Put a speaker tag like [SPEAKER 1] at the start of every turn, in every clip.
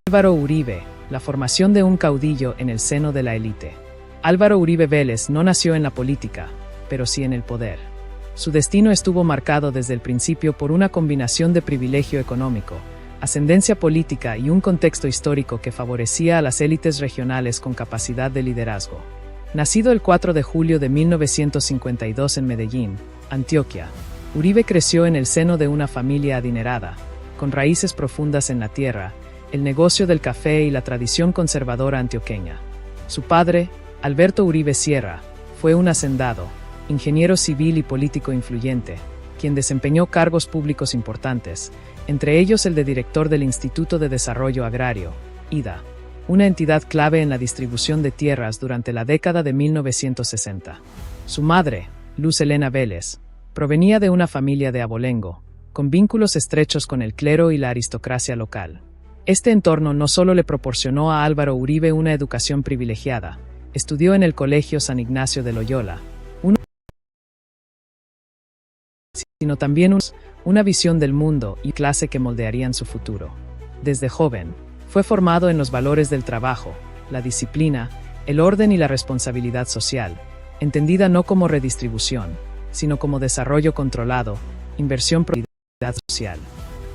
[SPEAKER 1] Álvaro Uribe, la formación de un caudillo en el seno de la élite. Álvaro Uribe Vélez no nació en la política, pero sí en el poder. Su destino estuvo marcado desde el principio por una combinación de privilegio económico, ascendencia política y un contexto histórico que favorecía a las élites regionales con capacidad de liderazgo. Nacido el 4 de julio de 1952 en Medellín, Antioquia, Uribe creció en el seno de una familia adinerada, con raíces profundas en la tierra, el negocio del café y la tradición conservadora antioqueña. Su padre, Alberto Uribe Sierra, fue un hacendado, ingeniero civil y político influyente, quien desempeñó cargos públicos importantes, entre ellos el de director del Instituto de Desarrollo Agrario, IDA, una entidad clave en la distribución de tierras durante la década de 1960. Su madre, Luz Helena Vélez, provenía de una familia de abolengo, con vínculos estrechos con el clero y la aristocracia local. Este entorno no solo le proporcionó a Álvaro Uribe una educación privilegiada, estudió en el Colegio San Ignacio de Loyola, sino también una visión del mundo y clase que moldearían su futuro. Desde joven, fue formado en los valores del trabajo, la disciplina, el orden y la responsabilidad social, entendida no como redistribución, sino como desarrollo controlado, inversión y prosperidad social.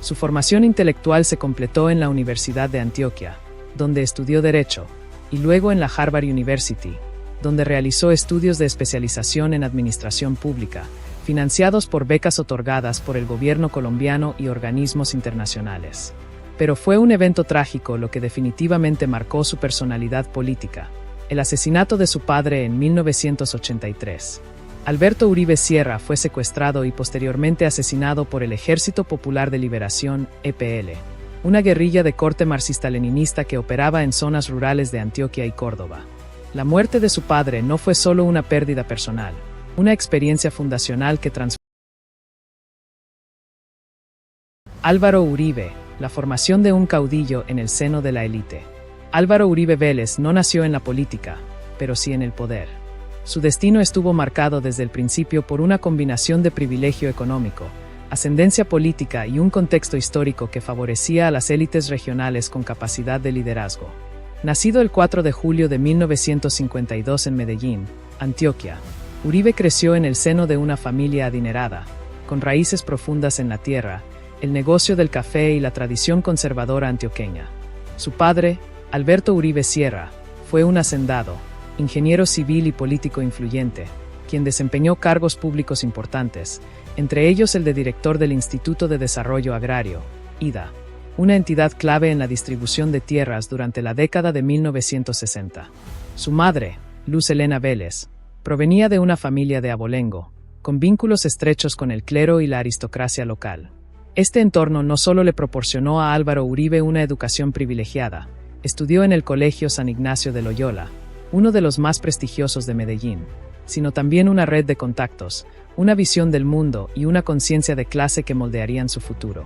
[SPEAKER 1] Su formación intelectual se completó en la Universidad de Antioquia, donde estudió Derecho, y luego en la Harvard University, donde realizó estudios de especialización en Administración Pública, financiados por becas otorgadas por el gobierno colombiano y organismos internacionales. Pero fue un evento trágico lo que definitivamente marcó su personalidad política: el asesinato de su padre en 1983. Alberto Uribe Sierra fue secuestrado y posteriormente asesinado por el Ejército Popular de Liberación, EPL, una guerrilla de corte marxista-leninista que operaba en zonas rurales de Antioquia y Córdoba. La muerte de su padre no fue solo una pérdida personal, una experiencia fundacional que transformó. Álvaro Uribe, la formación de un caudillo en el seno de la élite. Álvaro Uribe Vélez no nació en la política, pero sí en el poder. Su destino estuvo marcado desde el principio por una combinación de privilegio económico, ascendencia política y un contexto histórico que favorecía a las élites regionales con capacidad de liderazgo. Nacido el 4 de julio de 1952 en Medellín, Antioquia, Uribe creció en el seno de una familia adinerada, con raíces profundas en la tierra, el negocio del café y la tradición conservadora antioqueña. Su padre, Alberto Uribe Sierra, fue un hacendado, ingeniero civil y político influyente, quien desempeñó cargos públicos importantes, entre ellos el de director del Instituto de Desarrollo Agrario, IDA, una entidad clave en la distribución de tierras durante la década de 1960. Su madre, Luz Helena Vélez, provenía de una familia de abolengo, con vínculos estrechos con el clero y la aristocracia local. Este entorno no solo le proporcionó a Álvaro Uribe una educación privilegiada, estudió en el Colegio San Ignacio de Loyola, uno de los más prestigiosos de Medellín, sino también una red de contactos, una visión del mundo y una conciencia de clase que moldearían su futuro.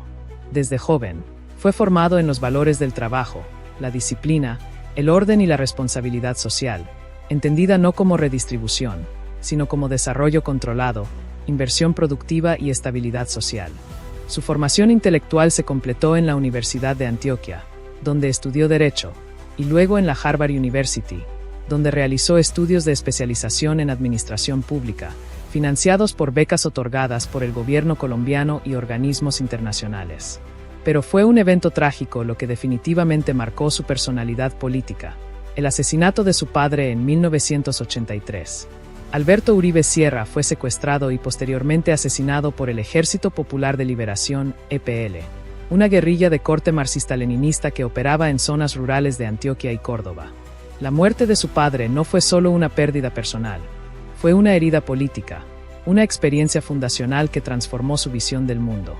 [SPEAKER 1] Desde joven, fue formado en los valores del trabajo, la disciplina, el orden y la responsabilidad social, entendida no como redistribución, sino como desarrollo controlado, inversión productiva y estabilidad social. Su formación intelectual se completó en la Universidad de Antioquia, donde estudió Derecho, y luego en la Harvard University, donde realizó estudios de especialización en Administración Pública, financiados por becas otorgadas por el gobierno colombiano y organismos internacionales. Pero fue un evento trágico lo que definitivamente marcó su personalidad política: el asesinato de su padre en 1983. Alberto Uribe Sierra fue secuestrado y posteriormente asesinado por el Ejército Popular de Liberación, EPL, una guerrilla de corte marxista-leninista que operaba en zonas rurales de Antioquia y Córdoba. La muerte de su padre no fue solo una pérdida personal, fue una herida política, una experiencia fundacional que transformó su visión del mundo.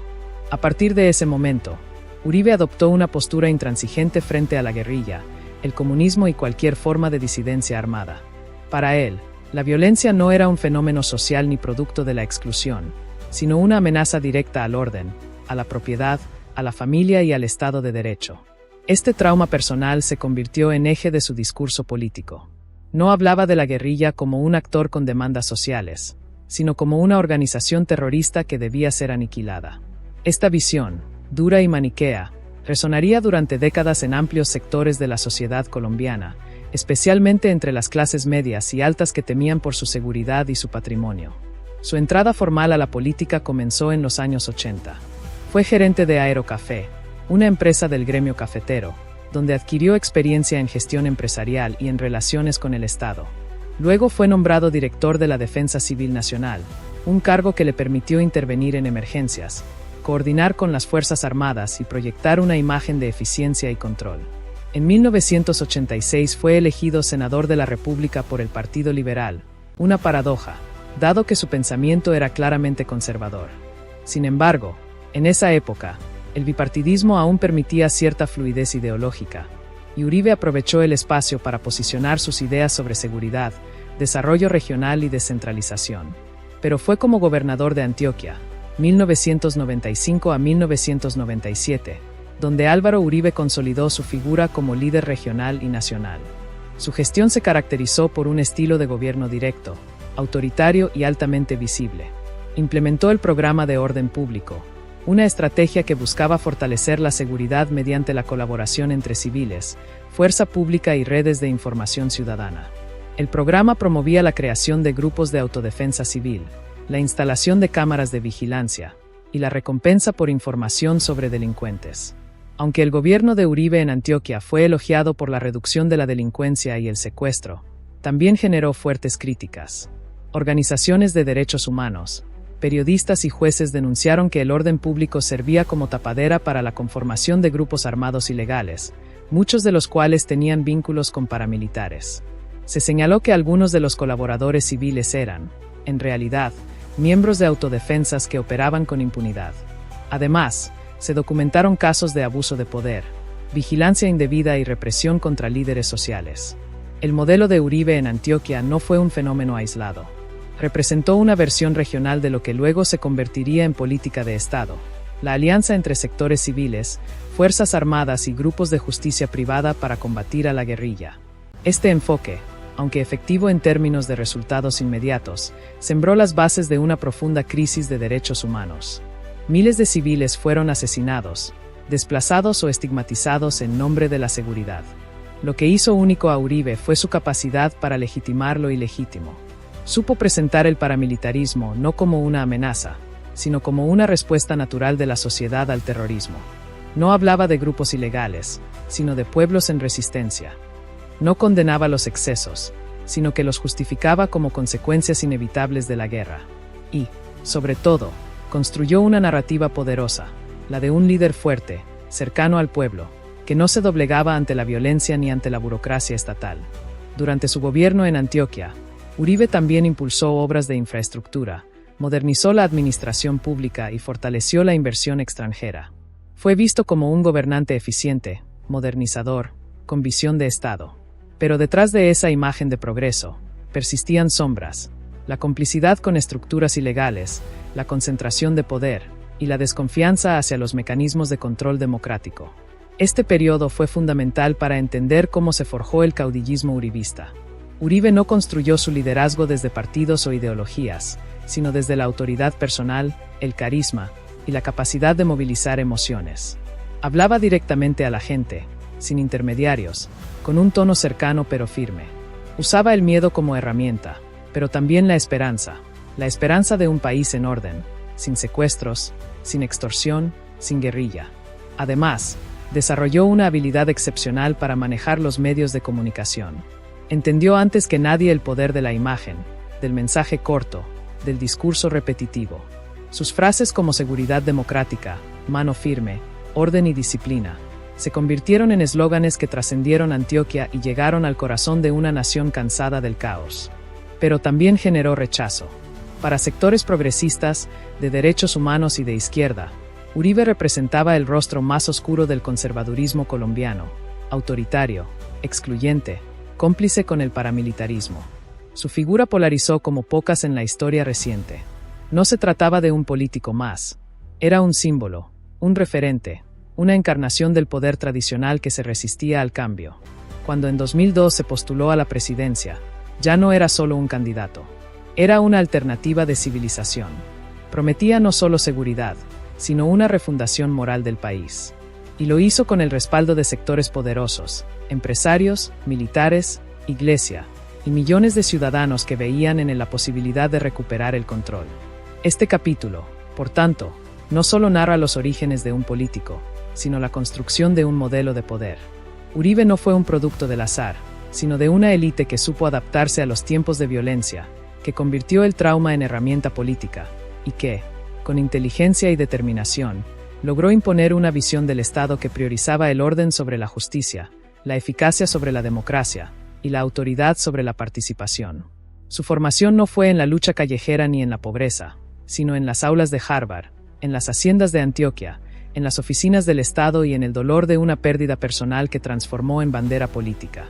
[SPEAKER 1] A partir de ese momento, Uribe adoptó una postura intransigente frente a la guerrilla, el comunismo y cualquier forma de disidencia armada. Para él, la violencia no era un fenómeno social ni producto de la exclusión, sino una amenaza directa al orden, a la propiedad, a la familia y al Estado de Derecho. Este trauma personal se convirtió en eje de su discurso político. No hablaba de la guerrilla como un actor con demandas sociales, sino como una organización terrorista que debía ser aniquilada. Esta visión, dura y maniquea, Resonaría durante décadas en amplios sectores de la sociedad colombiana, especialmente entre las clases medias y altas que temían por su seguridad y su patrimonio. Su entrada formal a la política comenzó en los años 80. Fue gerente de Aerocafé, una empresa del gremio cafetero, donde adquirió experiencia en gestión empresarial y en relaciones con el Estado. Luego fue nombrado director de la Defensa Civil Nacional, un cargo que le permitió intervenir en emergencias, coordinar con las Fuerzas Armadas y proyectar una imagen de eficiencia y control. En 1986 fue elegido senador de la República por el Partido Liberal, una paradoja, dado que su pensamiento era claramente conservador. Sin embargo, en esa época, el bipartidismo aún permitía cierta fluidez ideológica, y Uribe aprovechó el espacio para posicionar sus ideas sobre seguridad, desarrollo regional y descentralización. Pero fue como gobernador de Antioquia, 1995 a 1997, donde Álvaro Uribe consolidó su figura como líder regional y nacional. Su gestión se caracterizó por un estilo de gobierno directo, autoritario y altamente visible. Implementó el programa de orden público, una estrategia que buscaba fortalecer la seguridad mediante la colaboración entre civiles, fuerza pública y redes de información ciudadana. El programa promovía la creación de grupos de autodefensa civil, la instalación de cámaras de vigilancia y la recompensa por información sobre delincuentes. Aunque el gobierno de Uribe en Antioquia fue elogiado por la reducción de la delincuencia y el secuestro, también generó fuertes críticas. Organizaciones de derechos humanos, periodistas y jueces denunciaron que el orden público servía como tapadera para la conformación de grupos armados ilegales, muchos de los cuales tenían vínculos con paramilitares. Se señaló que algunos de los colaboradores civiles eran, en realidad, miembros de autodefensas que operaban con impunidad. Además, se documentaron casos de abuso de poder, vigilancia indebida y represión contra líderes sociales. El modelo de Uribe en Antioquia no fue un fenómeno aislado. Representó una versión regional de lo que luego se convertiría en política de Estado, la alianza entre sectores civiles, fuerzas armadas y grupos de justicia privada para combatir a la guerrilla. Este enfoque, aunque efectivo en términos de resultados inmediatos, sembró las bases de una profunda crisis de derechos humanos. Miles de civiles fueron asesinados, desplazados o estigmatizados en nombre de la seguridad. Lo que hizo único a Uribe fue su capacidad para legitimar lo ilegítimo. Supo presentar el paramilitarismo no como una amenaza, sino como una respuesta natural de la sociedad al terrorismo. No hablaba de grupos ilegales, sino de pueblos en resistencia. No condenaba los excesos, sino que los justificaba como consecuencias inevitables de la guerra. Y, sobre todo, construyó una narrativa poderosa, la de un líder fuerte, cercano al pueblo, que no se doblegaba ante la violencia ni ante la burocracia estatal. Durante su gobierno en Antioquia, Uribe también impulsó obras de infraestructura, modernizó la administración pública y fortaleció la inversión extranjera. Fue visto como un gobernante eficiente, modernizador, con visión de Estado. Pero detrás de esa imagen de progreso, persistían sombras, la complicidad con estructuras ilegales, la concentración de poder y la desconfianza hacia los mecanismos de control democrático. Este periodo fue fundamental para entender cómo se forjó el caudillismo uribista. Uribe no construyó su liderazgo desde partidos o ideologías, sino desde la autoridad personal, el carisma y la capacidad de movilizar emociones. Hablaba directamente a la gente, sin intermediarios, con un tono cercano pero firme. Usaba el miedo como herramienta, pero también la esperanza de un país en orden, sin secuestros, sin extorsión, sin guerrilla. Además, desarrolló una habilidad excepcional para manejar los medios de comunicación. Entendió antes que nadie el poder de la imagen, del mensaje corto, del discurso repetitivo. Sus frases como seguridad democrática, mano firme, orden y disciplina, se convirtieron en eslóganes que trascendieron Antioquia y llegaron al corazón de una nación cansada del caos. Pero también generó rechazo. Para sectores progresistas, de derechos humanos y de izquierda, Uribe representaba el rostro más oscuro del conservadurismo colombiano, autoritario, excluyente, cómplice con el paramilitarismo. Su figura polarizó como pocas en la historia reciente. No se trataba de un político más. Era un símbolo, un referente, una encarnación del poder tradicional que se resistía al cambio. Cuando en 2002 se postuló a la presidencia, ya no era solo un candidato. Era una alternativa de civilización. Prometía no solo seguridad, sino una refundación moral del país. Y lo hizo con el respaldo de sectores poderosos, empresarios, militares, iglesia, y millones de ciudadanos que veían en él la posibilidad de recuperar el control. Este capítulo, por tanto, no solo narra los orígenes de un político, sino la construcción de un modelo de poder. Uribe no fue un producto del azar, sino de una élite que supo adaptarse a los tiempos de violencia, que convirtió el trauma en herramienta política, y que, con inteligencia y determinación, logró imponer una visión del Estado que priorizaba el orden sobre la justicia, la eficacia sobre la democracia, y la autoridad sobre la participación. Su formación no fue en la lucha callejera ni en la pobreza, sino en las aulas de Harvard, en las haciendas de Antioquia, en las oficinas del Estado y en el dolor de una pérdida personal que transformó en bandera política.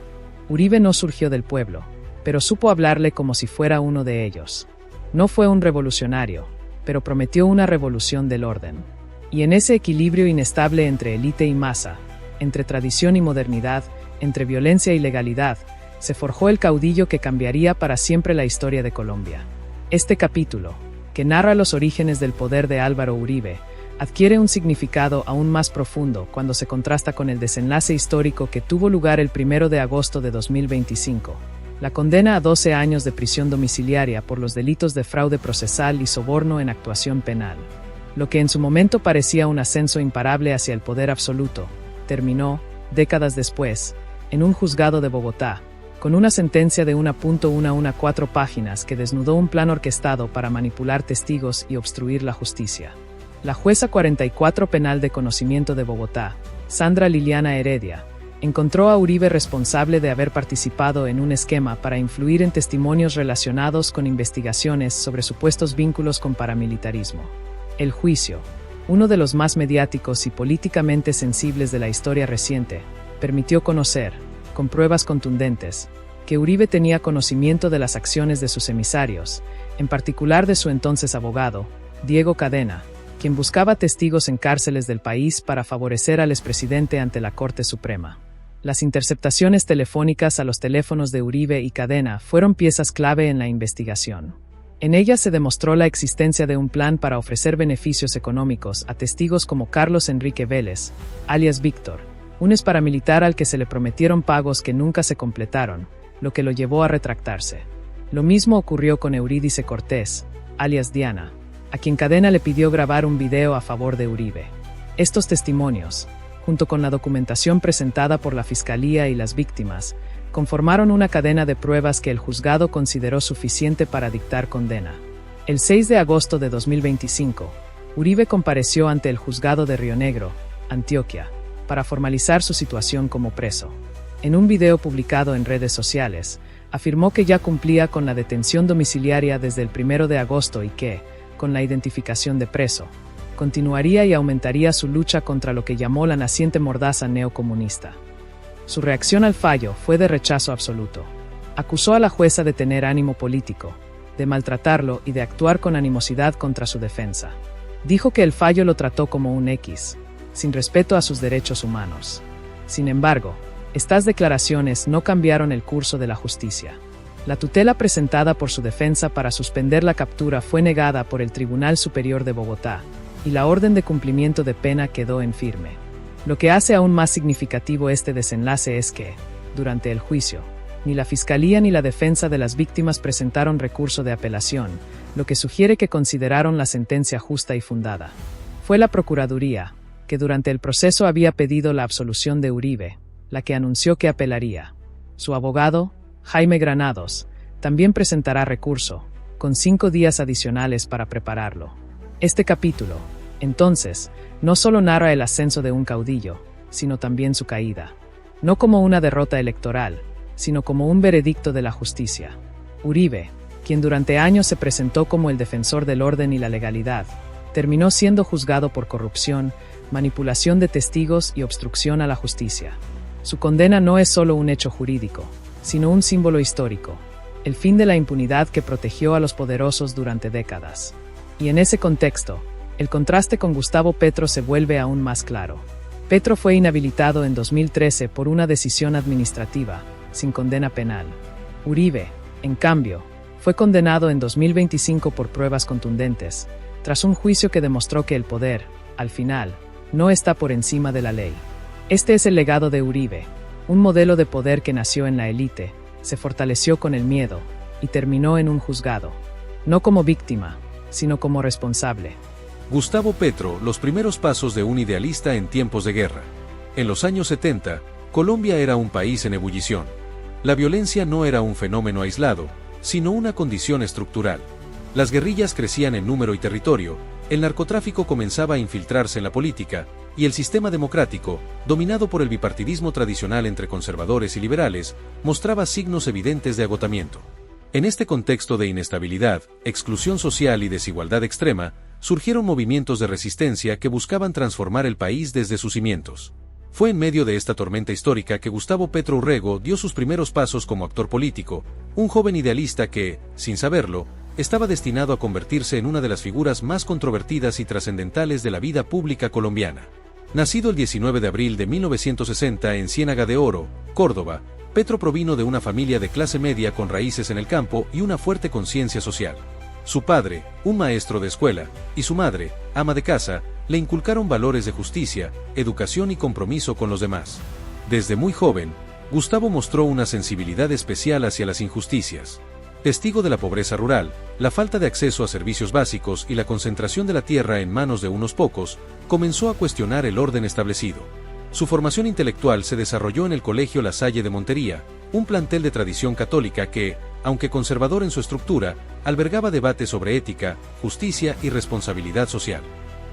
[SPEAKER 1] Uribe no surgió del pueblo, pero supo hablarle como si fuera uno de ellos. No fue un revolucionario, pero prometió una revolución del orden. Y en ese equilibrio inestable entre élite y masa, entre tradición y modernidad, entre violencia y legalidad, se forjó el caudillo que cambiaría para siempre la historia de Colombia. Este capítulo, que narra los orígenes del poder de Álvaro Uribe, adquiere un significado aún más profundo cuando se contrasta con el desenlace histórico que tuvo lugar el 1 de agosto de 2025, la condena a 12 años de prisión domiciliaria por los delitos de fraude procesal y soborno en actuación penal. Lo que en su momento parecía un ascenso imparable hacia el poder absoluto, terminó, décadas después, en un juzgado de Bogotá, con una sentencia de 1.114 páginas que desnudó un plan orquestado para manipular testigos y obstruir la justicia. La jueza 44 penal de conocimiento de Bogotá, Sandra Liliana Heredia, encontró a Uribe responsable de haber participado en un esquema para influir en testimonios relacionados con investigaciones sobre supuestos vínculos con paramilitarismo. El juicio, uno de los más mediáticos y políticamente sensibles de la historia reciente, permitió conocer, con pruebas contundentes, que Uribe tenía conocimiento de las acciones de sus emisarios, en particular de su entonces abogado, Diego Cadena, quien buscaba testigos en cárceles del país para favorecer al expresidente ante la Corte Suprema. Las interceptaciones telefónicas a los teléfonos de Uribe y Cadena fueron piezas clave en la investigación. En ellas se demostró la existencia de un plan para ofrecer beneficios económicos a testigos como Carlos Enrique Vélez, alias Víctor, un exparamilitar al que se le prometieron pagos que nunca se completaron, lo que lo llevó a retractarse. Lo mismo ocurrió con Eurídice Cortés, alias Diana, a quien Cadena le pidió grabar un video a favor de Uribe. Estos testimonios, junto con la documentación presentada por la Fiscalía y las víctimas, conformaron una cadena de pruebas que el juzgado consideró suficiente para dictar condena. El 6 de agosto de 2025, Uribe compareció ante el juzgado de Río Negro, Antioquia, para formalizar su situación como preso. En un video publicado en redes sociales, afirmó que ya cumplía con la detención domiciliaria desde el 1 de agosto y que, con la identificación de preso, continuaría y aumentaría su lucha contra lo que llamó la naciente mordaza neocomunista. Su reacción al fallo fue de rechazo absoluto. Acusó a la jueza de tener ánimo político, de maltratarlo y de actuar con animosidad contra su defensa. Dijo que el fallo lo trató como un X, sin respeto a sus derechos humanos. Sin embargo, estas declaraciones no cambiaron el curso de la justicia. La tutela presentada por su defensa para suspender la captura fue negada por el Tribunal Superior de Bogotá, y la orden de cumplimiento de pena quedó en firme. Lo que hace aún más significativo este desenlace es que, durante el juicio, ni la Fiscalía ni la defensa de las víctimas presentaron recurso de apelación, lo que sugiere que consideraron la sentencia justa y fundada. Fue la Procuraduría, que durante el proceso había pedido la absolución de Uribe, la que anunció que apelaría. Su abogado, Jaime Granados, también presentará recurso, con 5 días adicionales para prepararlo. Este capítulo, entonces, no solo narra el ascenso de un caudillo, sino también su caída. No como una derrota electoral, sino como un veredicto de la justicia. Uribe, quien durante años se presentó como el defensor del orden y la legalidad, terminó siendo juzgado por corrupción, manipulación de testigos y obstrucción a la justicia. Su condena no es solo un hecho jurídico, sino un símbolo histórico, el fin de la impunidad que protegió a los poderosos durante décadas. Y en ese contexto, el contraste con Gustavo Petro se vuelve aún más claro. Petro fue inhabilitado en 2013 por una decisión administrativa, sin condena penal. Uribe, en cambio, fue condenado en 2025 por pruebas contundentes, tras un juicio que demostró que el poder, al final, no está por encima de la ley. Este es el legado de Uribe, un modelo de poder que nació en la élite, se fortaleció con el miedo y terminó en un juzgado, no como víctima, sino como responsable.
[SPEAKER 2] Gustavo Petro, los primeros pasos de un idealista en tiempos de guerra. En los años 70, Colombia era un país en ebullición. La violencia no era un fenómeno aislado, sino una condición estructural. Las guerrillas crecían en número y territorio, el narcotráfico comenzaba a infiltrarse en la política, y el sistema democrático, dominado por el bipartidismo tradicional entre conservadores y liberales, mostraba signos evidentes de agotamiento. En este contexto de inestabilidad, exclusión social y desigualdad extrema, surgieron movimientos de resistencia que buscaban transformar el país desde sus cimientos. Fue en medio de esta tormenta histórica que Gustavo Petro Urrego dio sus primeros pasos como actor político, un joven idealista que, sin saberlo, estaba destinado a convertirse en una de las figuras más controvertidas y trascendentales de la vida pública colombiana. Nacido el 19 de abril de 1960 en Ciénaga de Oro, Córdoba, Petro provino de una familia de clase media con raíces en el campo y una fuerte conciencia social. Su padre, un maestro de escuela, y su madre, ama de casa, le inculcaron valores de justicia, educación y compromiso con los demás. Desde muy joven, Gustavo mostró una sensibilidad especial hacia las injusticias. Testigo de la pobreza rural, la falta de acceso a servicios básicos y la concentración de la tierra en manos de unos pocos, comenzó a cuestionar el orden establecido. Su formación intelectual se desarrolló en el Colegio La Salle de Montería, un plantel de tradición católica que, aunque conservador en su estructura, albergaba debates sobre ética, justicia y responsabilidad social.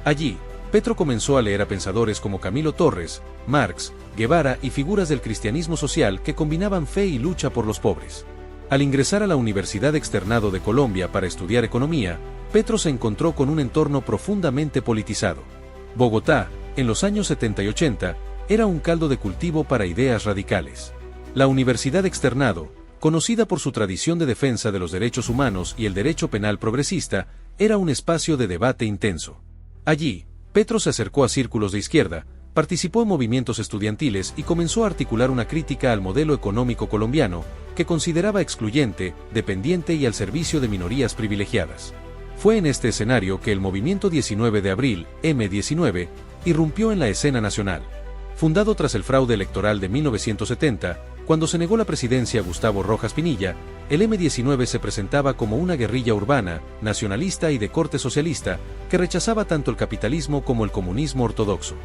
[SPEAKER 2] Allí, Petro comenzó a leer a pensadores como Camilo Torres, Marx, Guevara y figuras del cristianismo social que combinaban fe y lucha por los pobres. Al ingresar a la Universidad Externado de Colombia para estudiar economía, Petro se encontró con un entorno profundamente politizado. Bogotá, en los años 70 y 80, era un caldo de cultivo para ideas radicales. La Universidad Externado, conocida por su tradición de defensa de los derechos humanos y el derecho penal progresista, era un espacio de debate intenso. Allí, Petro se acercó a círculos de izquierda, participó en movimientos estudiantiles y comenzó a articular una crítica al modelo económico colombiano, que consideraba excluyente, dependiente y al servicio de minorías privilegiadas. Fue en este escenario que el movimiento 19 de abril, M19, irrumpió en la escena nacional. Fundado tras el fraude electoral de 1970, cuando se negó la presidencia a Gustavo Rojas Pinilla, el M19 se presentaba como una guerrilla urbana, nacionalista y de corte socialista, que rechazaba tanto el capitalismo como el comunismo ortodoxo.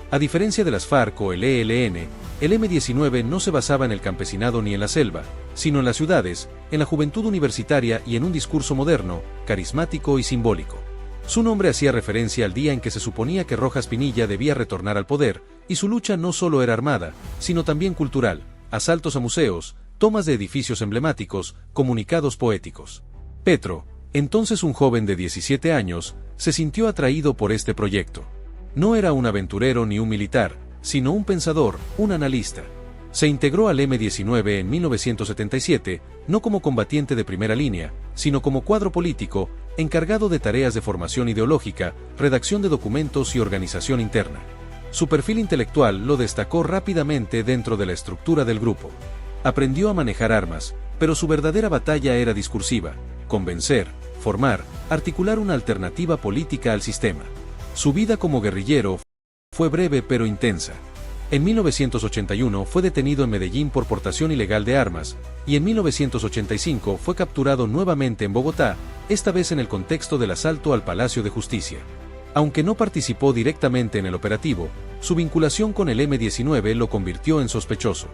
[SPEAKER 2] A diferencia de las FARC o el ELN, el M19 no se basaba en el campesinado ni en la selva, sino en las ciudades, en la juventud universitaria y en un discurso moderno, carismático y simbólico. Su nombre hacía referencia al día en que se suponía que Rojas Pinilla debía retornar al poder, y su lucha no solo era armada, sino también cultural, asaltos a museos, tomas de edificios emblemáticos, comunicados poéticos. Petro, entonces un joven de 17 años, se sintió atraído por este proyecto. No era un aventurero ni un militar, sino un pensador, un analista. Se integró al M19 en 1977, no como combatiente de primera línea, sino como cuadro político, encargado de tareas de formación ideológica, redacción de documentos y organización interna. Su perfil intelectual lo destacó rápidamente dentro de la estructura del grupo. Aprendió a manejar armas, pero su verdadera batalla era discursiva: convencer, formar, articular una alternativa política al sistema. Su vida como guerrillero fue breve pero intensa. En 1981 fue detenido en Medellín por portación ilegal de armas, y en 1985 fue capturado nuevamente en Bogotá, esta vez en el contexto del asalto al Palacio de Justicia. Aunque no participó directamente en el operativo, su vinculación con el M19 lo convirtió en sospechoso.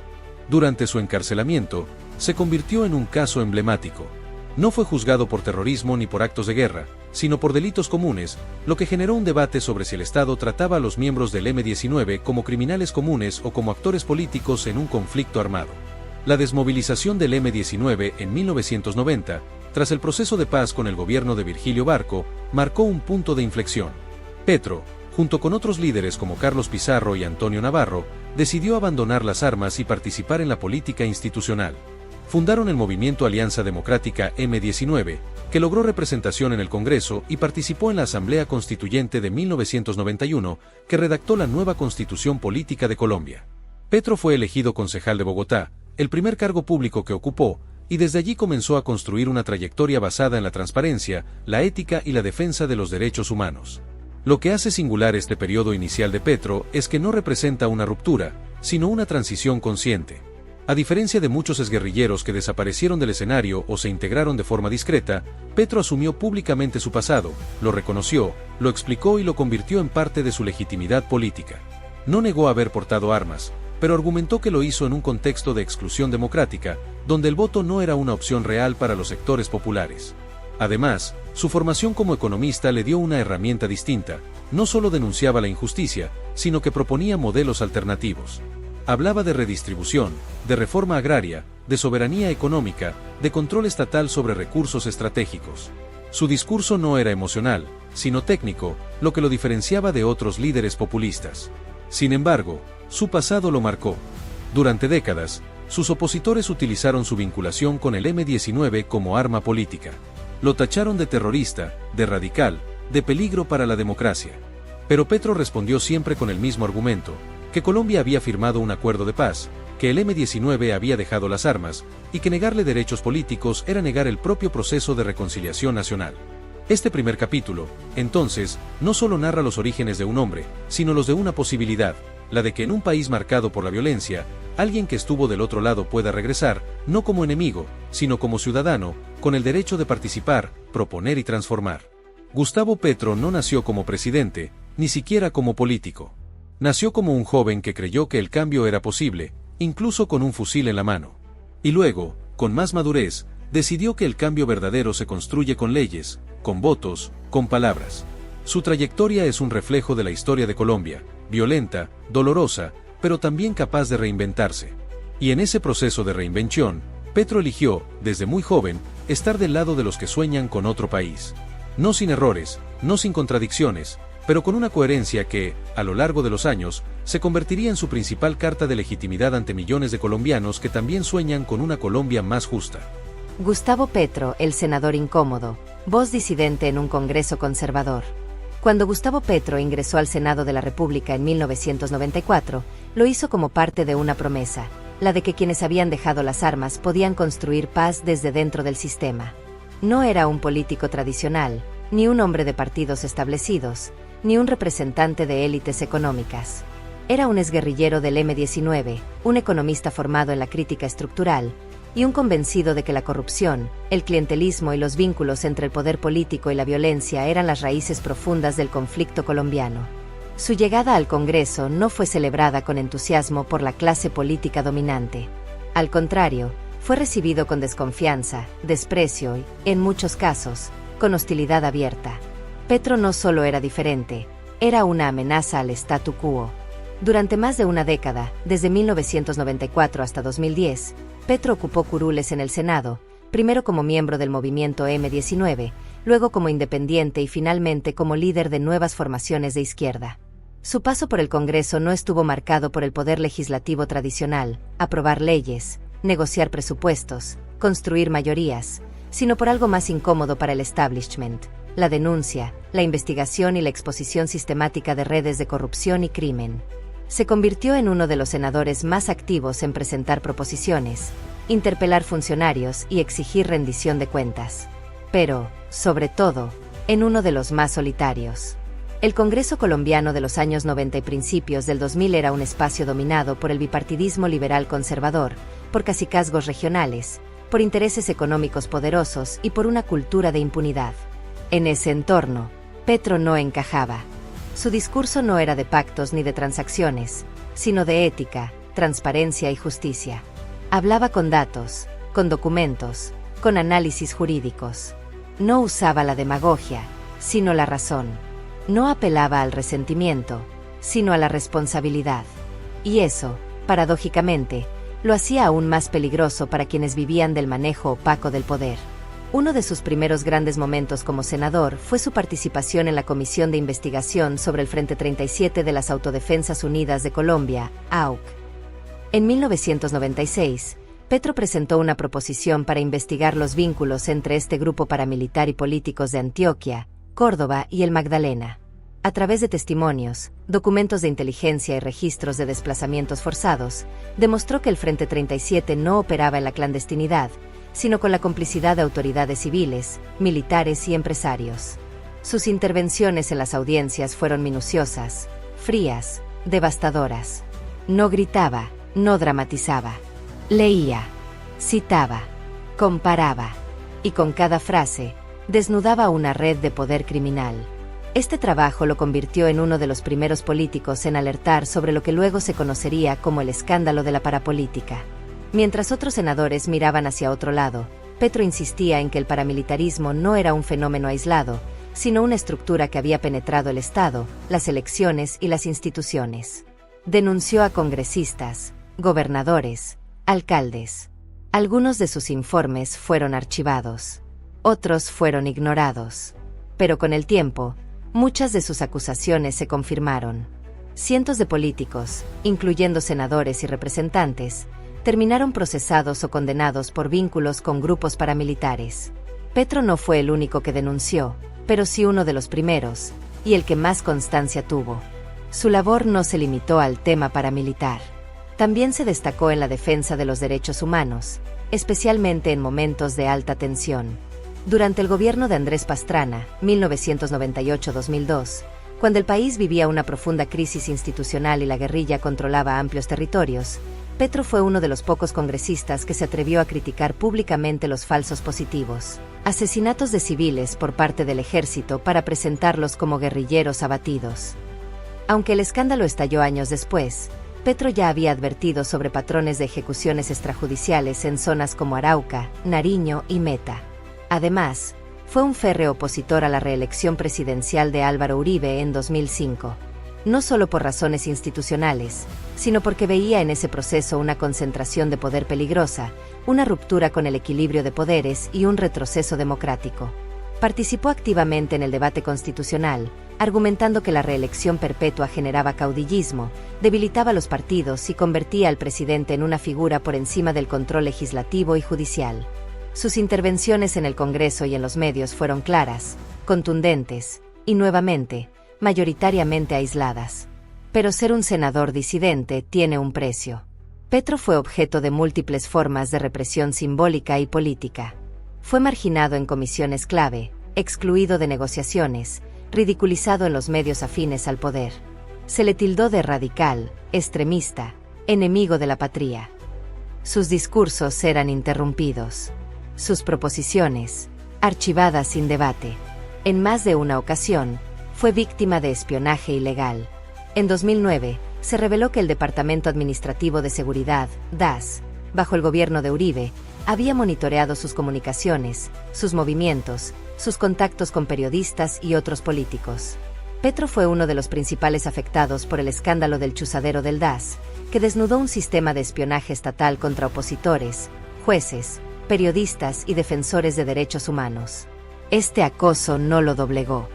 [SPEAKER 2] Durante su encarcelamiento, se convirtió en un caso emblemático. No fue juzgado por terrorismo ni por actos de guerra, sino por delitos comunes, lo que generó un debate sobre si el Estado trataba a los miembros del M19 como criminales comunes o como actores políticos en un conflicto armado. La desmovilización del M19 en 1990, tras el proceso de paz con el gobierno de Virgilio Barco, marcó un punto de inflexión. Petro, junto con otros líderes como Carlos Pizarro y Antonio Navarro, decidió abandonar las armas y participar en la política institucional. Fundaron el movimiento Alianza Democrática M19, que logró representación en el Congreso y participó en la Asamblea Constituyente de 1991, que redactó la nueva Constitución Política de Colombia. Petro fue elegido concejal de Bogotá, el primer cargo público que ocupó, y desde allí comenzó a construir una trayectoria basada en la transparencia, la ética y la defensa de los derechos humanos. Lo que hace singular este periodo inicial de Petro es que no representa una ruptura, sino una transición consciente. A diferencia de muchos exguerrilleros que desaparecieron del escenario o se integraron de forma discreta, Petro asumió públicamente su pasado, lo reconoció, lo explicó y lo convirtió en parte de su legitimidad política. No negó haber portado armas, pero argumentó que lo hizo en un contexto de exclusión democrática, donde el voto no era una opción real para los sectores populares. Además, su formación como economista le dio una herramienta distinta, no solo denunciaba la injusticia, sino que proponía modelos alternativos. Hablaba de redistribución, de reforma agraria, de soberanía económica, de control estatal sobre recursos estratégicos. Su discurso no era emocional, sino técnico, lo que lo diferenciaba de otros líderes populistas. Sin embargo, su pasado lo marcó. Durante décadas, sus opositores utilizaron su vinculación con el M-19 como arma política. Lo tacharon de terrorista, de radical, de peligro para la democracia. Pero Petro respondió siempre con el mismo argumento, que Colombia había firmado un acuerdo de paz, que el M-19 había dejado las armas, y que negarle derechos políticos era negar el propio proceso de reconciliación nacional. Este primer capítulo, entonces, no solo narra los orígenes de un hombre, sino los de una posibilidad, la de que en un país marcado por la violencia, alguien que estuvo del otro lado pueda regresar, no como enemigo, sino como ciudadano, con el derecho de participar, proponer y transformar. Gustavo Petro no nació como presidente, ni siquiera como político. Nació como un joven que creyó que el cambio era posible, incluso con un fusil en la mano. Y luego, con más madurez, decidió que el cambio verdadero se construye con leyes, con votos, con palabras. Su trayectoria es un reflejo de la historia de Colombia, violenta, dolorosa, pero también capaz de reinventarse. Y en ese proceso de reinvención, Petro eligió, desde muy joven, estar del lado de los que sueñan con otro país. No sin errores, no sin contradicciones, pero con una coherencia que, a lo largo de los años, se convertiría en su principal carta de legitimidad ante millones de colombianos que también sueñan con una Colombia más justa.
[SPEAKER 3] Gustavo Petro, el senador incómodo, voz disidente en un Congreso conservador. Cuando Gustavo Petro ingresó al Senado de la República en 1994, lo hizo como parte de una promesa, la de que quienes habían dejado las armas podían construir paz desde dentro del sistema. No era un político tradicional, ni un hombre de partidos establecidos, ni un representante de élites económicas. Era un exguerrillero del M-19, un economista formado en la crítica estructural, y un convencido de que la corrupción, el clientelismo y los vínculos entre el poder político y la violencia eran las raíces profundas del conflicto colombiano. Su llegada al Congreso no fue celebrada con entusiasmo por la clase política dominante. Al contrario, fue recibido con desconfianza, desprecio y, en muchos casos, con hostilidad abierta. Petro no solo era diferente, era una amenaza al statu quo. Durante más de una década, desde 1994 hasta 2010, Petro ocupó curules en el Senado, primero como miembro del movimiento M-19, luego como independiente y finalmente como líder de nuevas formaciones de izquierda. Su paso por el Congreso no estuvo marcado por el poder legislativo tradicional, aprobar leyes, negociar presupuestos, construir mayorías, sino por algo más incómodo para el establishment: la denuncia, la investigación y la exposición sistemática de redes de corrupción y crimen. Se convirtió en uno de los senadores más activos en presentar proposiciones, interpelar funcionarios y exigir rendición de cuentas. Pero, sobre todo, en uno de los más solitarios. El Congreso colombiano de los años 90 y principios del 2000 era un espacio dominado por el bipartidismo liberal conservador, por cacicazgos regionales, por intereses económicos poderosos y por una cultura de impunidad. En ese entorno, Petro no encajaba. Su discurso no era de pactos ni de transacciones, sino de ética, transparencia y justicia. Hablaba con datos, con documentos, con análisis jurídicos. No usaba la demagogia, sino la razón. No apelaba al resentimiento, sino a la responsabilidad. Y eso, paradójicamente, lo hacía aún más peligroso para quienes vivían del manejo opaco del poder. Uno de sus primeros grandes momentos como senador fue su participación en la Comisión de Investigación sobre el Frente 37 de las Autodefensas Unidas de Colombia, AUC. En 1996, Petro presentó una proposición para investigar los vínculos entre este grupo paramilitar y políticos de Antioquia, Córdoba y el Magdalena. A través de testimonios, documentos de inteligencia y registros de desplazamientos forzados, demostró que el Frente 37 no operaba en la clandestinidad, sino con la complicidad de autoridades civiles, militares y empresarios. Sus intervenciones en las audiencias fueron minuciosas, frías, devastadoras. No gritaba, no dramatizaba. Leía, citaba, comparaba, y con cada frase, desnudaba una red de poder criminal. Este trabajo lo convirtió en uno de los primeros políticos en alertar sobre lo que luego se conocería como el escándalo de la parapolítica. Mientras otros senadores miraban hacia otro lado, Petro insistía en que el paramilitarismo no era un fenómeno aislado, sino una estructura que había penetrado el Estado, las elecciones y las instituciones. Denunció a congresistas, gobernadores, alcaldes. Algunos de sus informes fueron archivados. Otros fueron ignorados. Pero con el tiempo, muchas de sus acusaciones se confirmaron. Cientos de políticos, incluyendo senadores y representantes, terminaron procesados o condenados por vínculos con grupos paramilitares. Petro no fue el único que denunció, pero sí uno de los primeros, y el que más constancia tuvo. Su labor no se limitó al tema paramilitar. También se destacó en la defensa de los derechos humanos, especialmente en momentos de alta tensión. Durante el gobierno de Andrés Pastrana, 1998-2002, cuando el país vivía una profunda crisis institucional y la guerrilla controlaba amplios territorios, Petro fue uno de los pocos congresistas que se atrevió a criticar públicamente los falsos positivos, asesinatos de civiles por parte del ejército para presentarlos como guerrilleros abatidos. Aunque el escándalo estalló años después, Petro ya había advertido sobre patrones de ejecuciones extrajudiciales en zonas como Arauca, Nariño y Meta. Además, fue un férreo opositor a la reelección presidencial de Álvaro Uribe en 2005. No solo por razones institucionales, sino porque veía en ese proceso una concentración de poder peligrosa, una ruptura con el equilibrio de poderes y un retroceso democrático. Participó activamente en el debate constitucional, argumentando que la reelección perpetua generaba caudillismo, debilitaba los partidos y convertía al presidente en una figura por encima del control legislativo y judicial. Sus intervenciones en el Congreso y en los medios fueron claras, contundentes, y nuevamente, mayoritariamente aisladas. Pero ser un senador disidente tiene un precio. Petro fue objeto de múltiples formas de represión simbólica y política. Fue marginado en comisiones clave, excluido de negociaciones, ridiculizado en los medios afines al poder. Se le tildó de radical, extremista, enemigo de la patria. Sus discursos eran interrumpidos. Sus proposiciones, archivadas sin debate. En más de una ocasión, fue víctima de espionaje ilegal. En 2009, se reveló que el Departamento Administrativo de Seguridad, DAS, bajo el gobierno de Uribe, había monitoreado sus comunicaciones, sus movimientos, sus contactos con periodistas y otros políticos. Petro fue uno de los principales afectados por el escándalo del chuzadero del DAS, que desnudó un sistema de espionaje estatal contra opositores, jueces, periodistas y defensores de derechos humanos. Este acoso no lo doblegó.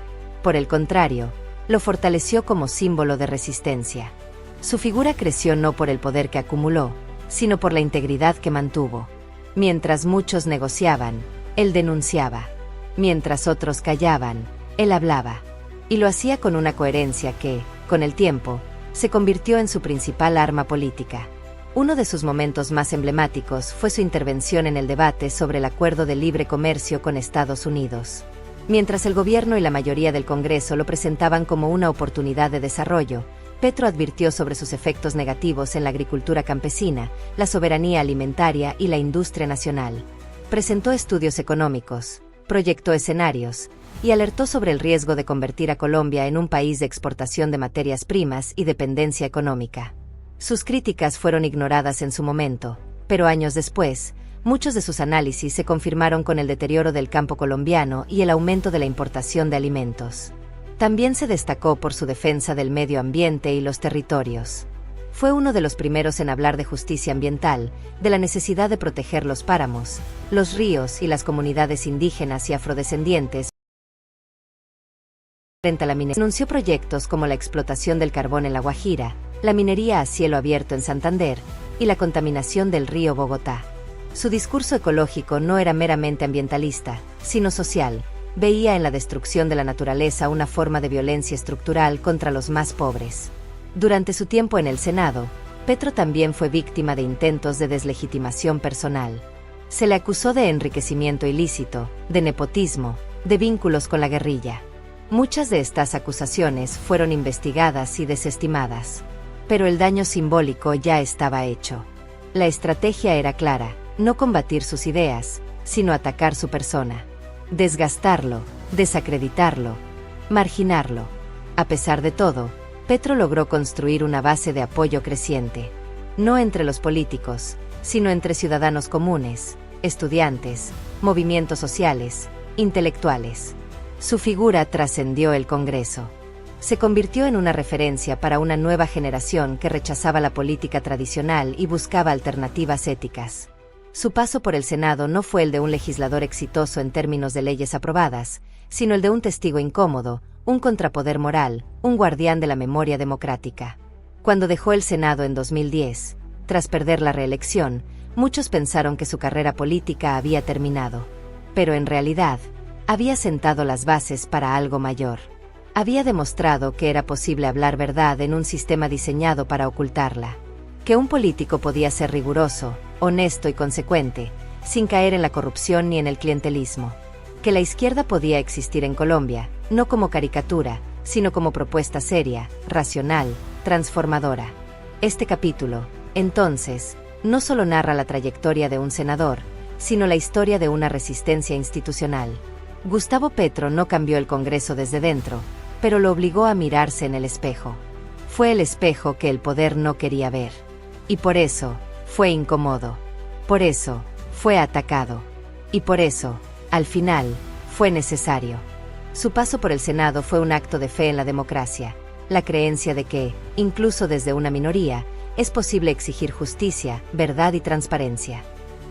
[SPEAKER 3] Por el contrario, lo fortaleció como símbolo de resistencia. Su figura creció no por el poder que acumuló, sino por la integridad que mantuvo. Mientras muchos negociaban, él denunciaba. Mientras otros callaban, él hablaba. Y lo hacía con una coherencia que, con el tiempo, se convirtió en su principal arma política. Uno de sus momentos más emblemáticos fue su intervención en el debate sobre el Acuerdo de Libre Comercio con Estados Unidos. Mientras el gobierno y la mayoría del Congreso lo presentaban como una oportunidad de desarrollo, Petro advirtió sobre sus efectos negativos en la agricultura campesina, la soberanía alimentaria y la industria nacional. Presentó estudios económicos, proyectó escenarios, y alertó sobre el riesgo de convertir a Colombia en un país de exportación de materias primas y dependencia económica. Sus críticas fueron ignoradas en su momento, pero años después, muchos de sus análisis se confirmaron con el deterioro del campo colombiano y el aumento de la importación de alimentos. También se destacó por su defensa del medio ambiente y los territorios. Fue uno de los primeros en hablar de justicia ambiental, de la necesidad de proteger los páramos, los ríos y las comunidades indígenas y afrodescendientes frente a la minería. Anunció proyectos como la explotación del carbón en La Guajira, la minería a cielo abierto en Santander y la contaminación del río Bogotá. Su discurso ecológico no era meramente ambientalista, sino social. Veía en la destrucción de la naturaleza una forma de violencia estructural contra los más pobres. Durante su tiempo en el Senado, Petro también fue víctima de intentos de deslegitimación personal. Se le acusó de enriquecimiento ilícito, de nepotismo, de vínculos con la guerrilla. Muchas de estas acusaciones fueron investigadas y desestimadas. Pero el daño simbólico ya estaba hecho. La estrategia era clara: no combatir sus ideas, sino atacar su persona. Desgastarlo, desacreditarlo, marginarlo. A pesar de todo, Petro logró construir una base de apoyo creciente. No entre los políticos, sino entre ciudadanos comunes, estudiantes, movimientos sociales, intelectuales. Su figura trascendió el Congreso. Se convirtió en una referencia para una nueva generación que rechazaba la política tradicional y buscaba alternativas éticas. Su paso por el Senado no fue el de un legislador exitoso en términos de leyes aprobadas, sino el de un testigo incómodo, un contrapoder moral, un guardián de la memoria democrática. Cuando dejó el Senado en 2010, tras perder la reelección, muchos pensaron que su carrera política había terminado. Pero en realidad, había sentado las bases para algo mayor. Había demostrado que era posible hablar verdad en un sistema diseñado para ocultarla. Que un político podía ser riguroso, honesto y consecuente, sin caer en la corrupción ni en el clientelismo. Que la izquierda podía existir en Colombia, no como caricatura, sino como propuesta seria, racional, transformadora. Este capítulo, entonces, no solo narra la trayectoria de un senador, sino la historia de una resistencia institucional. Gustavo Petro no cambió el Congreso desde dentro, pero lo obligó a mirarse en el espejo. Fue el espejo que el poder no quería ver. Y por eso, fue incómodo. Por eso, fue atacado. Y por eso, al final, fue necesario. Su paso por el Senado fue un acto de fe en la democracia, la creencia de que, incluso desde una minoría, es posible exigir justicia, verdad y transparencia.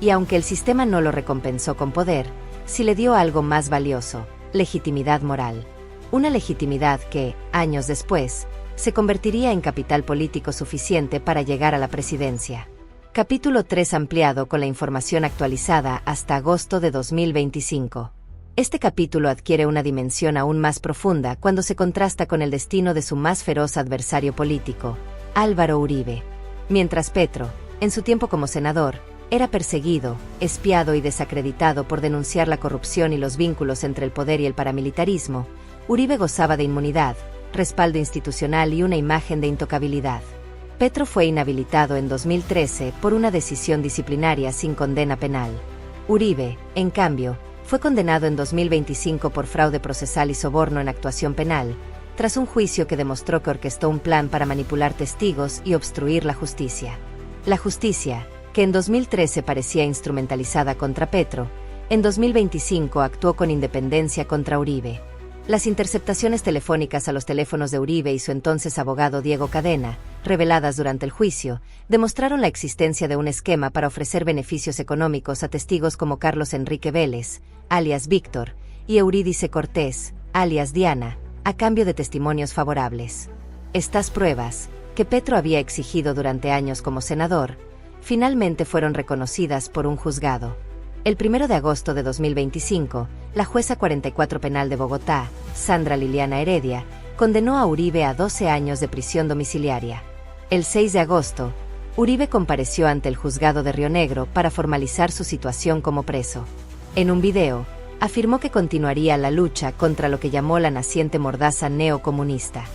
[SPEAKER 3] Y aunque el sistema no lo recompensó con poder, sí le dio algo más valioso: legitimidad moral. Una legitimidad que, años después, se convertiría en capital político suficiente para llegar a la presidencia. Capítulo 3 ampliado con la información actualizada hasta agosto de 2025. Este capítulo adquiere una dimensión aún más profunda cuando se contrasta con el destino de su más feroz adversario político, Álvaro Uribe. Mientras Petro, en su tiempo como senador, era perseguido, espiado y desacreditado por denunciar la corrupción y los vínculos entre el poder y el paramilitarismo, Uribe gozaba de inmunidad, respaldo institucional y una imagen de intocabilidad. Petro fue inhabilitado en 2013 por una decisión disciplinaria sin condena penal. Uribe, en cambio, fue condenado en 2025 por fraude procesal y soborno en actuación penal, tras un juicio que demostró que orquestó un plan para manipular testigos y obstruir la justicia. La justicia, que en 2013 parecía instrumentalizada contra Petro, en 2025 actuó con independencia contra Uribe. Las interceptaciones telefónicas a los teléfonos de Uribe y su entonces abogado Diego Cadena, reveladas durante el juicio, demostraron la existencia de un esquema para ofrecer beneficios económicos a testigos como Carlos Enrique Vélez, alias Víctor, y Eurídice Cortés, alias Diana, a cambio de testimonios favorables. Estas pruebas, que Petro había exigido durante años como senador, finalmente fueron reconocidas por un juzgado. El 1 de agosto de 2025, la jueza 44 penal de Bogotá, Sandra Liliana Heredia, condenó a Uribe a 12 años de prisión domiciliaria. El 6 de agosto, Uribe compareció ante el juzgado de Río Negro para formalizar su situación como preso. En un video, afirmó que continuaría la lucha contra lo que llamó la naciente mordaza neocomunista.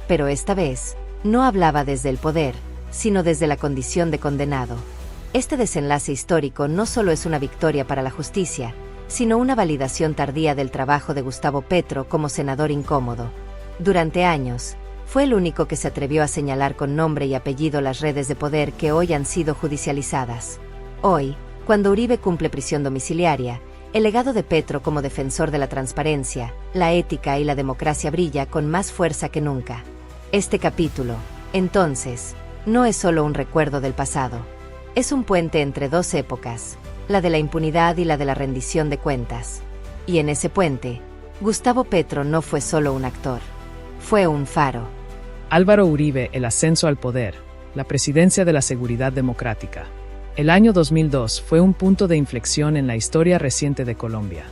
[SPEAKER 3] Pero esta vez, no hablaba desde el poder, sino desde la condición de condenado. Este desenlace histórico no solo es una victoria para la justicia, sino una validación tardía del trabajo de Gustavo Petro como senador incómodo. Durante años, fue el único que se atrevió a señalar con nombre y apellido las redes de poder que hoy han sido judicializadas. Hoy, cuando Uribe cumple prisión domiciliaria, el legado de Petro como defensor de la transparencia, la ética y la democracia brilla con más fuerza que nunca. Este capítulo, entonces, no es solo un recuerdo del pasado. Es un puente entre dos épocas, la de la impunidad y la de la rendición de cuentas. Y en ese puente, Gustavo Petro no fue solo un actor, fue un faro.
[SPEAKER 1] Álvaro Uribe, el ascenso al poder, la presidencia de la Seguridad Democrática. El año 2002 fue un punto de inflexión en la historia reciente de Colombia.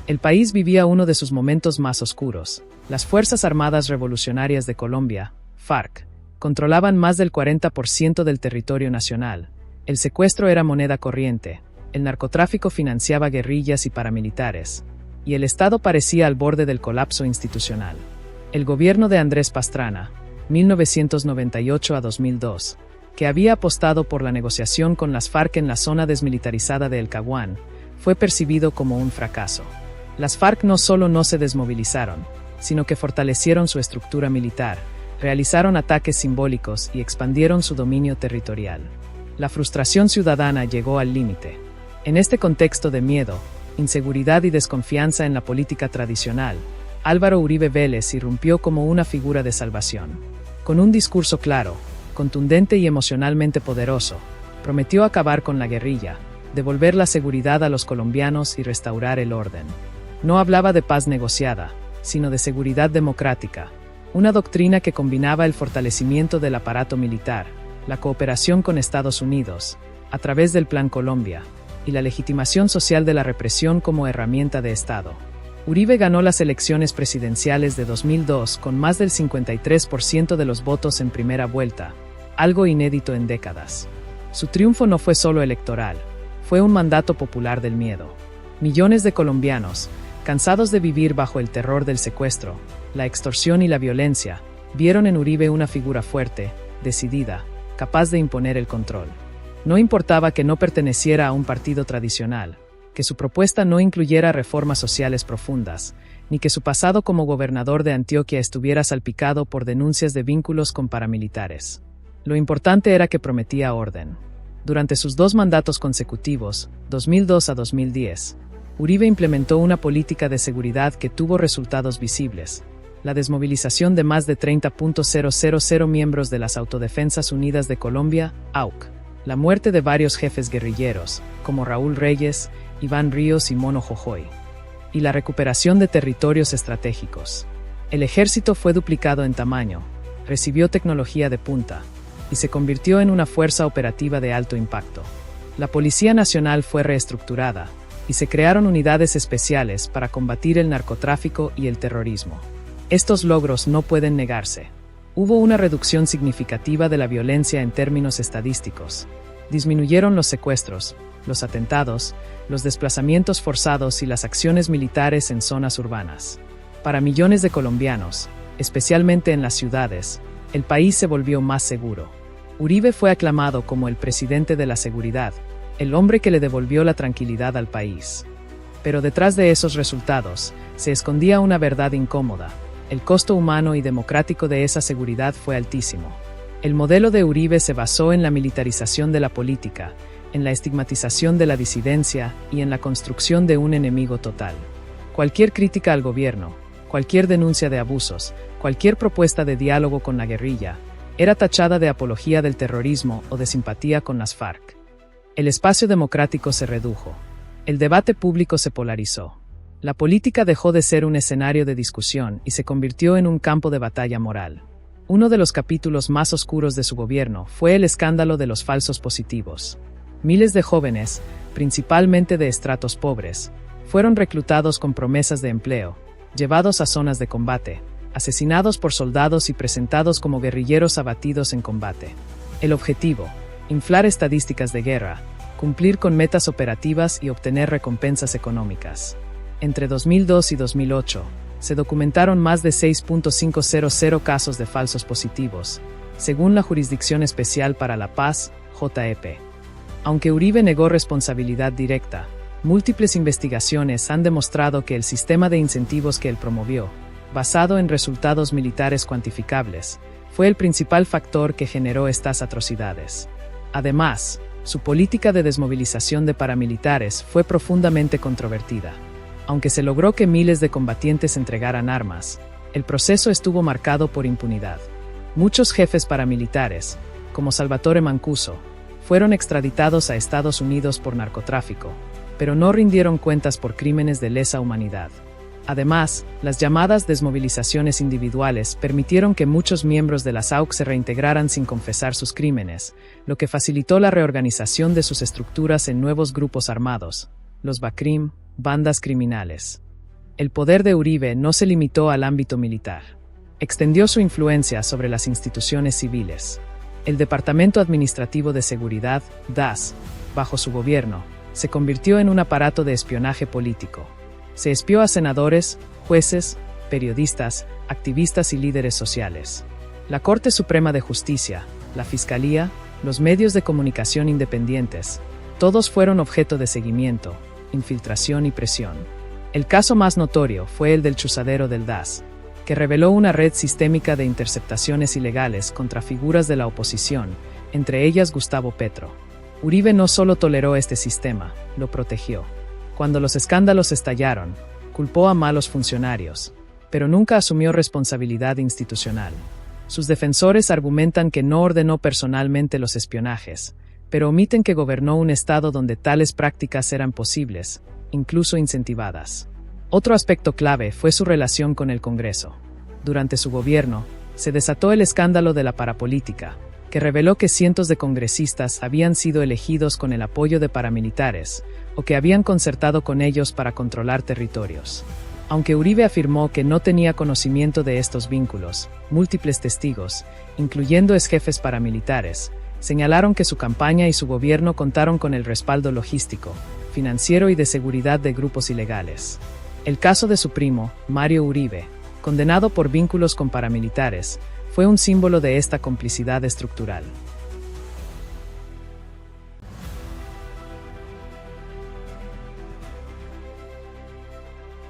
[SPEAKER 1] El país vivía uno de sus momentos más oscuros. Las Fuerzas Armadas Revolucionarias de Colombia, FARC, controlaban más del 40% del territorio nacional. El secuestro era moneda corriente, el narcotráfico financiaba guerrillas y paramilitares. y el Estado parecía al borde del colapso institucional. El gobierno de Andrés Pastrana, 1998 a 2002, que había apostado por la negociación con las FARC en la zona desmilitarizada de El Caguán, fue percibido como un fracaso. Las FARC no solo no se desmovilizaron, sino que fortalecieron su estructura militar, realizaron ataques simbólicos y expandieron su dominio territorial. La frustración ciudadana llegó al límite. En este contexto de miedo, inseguridad y desconfianza en la política tradicional, Álvaro Uribe Vélez irrumpió como una figura de salvación. Con un discurso claro, contundente y emocionalmente poderoso, prometió acabar con la guerrilla, devolver la seguridad a los colombianos y restaurar el orden. No hablaba de paz negociada, sino de seguridad democrática, una doctrina que combinaba el fortalecimiento del aparato militar, la cooperación con Estados Unidos, a través del Plan Colombia, y la legitimación social de la represión como herramienta de Estado. Uribe ganó las elecciones presidenciales de 2002 con más del 53% de los votos en primera vuelta, algo inédito en décadas. Su triunfo no fue solo electoral, fue un mandato popular del miedo. Millones de colombianos, cansados de vivir bajo el terror del secuestro, la extorsión y la violencia, vieron en Uribe una figura fuerte, decidida, capaz de imponer el control. No importaba que no perteneciera a un partido tradicional, que su propuesta no incluyera reformas sociales profundas, ni que su pasado como gobernador de Antioquia estuviera salpicado por denuncias de vínculos con paramilitares. Lo importante era que prometía orden. Durante sus 2 mandatos consecutivos, 2002 a 2010, Uribe implementó una política de seguridad que tuvo resultados visibles: la desmovilización de más de 30.000 miembros de las Autodefensas Unidas de Colombia, AUC, la muerte de varios jefes guerrilleros, como Raúl Reyes, Iván Ríos y Mono Jojoy, y la recuperación de territorios estratégicos. El ejército fue duplicado en tamaño, recibió tecnología de punta, y se convirtió en una fuerza operativa de alto impacto. La Policía Nacional fue reestructurada, y se crearon unidades especiales para combatir el narcotráfico y el terrorismo. Estos logros no pueden negarse. Hubo una reducción significativa de la violencia en términos estadísticos. Disminuyeron los secuestros, los atentados, los desplazamientos forzados y las acciones militares en zonas urbanas. Para millones de colombianos, especialmente en las ciudades, el país se volvió más seguro. Uribe fue aclamado como el presidente de la seguridad, el hombre que le devolvió la tranquilidad al país. Pero detrás de esos resultados, se escondía una verdad incómoda. El costo humano y democrático de esa seguridad fue altísimo. El modelo de Uribe se basó en la militarización de la política, en la estigmatización de la disidencia y en la construcción de un enemigo total. Cualquier crítica al gobierno, cualquier denuncia de abusos, cualquier propuesta de diálogo con la guerrilla, era tachada de apología del terrorismo o de simpatía con las FARC. El espacio democrático se redujo. El debate público se polarizó. La política dejó de ser un escenario de discusión y se convirtió en un campo de batalla moral. Uno de los capítulos más oscuros de su gobierno fue el escándalo de los falsos positivos. Miles de jóvenes, principalmente de estratos pobres, fueron reclutados con promesas de empleo, llevados a zonas de combate, asesinados por soldados y presentados como guerrilleros abatidos en combate. El objetivo: inflar estadísticas de guerra, cumplir con metas operativas y obtener recompensas económicas. Entre 2002 y 2008, se documentaron más de 6.500 casos de falsos positivos, según la Jurisdicción Especial para la Paz, JEP. Aunque Uribe negó responsabilidad directa, múltiples investigaciones han demostrado que el sistema de incentivos que él promovió, basado en resultados militares cuantificables, fue el principal factor que generó estas atrocidades. Además, su política de desmovilización de paramilitares fue profundamente controvertida. Aunque se logró que miles de combatientes entregaran armas, el proceso estuvo marcado por impunidad. Muchos jefes paramilitares, como Salvatore Mancuso, fueron extraditados a Estados Unidos por narcotráfico, pero no rindieron cuentas por crímenes de lesa humanidad. Además, las llamadas desmovilizaciones individuales permitieron que muchos miembros de las AUC se reintegraran sin confesar sus crímenes, lo que facilitó la reorganización de sus estructuras en nuevos grupos armados, los BACRIM, bandas criminales. El poder de Uribe no se limitó al ámbito militar. Extendió su influencia sobre las instituciones civiles. El Departamento Administrativo de Seguridad, DAS, bajo su gobierno, se convirtió en un aparato de espionaje político. Se espió a senadores, jueces, periodistas, activistas y líderes sociales. La Corte Suprema de Justicia, la Fiscalía, los medios de comunicación independientes, todos fueron objeto de seguimiento, infiltración y presión. El caso más notorio fue el del chuzadero del DAS, que reveló una red sistémica de interceptaciones ilegales contra figuras de la oposición, entre ellas Gustavo Petro. Uribe no solo toleró este sistema, lo protegió. Cuando los escándalos estallaron, culpó a malos funcionarios, pero nunca asumió responsabilidad institucional. Sus defensores argumentan que no ordenó personalmente los espionajes, pero omiten que gobernó un estado donde tales prácticas eran posibles, incluso incentivadas. Otro aspecto clave fue su relación con el Congreso. Durante su gobierno, se desató el escándalo de la parapolítica, que reveló que cientos de congresistas habían sido elegidos con el apoyo de paramilitares, o que habían concertado con ellos para controlar territorios. Aunque Uribe afirmó que no tenía conocimiento de estos vínculos, múltiples testigos, incluyendo exjefes paramilitares, señalaron que su campaña y su gobierno contaron con el respaldo logístico, financiero y de seguridad de grupos ilegales. El caso de su primo, Mario Uribe, condenado por vínculos con paramilitares, fue un símbolo de esta complicidad estructural.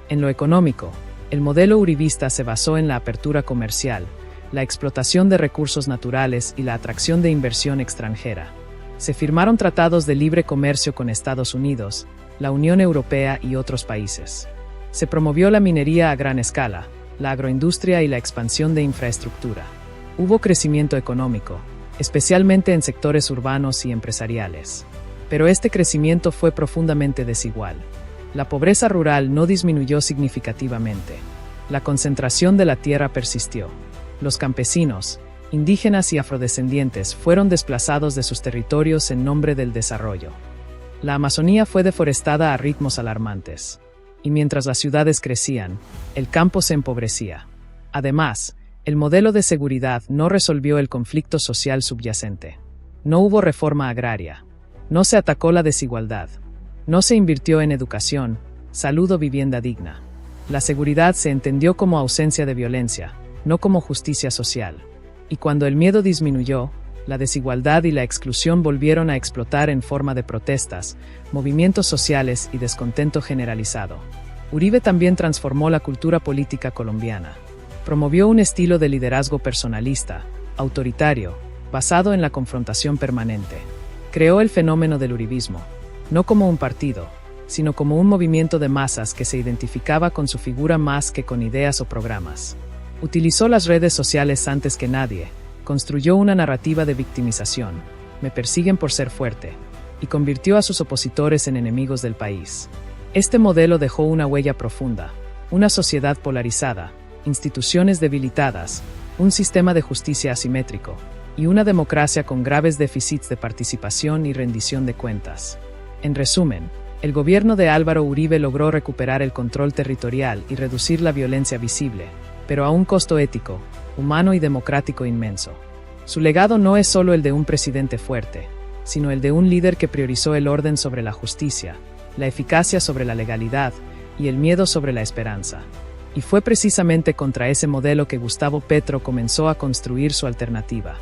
[SPEAKER 1] En lo económico, el modelo uribista se basó en la apertura comercial, la explotación de recursos naturales y la atracción de inversión extranjera. Se firmaron tratados de libre comercio con Estados Unidos, la Unión Europea y otros países. Se promovió la minería a gran escala, la agroindustria y la expansión de infraestructura. Hubo crecimiento económico, especialmente en sectores urbanos y empresariales. Pero este crecimiento fue profundamente desigual. La pobreza rural no disminuyó significativamente. La concentración de la tierra persistió. Los campesinos, indígenas y afrodescendientes fueron desplazados de sus territorios en nombre del desarrollo. La Amazonía fue deforestada a ritmos alarmantes. Y mientras las ciudades crecían, el campo se empobrecía. Además, el modelo de seguridad no resolvió el conflicto social subyacente. No hubo reforma agraria. No se atacó la desigualdad. No se invirtió en educación, salud o vivienda digna. La seguridad se entendió como ausencia de violencia, no como justicia social. Y cuando el miedo disminuyó, la desigualdad y la exclusión volvieron a explotar en forma de protestas, movimientos sociales y descontento generalizado. Uribe también transformó la cultura política colombiana. Promovió un estilo de liderazgo personalista, autoritario, basado en la confrontación permanente. Creó el fenómeno del uribismo, no como un partido, sino como un movimiento de masas que se identificaba con su figura más que con ideas o programas. Utilizó las redes sociales antes que nadie, construyó una narrativa de victimización, me persiguen por ser fuerte, y convirtió a sus opositores en enemigos del país. Este modelo dejó una huella profunda, una sociedad polarizada, instituciones debilitadas, un sistema de justicia asimétrico, y una democracia con graves déficits de participación y rendición de cuentas. En resumen, el gobierno de Álvaro Uribe logró recuperar el control territorial y reducir la violencia visible, pero a un costo ético, humano y democrático inmenso. Su legado no es solo el de un presidente fuerte, sino el de un líder que priorizó el orden sobre la justicia, la eficacia sobre la legalidad y el miedo sobre la esperanza. Y fue precisamente contra ese modelo que Gustavo Petro comenzó a construir su alternativa.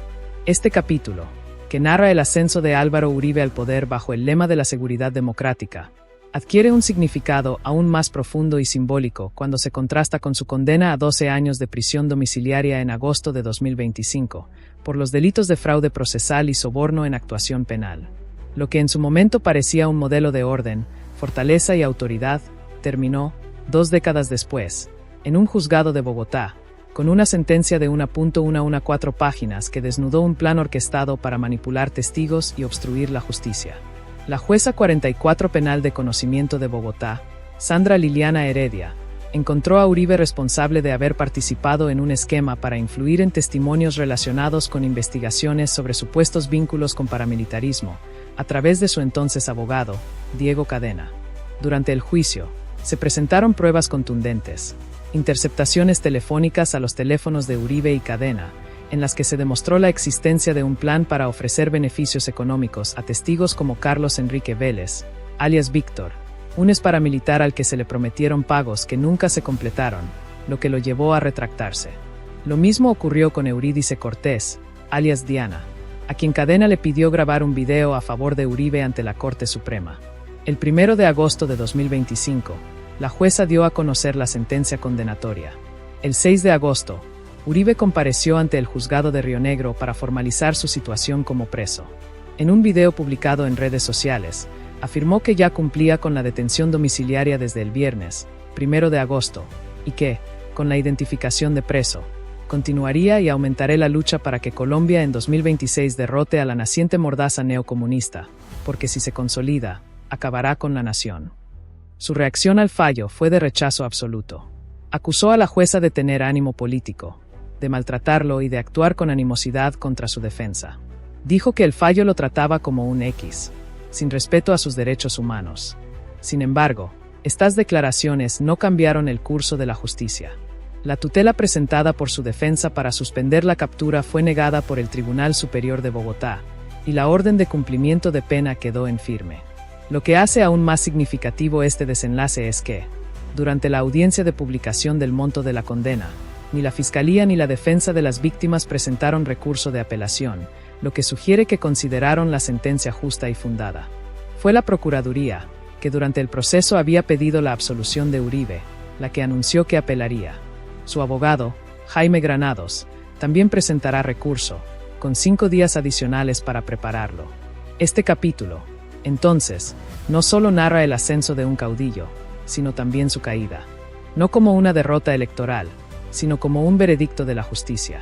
[SPEAKER 1] Este capítulo, que narra el ascenso de Álvaro Uribe al poder bajo el lema de la seguridad democrática, adquiere un significado aún más profundo y simbólico cuando se contrasta con su condena a 12 años de prisión domiciliaria en agosto de 2025, por los delitos de fraude procesal y soborno en actuación penal. Lo que en su momento parecía un modelo de orden, fortaleza y autoridad, terminó, 2 décadas después, en un juzgado de Bogotá, con una sentencia de 1.114 páginas que desnudó un plan orquestado para manipular testigos y obstruir la justicia. La jueza 44 penal de conocimiento de Bogotá, Sandra Liliana Heredia, encontró a Uribe responsable de haber participado en un esquema para influir en testimonios relacionados con investigaciones sobre supuestos vínculos con paramilitarismo, a través de su entonces abogado, Diego Cadena. Durante el juicio, se presentaron pruebas contundentes, interceptaciones telefónicas a los teléfonos de Uribe y Cadena, en las que se demostró la existencia de un plan para ofrecer beneficios económicos a testigos como Carlos Enrique Vélez, alias Víctor, un exparamilitar al que se le prometieron pagos que nunca se completaron, lo que lo llevó a retractarse. Lo mismo ocurrió con Eurídice Cortés, alias Diana, a quien Cadena le pidió grabar un video a favor de Uribe ante la Corte Suprema. El 1 de agosto de 2025, la jueza dio a conocer la sentencia condenatoria. El 6 de agosto, Uribe compareció ante el juzgado de Río Negro para formalizar su situación como preso. En un video publicado en redes sociales, afirmó que ya cumplía con la detención domiciliaria desde el viernes, 1 de agosto, y que, con la identificación de preso, continuaría y aumentaré la lucha para que Colombia en 2026 derrote a la naciente mordaza neocomunista, porque si se consolida, acabará con la nación. Su reacción al fallo fue de rechazo absoluto. Acusó a la jueza de tener ánimo político, de maltratarlo y de actuar con animosidad contra su defensa. Dijo que el fallo lo trataba como un X, sin respeto a sus derechos humanos. Sin embargo, estas declaraciones no cambiaron el curso de la justicia. La tutela presentada por su defensa para suspender la captura fue negada por el Tribunal Superior de Bogotá, y la orden de cumplimiento de pena quedó en firme. Lo que hace aún más significativo este desenlace es que, durante la audiencia de publicación del monto de la condena, ni la Fiscalía ni la defensa de las víctimas presentaron recurso de apelación, lo que sugiere que consideraron la sentencia justa y fundada. Fue la Procuraduría, que durante el proceso había pedido la absolución de Uribe, la que anunció que apelaría. Su abogado, Jaime Granados, también presentará recurso, con 5 días adicionales para prepararlo. Este capítulo, entonces, no solo narra el ascenso de un caudillo, sino también su caída. No como una derrota electoral, sino como un veredicto de la justicia.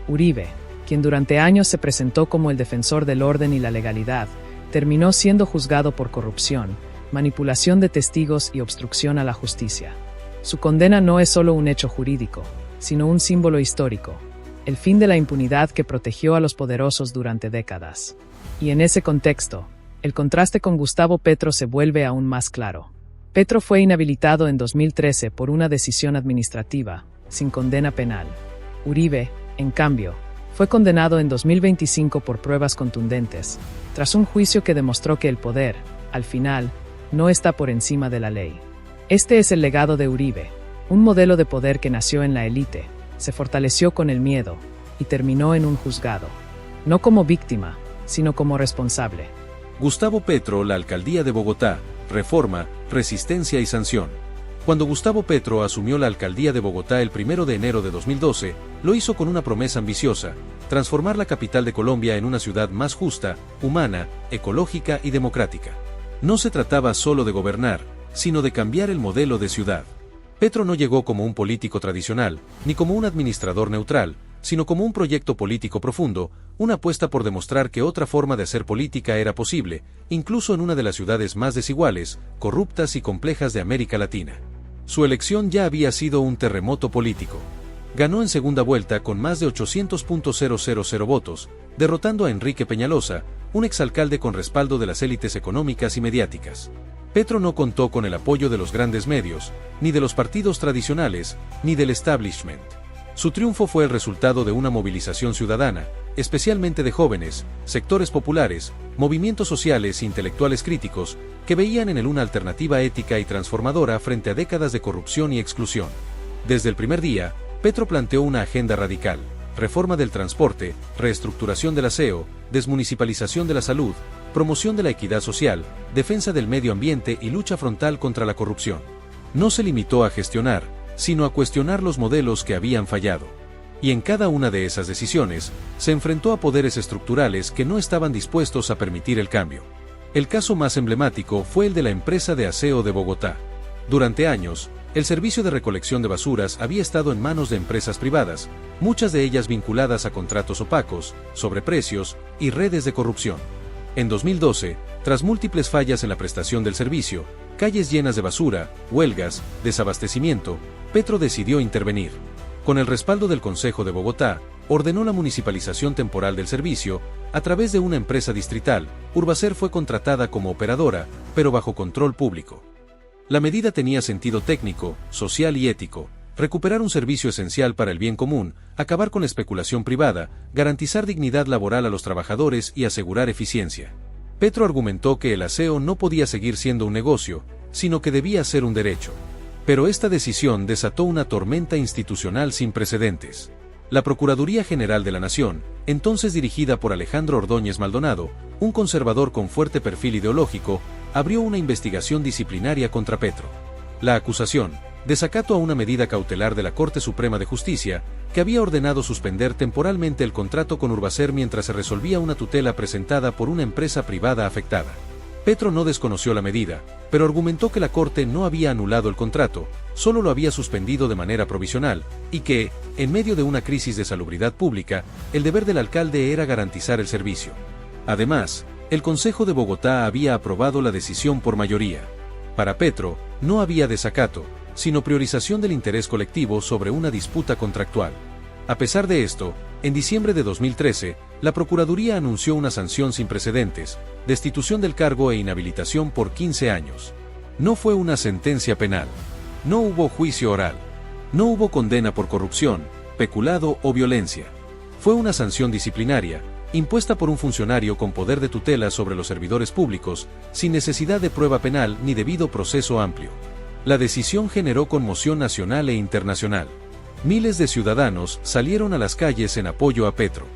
[SPEAKER 1] Uribe, quien durante años se presentó como el defensor del orden y la legalidad, terminó siendo juzgado por corrupción, manipulación de testigos y obstrucción a la justicia. Su condena no es solo un hecho jurídico, sino un símbolo histórico, el fin de la impunidad que protegió a los poderosos durante décadas. Y en ese contexto, el contraste con Gustavo Petro se vuelve aún más claro. Petro fue inhabilitado en 2013 por una decisión administrativa, sin condena penal. Uribe, en cambio, fue condenado en 2025 por pruebas contundentes, tras un juicio que demostró que el poder, al final, no está por encima de la ley. Este es el legado de Uribe, un modelo de poder que nació en la élite, se fortaleció con el miedo, y terminó en un juzgado. No como víctima, sino como responsable.
[SPEAKER 2] Gustavo Petro, la alcaldía de Bogotá, reforma, resistencia y sanción. Cuando Gustavo Petro asumió la alcaldía de Bogotá el 1 de enero de 2012, lo hizo con una promesa ambiciosa: transformar la capital de Colombia en una ciudad más justa, humana, ecológica y democrática. No se trataba solo de gobernar, sino de cambiar el modelo de ciudad. Petro no llegó como un político tradicional, ni como un administrador neutral, sino como un proyecto político profundo, una apuesta por demostrar que otra forma de hacer política era posible, incluso en una de las ciudades más desiguales, corruptas y complejas de América Latina. Su elección ya había sido un terremoto político. Ganó en segunda vuelta con más de 800.000 votos, derrotando a Enrique Peñalosa, un exalcalde con respaldo de las élites económicas y mediáticas. Petro no contó con el apoyo de los grandes medios, ni de los partidos tradicionales, ni del establishment. Su triunfo fue el resultado de una movilización ciudadana, especialmente de jóvenes, sectores populares, movimientos sociales e intelectuales críticos, que veían en él una alternativa ética y transformadora frente a décadas de corrupción y exclusión. Desde el primer día, Petro planteó una agenda radical: reforma del transporte, reestructuración del aseo, desmunicipalización de la salud, promoción de la equidad social, defensa del medio ambiente y lucha frontal contra la corrupción. No se limitó a gestionar, sino a cuestionar los modelos que habían fallado. Y en cada una de esas decisiones, se enfrentó a poderes estructurales que no estaban dispuestos a permitir el cambio. El caso más emblemático fue el de la empresa de aseo de Bogotá. Durante años, el servicio de recolección de basuras había estado en manos de empresas privadas, muchas de ellas vinculadas a contratos opacos, sobreprecios y redes de corrupción. En 2012, tras múltiples fallas en la prestación del servicio, calles llenas de basura, huelgas, desabastecimiento, Petro decidió intervenir. Con el respaldo del Consejo de Bogotá, ordenó la municipalización temporal del servicio. A través de una empresa distrital, Urbacer fue contratada como operadora, pero bajo control público. La medida tenía sentido técnico, social y ético: recuperar un servicio esencial para el bien común, acabar con la especulación privada, garantizar dignidad laboral a los trabajadores y asegurar eficiencia. Petro argumentó que el aseo no podía seguir siendo un negocio, sino que debía ser un derecho. Pero esta decisión desató una tormenta institucional sin precedentes. La Procuraduría General de la Nación, entonces dirigida por Alejandro Ordóñez Maldonado, un conservador con fuerte perfil ideológico, abrió una investigación disciplinaria contra Petro. La acusación, desacato a una medida cautelar de la Corte Suprema de Justicia, que había ordenado suspender temporalmente el contrato con Urbacer mientras se resolvía una tutela presentada por una empresa privada afectada. Petro no desconoció la medida, pero argumentó que la Corte no había anulado el contrato, solo lo había suspendido de manera provisional, y que, en medio de una crisis de salubridad pública, el deber del alcalde era garantizar el servicio. Además, el Consejo de Bogotá había aprobado la decisión por mayoría. Para Petro, no había desacato, sino priorización del interés colectivo sobre una disputa contractual. A pesar de esto, en diciembre de 2013, la Procuraduría anunció una sanción sin precedentes, destitución del cargo e inhabilitación por 15 años. No fue una sentencia penal. No hubo juicio oral. No hubo condena por corrupción, peculado o violencia. Fue una sanción disciplinaria, impuesta por un funcionario con poder de tutela sobre los servidores públicos, sin necesidad de prueba penal ni debido proceso amplio. La decisión generó conmoción nacional e internacional. Miles de ciudadanos salieron a las calles en apoyo a Petro.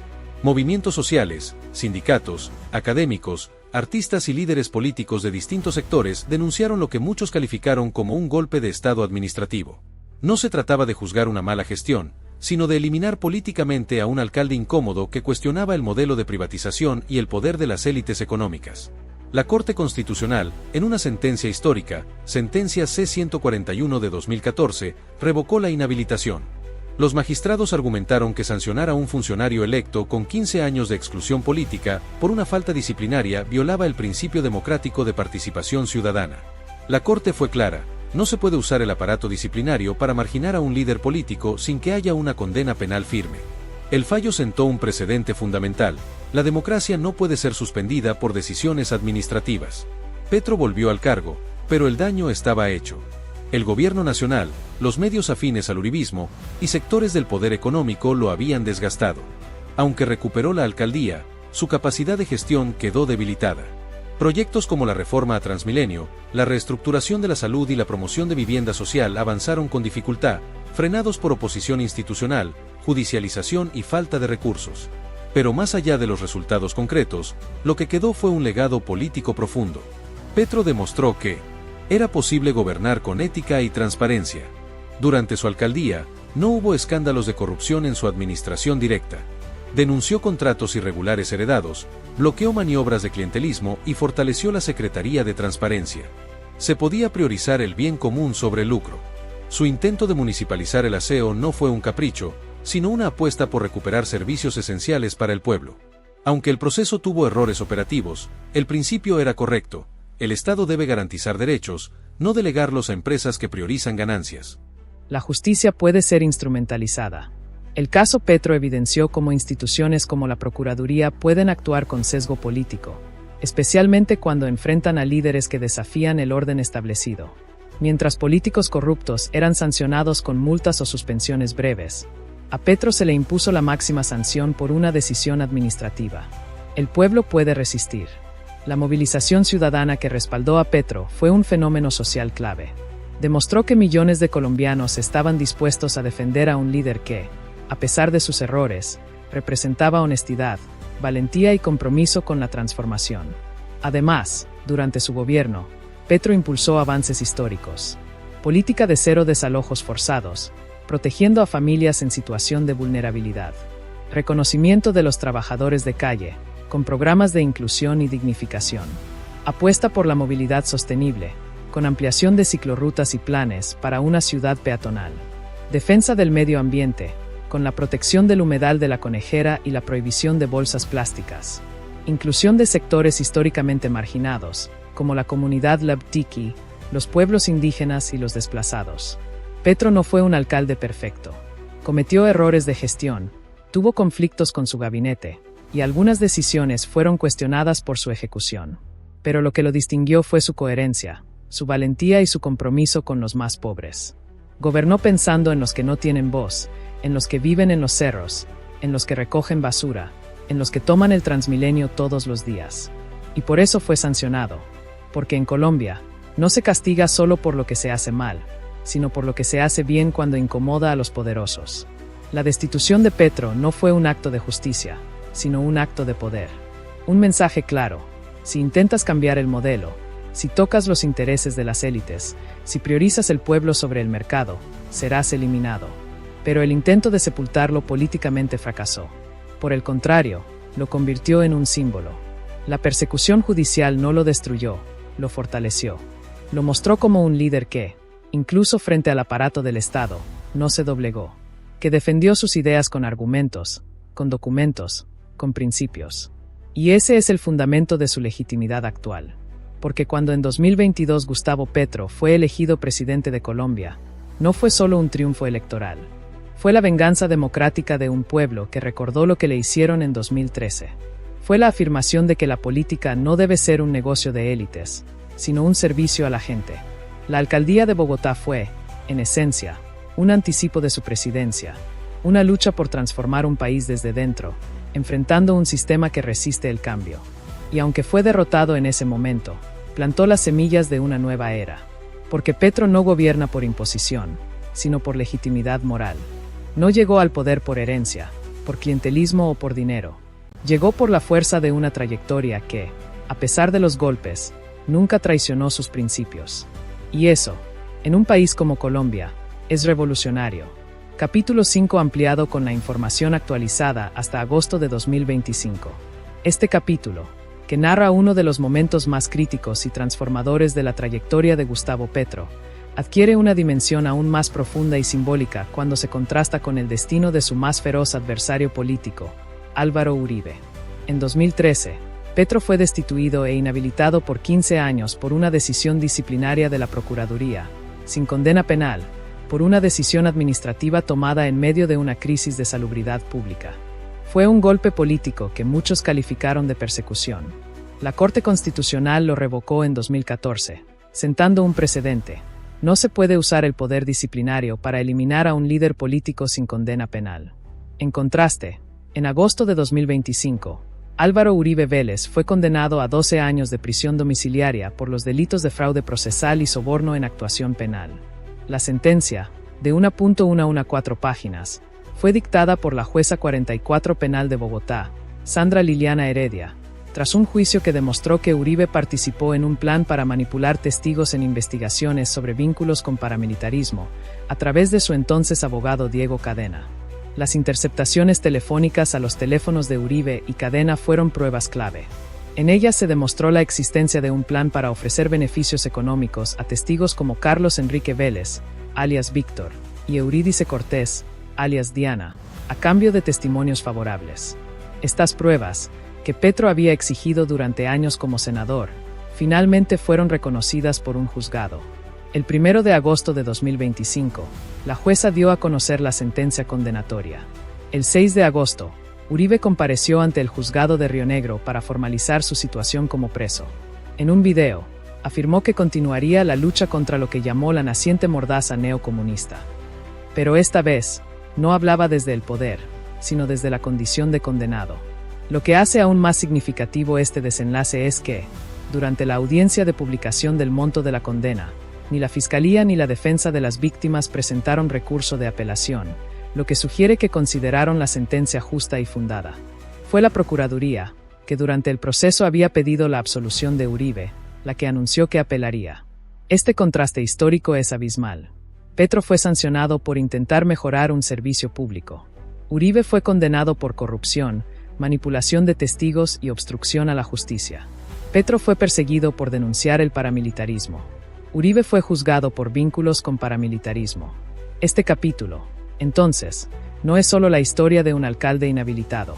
[SPEAKER 2] Movimientos sociales, sindicatos, académicos, artistas y líderes políticos de distintos sectores denunciaron lo que muchos calificaron como un golpe de Estado administrativo. No se trataba de juzgar una mala gestión, sino de eliminar políticamente a un alcalde incómodo que cuestionaba el modelo de privatización y el poder de las élites económicas. La Corte Constitucional, en una sentencia histórica, sentencia C-141 de 2014, revocó la inhabilitación. Los magistrados argumentaron que sancionar a un funcionario electo con 15 años de exclusión política por una falta disciplinaria violaba el principio democrático de participación ciudadana. La Corte fue clara: no se puede usar el aparato disciplinario para marginar a un líder político sin que haya una condena penal firme. El fallo sentó un precedente fundamental: la democracia no puede ser suspendida por decisiones administrativas. Petro volvió al cargo, pero el daño estaba hecho. El gobierno nacional, los medios afines al uribismo y sectores del poder económico lo habían desgastado. Aunque recuperó la alcaldía, su capacidad de gestión quedó debilitada. Proyectos como la reforma a Transmilenio, la reestructuración de la salud y la promoción de vivienda social avanzaron con dificultad, frenados por oposición institucional, judicialización y falta de recursos. Pero más allá de los resultados concretos, lo que quedó fue un legado político profundo. Petro demostró que era posible gobernar con ética y transparencia. Durante su alcaldía, no hubo escándalos de corrupción en su administración directa. Denunció contratos irregulares heredados, bloqueó maniobras de clientelismo y fortaleció la Secretaría de Transparencia. Se podía priorizar el bien común sobre el lucro. Su intento de municipalizar el aseo no fue un capricho, sino una apuesta por recuperar servicios esenciales para el pueblo. Aunque el proceso tuvo errores operativos, el principio era correcto: el Estado debe garantizar derechos, no delegarlos a empresas que priorizan ganancias.
[SPEAKER 1] La justicia puede ser instrumentalizada. El caso Petro evidenció cómo instituciones como la Procuraduría pueden actuar con sesgo político, especialmente cuando enfrentan a líderes que desafían el orden establecido. Mientras políticos corruptos eran sancionados con multas o suspensiones breves, a Petro se le impuso la máxima sanción por una decisión administrativa. El pueblo puede resistir. La movilización ciudadana que respaldó a Petro fue un fenómeno social clave. Demostró que millones de colombianos estaban dispuestos a defender a un líder que, a pesar de sus errores, representaba honestidad, valentía y compromiso con la transformación. Además, durante su gobierno, Petro impulsó avances históricos. Política de cero desalojos forzados, protegiendo a familias en situación de vulnerabilidad. Reconocimiento de los trabajadores de calle, con programas de inclusión y dignificación. Apuesta por la movilidad sostenible, con ampliación de ciclorrutas y planes para una ciudad peatonal. Defensa del medio ambiente, con la protección del humedal de la Conejera y la prohibición de bolsas plásticas. Inclusión de sectores históricamente marginados, como la comunidad Labtiki, los pueblos indígenas y los desplazados. Petro no fue un alcalde perfecto. Cometió errores de gestión, tuvo conflictos con su gabinete, y algunas decisiones fueron cuestionadas por su ejecución. Pero lo que lo distinguió fue su coherencia, su valentía y su compromiso con los más pobres. Gobernó pensando en los que no tienen voz, en los que viven en los cerros, en los que recogen basura, en los que toman el Transmilenio todos los días. Y por eso fue sancionado, porque en Colombia, No se castiga solo por lo que se hace mal, sino por lo que se hace bien cuando incomoda a los poderosos. La destitución de Petro no fue un acto de justicia, sino un acto de poder. Un mensaje claro: si intentas cambiar el modelo, si tocas los intereses de las élites, si priorizas el pueblo sobre el mercado, serás eliminado. Pero el intento de sepultarlo políticamente fracasó. Por el contrario, lo convirtió en un símbolo. La persecución judicial no lo destruyó, lo fortaleció. Lo mostró como un líder que, incluso frente al aparato del Estado, no se doblegó, que defendió sus ideas con argumentos, con documentos, con principios. Y ese es el fundamento de su legitimidad actual. Porque cuando en 2022 Gustavo Petro fue elegido presidente de Colombia, no fue solo un triunfo electoral. Fue la venganza democrática de un pueblo que recordó lo que le hicieron en 2013. Fue la afirmación de que la política no debe ser un negocio de élites, sino un servicio a la gente. La alcaldía de Bogotá fue, en esencia, un anticipo de su presidencia, una lucha por transformar un país desde dentro, enfrentando un sistema que resiste el cambio. Y aunque fue derrotado en ese momento, plantó las semillas de una nueva era. Porque Petro no gobierna por imposición, sino por legitimidad moral. No llegó al poder por herencia, por clientelismo o por dinero. Llegó por la fuerza de una trayectoria que, a pesar de los golpes, nunca traicionó sus principios. Y eso, en un país como Colombia, es revolucionario. Capítulo 5 ampliado con la información actualizada hasta agosto de 2025. Este capítulo, que narra uno de los momentos más críticos y transformadores de la trayectoria de Gustavo Petro, adquiere una dimensión aún más profunda y simbólica cuando se contrasta con el destino de su más feroz adversario político, Álvaro Uribe. En 2013, Petro fue destituido e inhabilitado por 15 años por una decisión disciplinaria de la Procuraduría, sin condena penal, por una decisión administrativa tomada en medio de una crisis de salubridad pública. Fue un golpe político que muchos calificaron de persecución. La Corte Constitucional lo revocó en 2014, sentando un precedente. No se puede usar el poder disciplinario para eliminar a un líder político sin condena penal. En contraste, en agosto de 2025, Álvaro Uribe Vélez fue condenado a 12 años de prisión domiciliaria por los delitos de fraude procesal y soborno en actuación penal. La sentencia, de 1.114 páginas, fue dictada por la jueza 44 penal de Bogotá, Sandra Liliana Heredia, tras un juicio que demostró que Uribe participó en un plan para manipular testigos en investigaciones sobre vínculos con paramilitarismo, a través de su entonces abogado Diego Cadena. Las interceptaciones telefónicas a los teléfonos de Uribe y Cadena fueron pruebas clave. En ellas se demostró la existencia de un plan para ofrecer beneficios económicos a testigos como Carlos Enrique Vélez, alias Víctor, y Eurídice Cortés, alias Diana, a cambio de testimonios favorables. Estas pruebas, que Petro había exigido durante años como senador, finalmente fueron reconocidas por un juzgado. El 1 de agosto de 2025, la jueza dio a conocer la sentencia condenatoria. El 6 de agosto, Uribe compareció ante el juzgado de Río Negro para formalizar su situación como preso. En un video, afirmó que continuaría la lucha contra lo que llamó la naciente mordaza neocomunista. Pero esta vez, no hablaba desde el poder, sino desde la condición de condenado. Lo que hace aún más significativo este desenlace es que, durante la audiencia de publicación del monto de la condena, ni la Fiscalía ni la defensa de las víctimas presentaron recurso de apelación, lo que sugiere que consideraron la sentencia justa y fundada. Fue la Procuraduría, que durante el proceso había pedido la absolución de Uribe, la que anunció que apelaría. Este contraste histórico es abismal. Petro fue sancionado por intentar mejorar un servicio público. Uribe fue condenado por corrupción, manipulación de testigos y obstrucción a la justicia. Petro fue perseguido por denunciar el paramilitarismo. Uribe fue juzgado por vínculos con paramilitarismo. Este capítulo, entonces, no es solo la historia de un alcalde inhabilitado.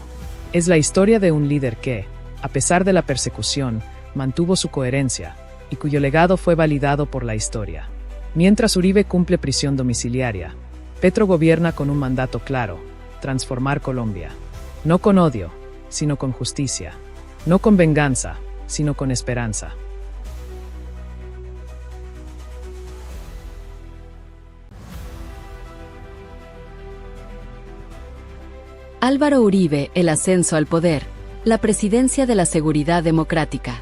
[SPEAKER 1] Es la historia de un líder que, a pesar de la persecución, mantuvo su coherencia, y cuyo legado fue validado por la historia. Mientras Uribe cumple prisión domiciliaria, Petro gobierna con un mandato claro: transformar Colombia. No con odio, sino con justicia. No con venganza, sino con esperanza.
[SPEAKER 4] Álvaro Uribe, el ascenso al poder, la presidencia de la seguridad democrática.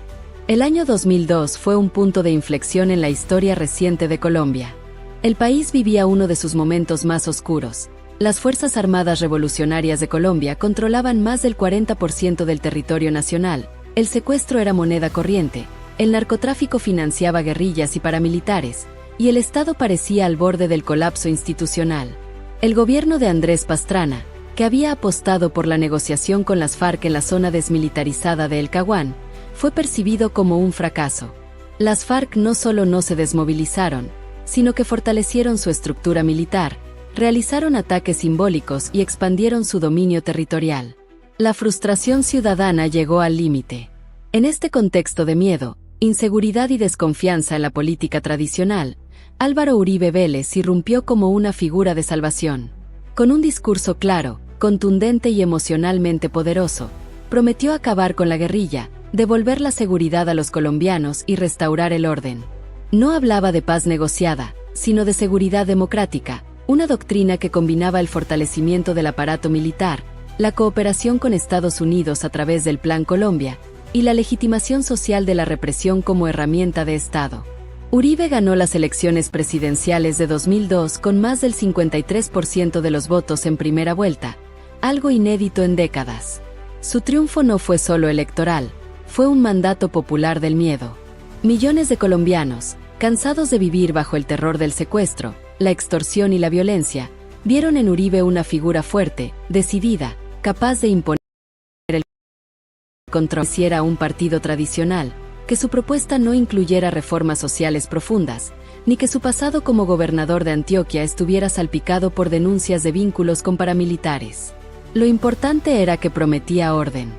[SPEAKER 4] El año 2002 fue un punto de inflexión en la historia reciente de Colombia. El país vivía uno de sus momentos más oscuros. Las Fuerzas Armadas Revolucionarias de Colombia controlaban más del 40% del territorio nacional, el secuestro era moneda corriente, el narcotráfico financiaba guerrillas y paramilitares, y el Estado parecía al borde del colapso institucional. El gobierno de Andrés Pastrana, que había apostado por la negociación con las FARC en la zona desmilitarizada de El Caguán, fue percibido como un fracaso. Las FARC no solo no se desmovilizaron, sino que fortalecieron su estructura militar, realizaron ataques simbólicos y expandieron su dominio territorial. La frustración ciudadana llegó al límite. En este contexto de miedo, inseguridad y desconfianza en la política tradicional, Álvaro Uribe Vélez irrumpió como una figura de salvación. Con un discurso claro, contundente y emocionalmente poderoso, prometió acabar con la guerrilla, devolver la seguridad a los colombianos y restaurar el orden. No hablaba de paz negociada, sino de seguridad democrática, una doctrina que combinaba el fortalecimiento del aparato militar, la cooperación con Estados Unidos a través del Plan Colombia, y la legitimación social de la represión como herramienta de Estado. Uribe ganó las elecciones presidenciales de 2002 con más del 53% de los votos en primera vuelta, algo inédito en décadas. Su triunfo no fue solo electoral, fue un mandato popular del miedo. Millones de colombianos, cansados de vivir bajo el terror del secuestro, la extorsión y la violencia, vieron en Uribe una figura fuerte, decidida, capaz de imponer el control. Si era un partido tradicional, que su propuesta no incluyera reformas sociales profundas, ni que su pasado como gobernador de Antioquia estuviera salpicado por denuncias de vínculos con paramilitares. Lo importante era que prometía orden.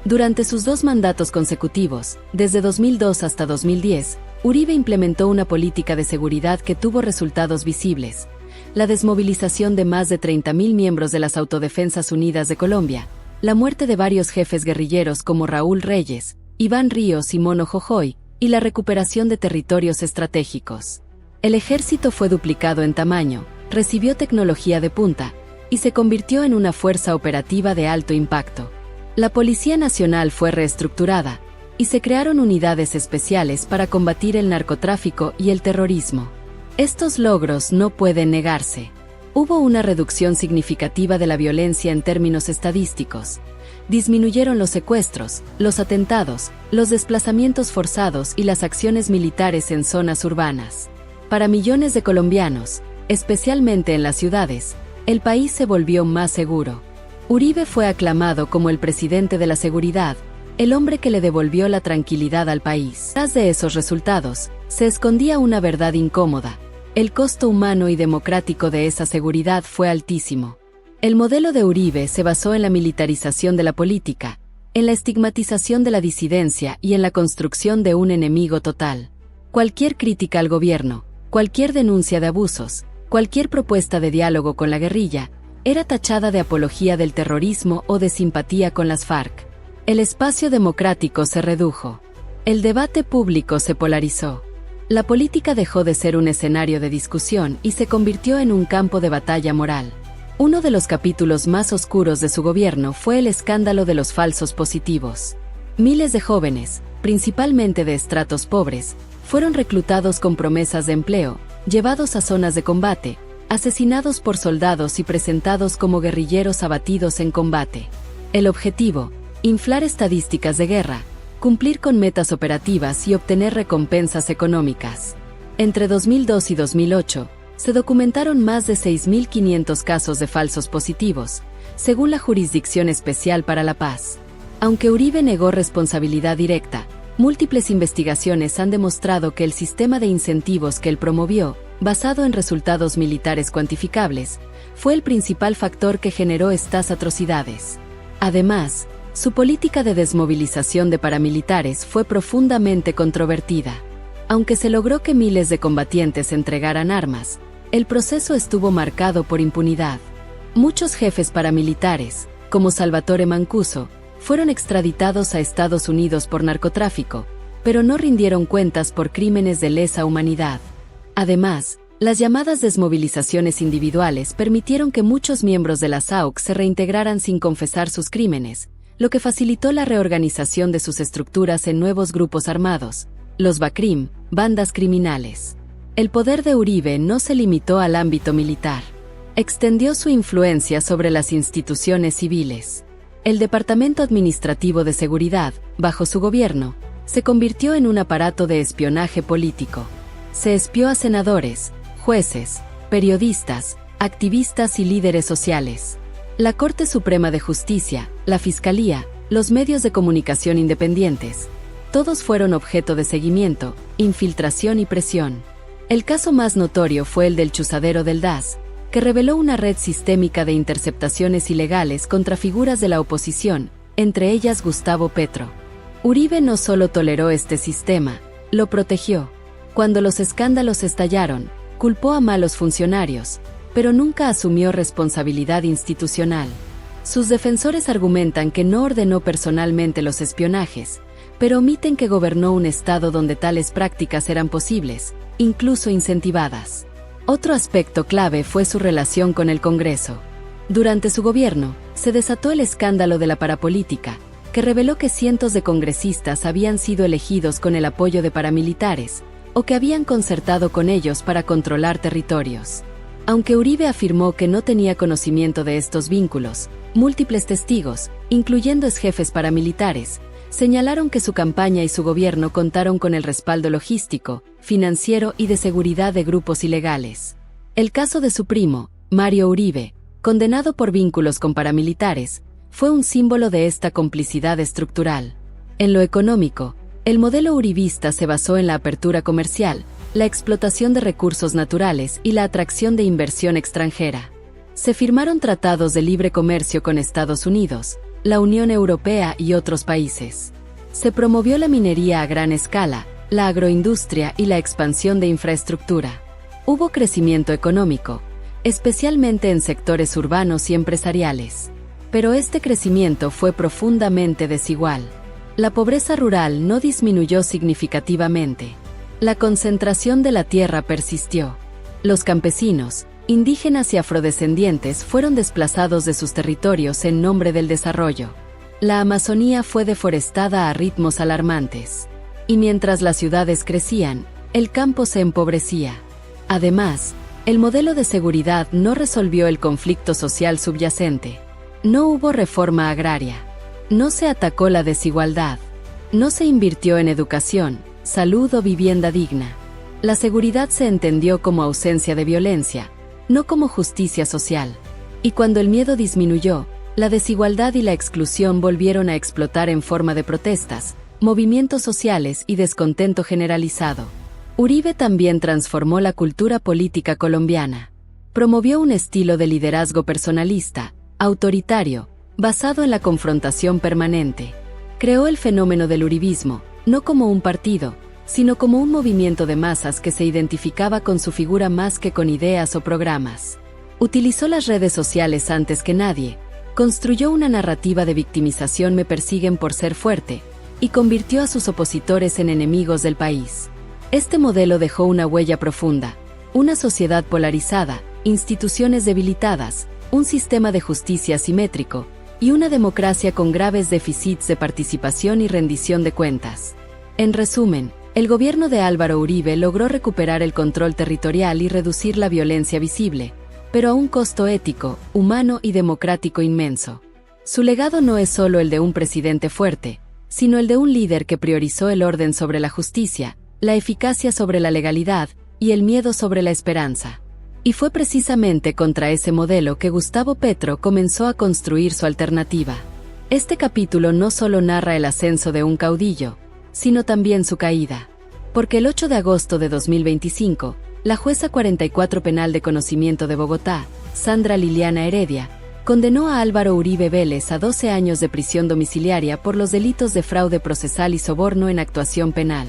[SPEAKER 4] Durante sus 2 mandatos consecutivos, desde 2002 hasta 2010, Uribe implementó una política de seguridad que tuvo resultados visibles. La desmovilización de más de 30.000 miembros de las Autodefensas Unidas de Colombia, la muerte de varios jefes guerrilleros como Raúl Reyes, Iván Ríos y Mono Jojoy, y la recuperación de territorios estratégicos. El ejército fue duplicado en tamaño, recibió tecnología de punta, y se convirtió en una fuerza operativa de alto impacto. La Policía Nacional fue reestructurada, y se crearon unidades especiales para combatir el narcotráfico y el terrorismo. Estos logros no pueden negarse. Hubo una reducción significativa de la violencia en términos estadísticos. Disminuyeron los secuestros, los atentados, los desplazamientos forzados y las acciones militares en zonas urbanas. Para millones de colombianos, especialmente en las ciudades, el país se volvió más seguro. Uribe fue aclamado como el presidente de la seguridad, el hombre que le devolvió la tranquilidad al país. Tras de esos resultados, se escondía una verdad incómoda. El costo humano y democrático de esa seguridad fue altísimo. El modelo de Uribe se basó en la militarización de la política, en la estigmatización de la disidencia y en la construcción de un enemigo total. Cualquier crítica al gobierno, cualquier denuncia de abusos, cualquier propuesta de diálogo con la guerrilla, era tachada de apología del terrorismo o de simpatía con las FARC. El espacio democrático se redujo. El debate público se polarizó. La política dejó de ser un escenario de discusión y se convirtió en un campo de batalla moral. Uno de los capítulos más oscuros de su gobierno fue el escándalo de los falsos positivos. Miles de jóvenes, principalmente de estratos pobres, fueron reclutados con promesas de empleo, llevados a zonas de combate, asesinados por soldados y presentados como guerrilleros abatidos en combate. El objetivo: inflar estadísticas de guerra, cumplir con metas operativas y obtener recompensas económicas. Entre 2002 y 2008, se documentaron más de 6.500 casos de falsos positivos, según la Jurisdicción Especial para la Paz. Aunque Uribe negó responsabilidad directa, múltiples investigaciones han demostrado que el sistema de incentivos que él promovió, basado en resultados militares cuantificables, fue el principal factor que generó estas atrocidades. Además, su política de desmovilización de paramilitares fue profundamente controvertida. Aunque se logró que miles de combatientes entregaran armas, el proceso estuvo marcado por impunidad. Muchos jefes paramilitares, como Salvatore Mancuso, fueron extraditados a Estados Unidos por narcotráfico, pero no rindieron cuentas por crímenes de lesa humanidad. Además, las llamadas desmovilizaciones individuales permitieron que muchos miembros de las AUC se reintegraran sin confesar sus crímenes, lo que facilitó la reorganización de sus estructuras en nuevos grupos armados, los BACRIM, bandas criminales. El poder de Uribe no se limitó al ámbito militar. Extendió su influencia sobre las instituciones civiles. El Departamento Administrativo de Seguridad, bajo su gobierno, se convirtió en un aparato de espionaje político. Se espió a senadores, jueces, periodistas, activistas y líderes sociales. La Corte Suprema de Justicia, la Fiscalía, los medios de comunicación independientes, todos fueron objeto de seguimiento, infiltración y presión. El caso más notorio fue el del chuzadero del DAS, que reveló una red sistémica de interceptaciones ilegales contra figuras de la oposición, entre ellas Gustavo Petro. Uribe no solo toleró este sistema, lo protegió. Cuando los escándalos estallaron, culpó a malos funcionarios, pero nunca asumió responsabilidad institucional. Sus defensores argumentan que no ordenó personalmente los espionajes, pero omiten que gobernó un estado donde tales prácticas eran posibles, incluso incentivadas. Otro aspecto clave fue su relación con el Congreso. Durante su gobierno, se desató el escándalo de la parapolítica, que reveló que cientos de congresistas habían sido elegidos con el apoyo de paramilitares, o que habían concertado con ellos para controlar territorios. Aunque Uribe afirmó que no tenía conocimiento de estos vínculos, múltiples testigos, incluyendo exjefes paramilitares, señalaron que su campaña y su gobierno contaron con el respaldo logístico, financiero y de seguridad de grupos ilegales. El caso de su primo, Mario Uribe, condenado por vínculos con paramilitares, fue un símbolo de esta complicidad estructural. En lo económico, el modelo uribista se basó en la apertura comercial, la explotación de recursos naturales y la atracción de inversión extranjera. Se firmaron tratados de libre comercio con Estados Unidos, la Unión Europea y otros países. Se promovió la minería a gran escala, la agroindustria y la expansión de infraestructura. Hubo crecimiento económico, especialmente en sectores urbanos y empresariales. Pero este crecimiento fue profundamente desigual. La pobreza rural no disminuyó significativamente. La concentración de la tierra persistió. Los campesinos, indígenas y afrodescendientes fueron desplazados de sus territorios en nombre del desarrollo. La Amazonía fue deforestada a ritmos alarmantes. Y mientras las ciudades crecían, el campo se empobrecía. Además, el modelo de seguridad no resolvió el conflicto social subyacente. No hubo reforma agraria. No se atacó la desigualdad. No se invirtió en educación, salud o vivienda digna. La seguridad se entendió como ausencia de violencia, no como justicia social. Y cuando el miedo disminuyó, la desigualdad y la exclusión volvieron a explotar en forma de protestas, movimientos sociales y descontento generalizado. Uribe también transformó la cultura política colombiana. Promovió un estilo de liderazgo personalista, autoritario, basado en la confrontación permanente. Creó el fenómeno del uribismo, no como un partido, sino como un movimiento de masas que se identificaba con su figura más que con ideas o programas. Utilizó las redes sociales antes que nadie, construyó una narrativa de victimización "me persiguen por ser fuerte", y convirtió a sus opositores en enemigos del país. Este modelo dejó una huella profunda, una sociedad polarizada, instituciones debilitadas, un sistema de justicia asimétrico, y una democracia con graves déficits de participación y rendición de cuentas. En resumen, el gobierno de Álvaro Uribe logró recuperar el control territorial y reducir la violencia visible, pero a un costo ético, humano y democrático inmenso. Su legado no es solo el de un presidente fuerte, sino el de un líder que priorizó el orden sobre la justicia, la eficacia sobre la legalidad y el miedo sobre la esperanza. Y fue precisamente contra ese modelo que Gustavo Petro comenzó a construir su alternativa. Este capítulo no solo narra el ascenso de un caudillo, sino también su caída. Porque el 8 de agosto de 2025, la jueza 44 penal de conocimiento de Bogotá, Sandra Liliana Heredia, condenó a Álvaro Uribe Vélez a 12 años de prisión domiciliaria por los delitos de fraude procesal y soborno en actuación penal.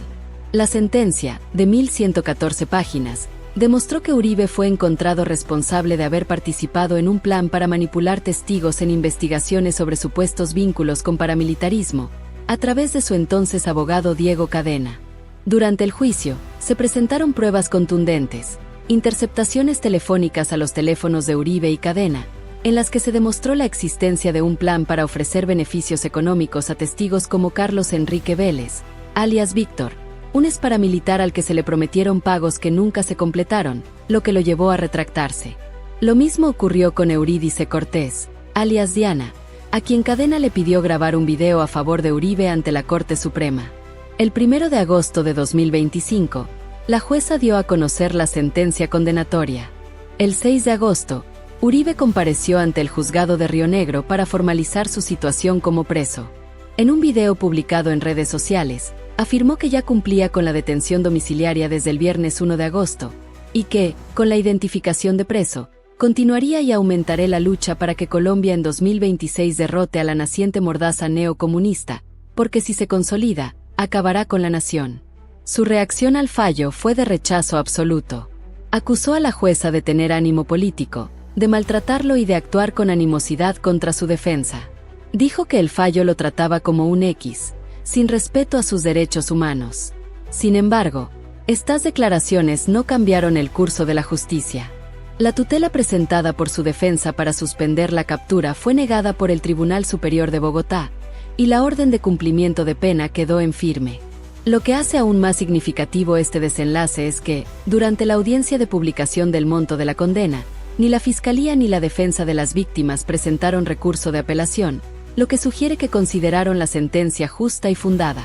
[SPEAKER 4] La sentencia, de 1.114 páginas, demostró que Uribe fue encontrado responsable de haber participado en un plan para manipular testigos en investigaciones sobre supuestos vínculos con paramilitarismo, a través de su entonces abogado Diego Cadena. Durante el juicio, se presentaron pruebas contundentes, interceptaciones telefónicas a los teléfonos de Uribe y Cadena, en las que se demostró la existencia de un plan para ofrecer beneficios económicos a testigos como Carlos Enrique Vélez, alias Víctor, un exparamilitar al que se le prometieron pagos que nunca se completaron, lo que lo llevó a retractarse. Lo mismo ocurrió con Eurídice Cortés, alias Diana, a quien Cadena le pidió grabar un video a favor de Uribe ante la Corte Suprema. El 1 de agosto de 2025, la jueza dio a conocer la sentencia condenatoria. El 6 de agosto, Uribe compareció ante el juzgado de Río Negro para formalizar su situación como preso. En un video publicado en redes sociales, afirmó que ya cumplía con la detención domiciliaria desde el viernes 1 de agosto, y que, con la identificación de preso, continuaría y aumentaré la lucha para que Colombia en 2026 derrote a la naciente mordaza neocomunista, porque si se consolida, acabará con la nación. Su reacción al fallo fue de rechazo absoluto. Acusó a la jueza de tener ánimo político, de maltratarlo y de actuar con animosidad contra su defensa. Dijo que el fallo lo trataba como un X, sin respeto a sus derechos humanos. Sin embargo, estas declaraciones no cambiaron el curso de la justicia. La tutela presentada por su defensa para suspender la captura fue negada por el Tribunal Superior de Bogotá, y la orden de cumplimiento de pena quedó en firme. Lo que hace aún más significativo este desenlace es que, durante la audiencia de publicación del monto de la condena, ni la Fiscalía ni la defensa de las víctimas presentaron recurso de apelación, lo que sugiere que consideraron la sentencia justa y fundada.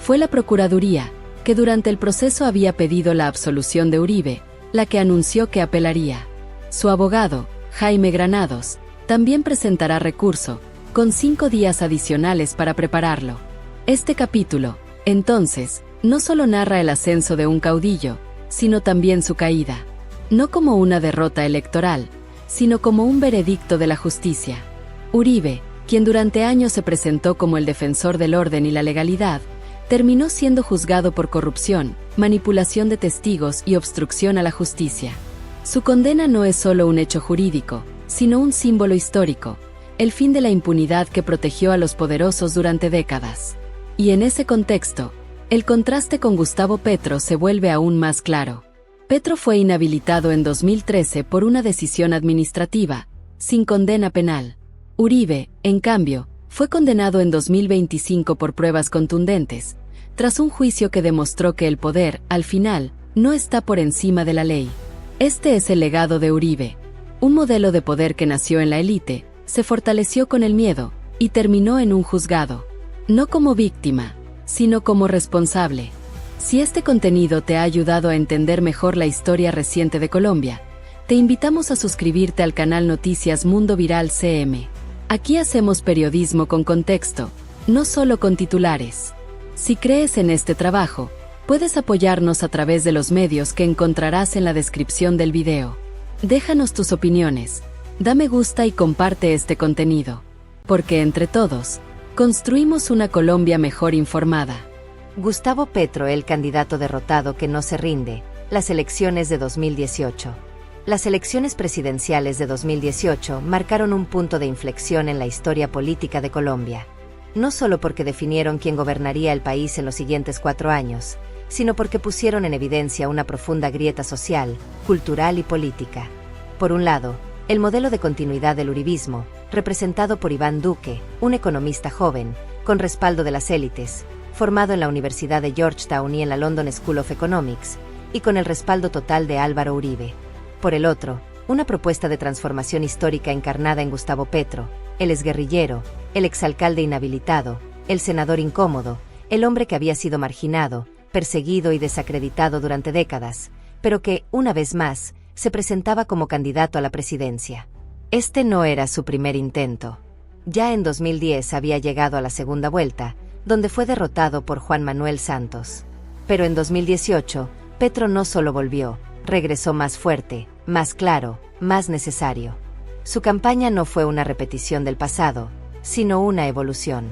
[SPEAKER 4] Fue la Procuraduría, que durante el proceso había pedido la absolución de Uribe, la que anunció que apelaría. Su abogado, Jaime Granados, también presentará recurso, con 5 días adicionales para prepararlo. Este capítulo, entonces, no solo narra el ascenso de un caudillo, sino también su caída. No como una derrota electoral, sino como un veredicto de la justicia. Uribe, quien durante años se presentó como el defensor del orden y la legalidad, terminó siendo juzgado por corrupción, manipulación de testigos y obstrucción a la justicia. Su condena no es solo un hecho jurídico, sino un símbolo histórico, el fin de la impunidad que protegió a los poderosos durante décadas. Y en ese contexto, el contraste con Gustavo Petro se vuelve aún más claro. Petro fue inhabilitado en 2013 por una decisión administrativa, sin condena penal. Uribe, en cambio, fue condenado en 2025 por pruebas contundentes, tras un juicio que demostró que el poder, al final, no está por encima de la ley. Este es el legado de Uribe. Un modelo de poder que nació en la élite, se fortaleció con el miedo, y terminó en un juzgado. No como víctima, sino como responsable. Si este contenido te ha ayudado a entender mejor la historia reciente de Colombia, te invitamos a suscribirte al canal Noticias Mundo Viral CM. Aquí hacemos periodismo con contexto, no solo con titulares. Si crees en este trabajo, puedes apoyarnos a través de los medios que encontrarás en la descripción del video. Déjanos tus opiniones, da me gusta y comparte este contenido. Porque entre todos, construimos una Colombia mejor informada.
[SPEAKER 3] Gustavo Petro, el candidato derrotado que no se rinde. Las elecciones de 2018. Las elecciones presidenciales de 2018 marcaron un punto de inflexión en la historia política de Colombia. No solo porque definieron quién gobernaría el país en los siguientes 4 años, sino porque pusieron en evidencia una profunda grieta social, cultural y política. Por un lado, el modelo de continuidad del uribismo, representado por Iván Duque, un economista joven, con respaldo de las élites, formado en la Universidad de Georgetown y en la London School of Economics, y con el respaldo total de Álvaro Uribe. Por el otro, una propuesta de transformación histórica encarnada en Gustavo Petro, el exguerrillero, el exalcalde inhabilitado, el senador incómodo, el hombre que había sido marginado, perseguido y desacreditado durante décadas, pero que, una vez más, se presentaba como candidato a la presidencia. Este no era su primer intento. Ya en 2010 había llegado a la segunda vuelta, donde fue derrotado por Juan Manuel Santos. Pero en 2018, Petro no solo volvió, regresó más fuerte, más claro, más necesario. Su campaña no fue una repetición del pasado, sino una evolución.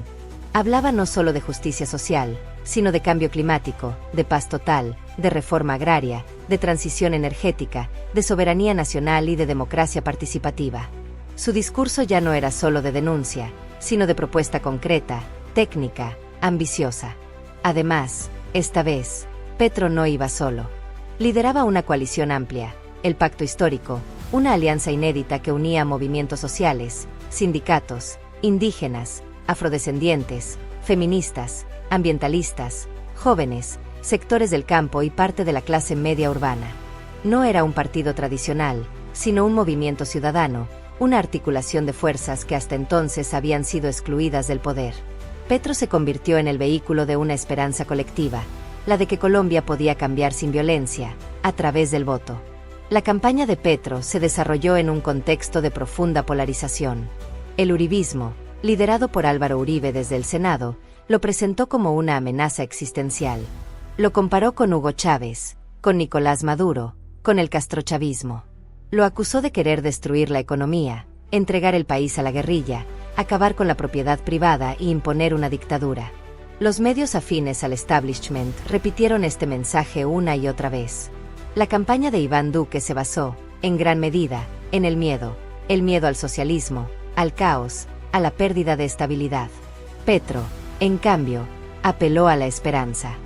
[SPEAKER 3] Hablaba no solo de justicia social, sino de cambio climático, de paz total, de reforma agraria, de transición energética, de soberanía nacional y de democracia participativa. Su discurso ya no era solo de denuncia, sino de propuesta concreta, técnica, ambiciosa. Además, esta vez, Petro no iba solo. Lideraba una coalición amplia, el Pacto Histórico, una alianza inédita que unía movimientos sociales, sindicatos, indígenas, afrodescendientes, feministas, ambientalistas, jóvenes, sectores del campo y parte de la clase media urbana. No era un partido tradicional, sino un movimiento ciudadano, una articulación de fuerzas que hasta entonces habían sido excluidas del poder. Petro se convirtió en el vehículo de una esperanza colectiva, la de que Colombia podía cambiar sin violencia, a través del voto. La campaña de Petro se desarrolló en un contexto de profunda polarización. El uribismo, liderado por Álvaro Uribe desde el Senado, lo presentó como una amenaza existencial. Lo comparó con Hugo Chávez, con Nicolás Maduro, con el castrochavismo. Lo acusó de querer destruir la economía, entregar el país a la guerrilla, acabar con la propiedad privada e imponer una dictadura. Los medios afines al establishment repitieron este mensaje una y otra vez. La campaña de Iván Duque se basó, en gran medida, en el miedo al socialismo, al caos, a la pérdida de estabilidad. Petro, en cambio, apeló a la esperanza.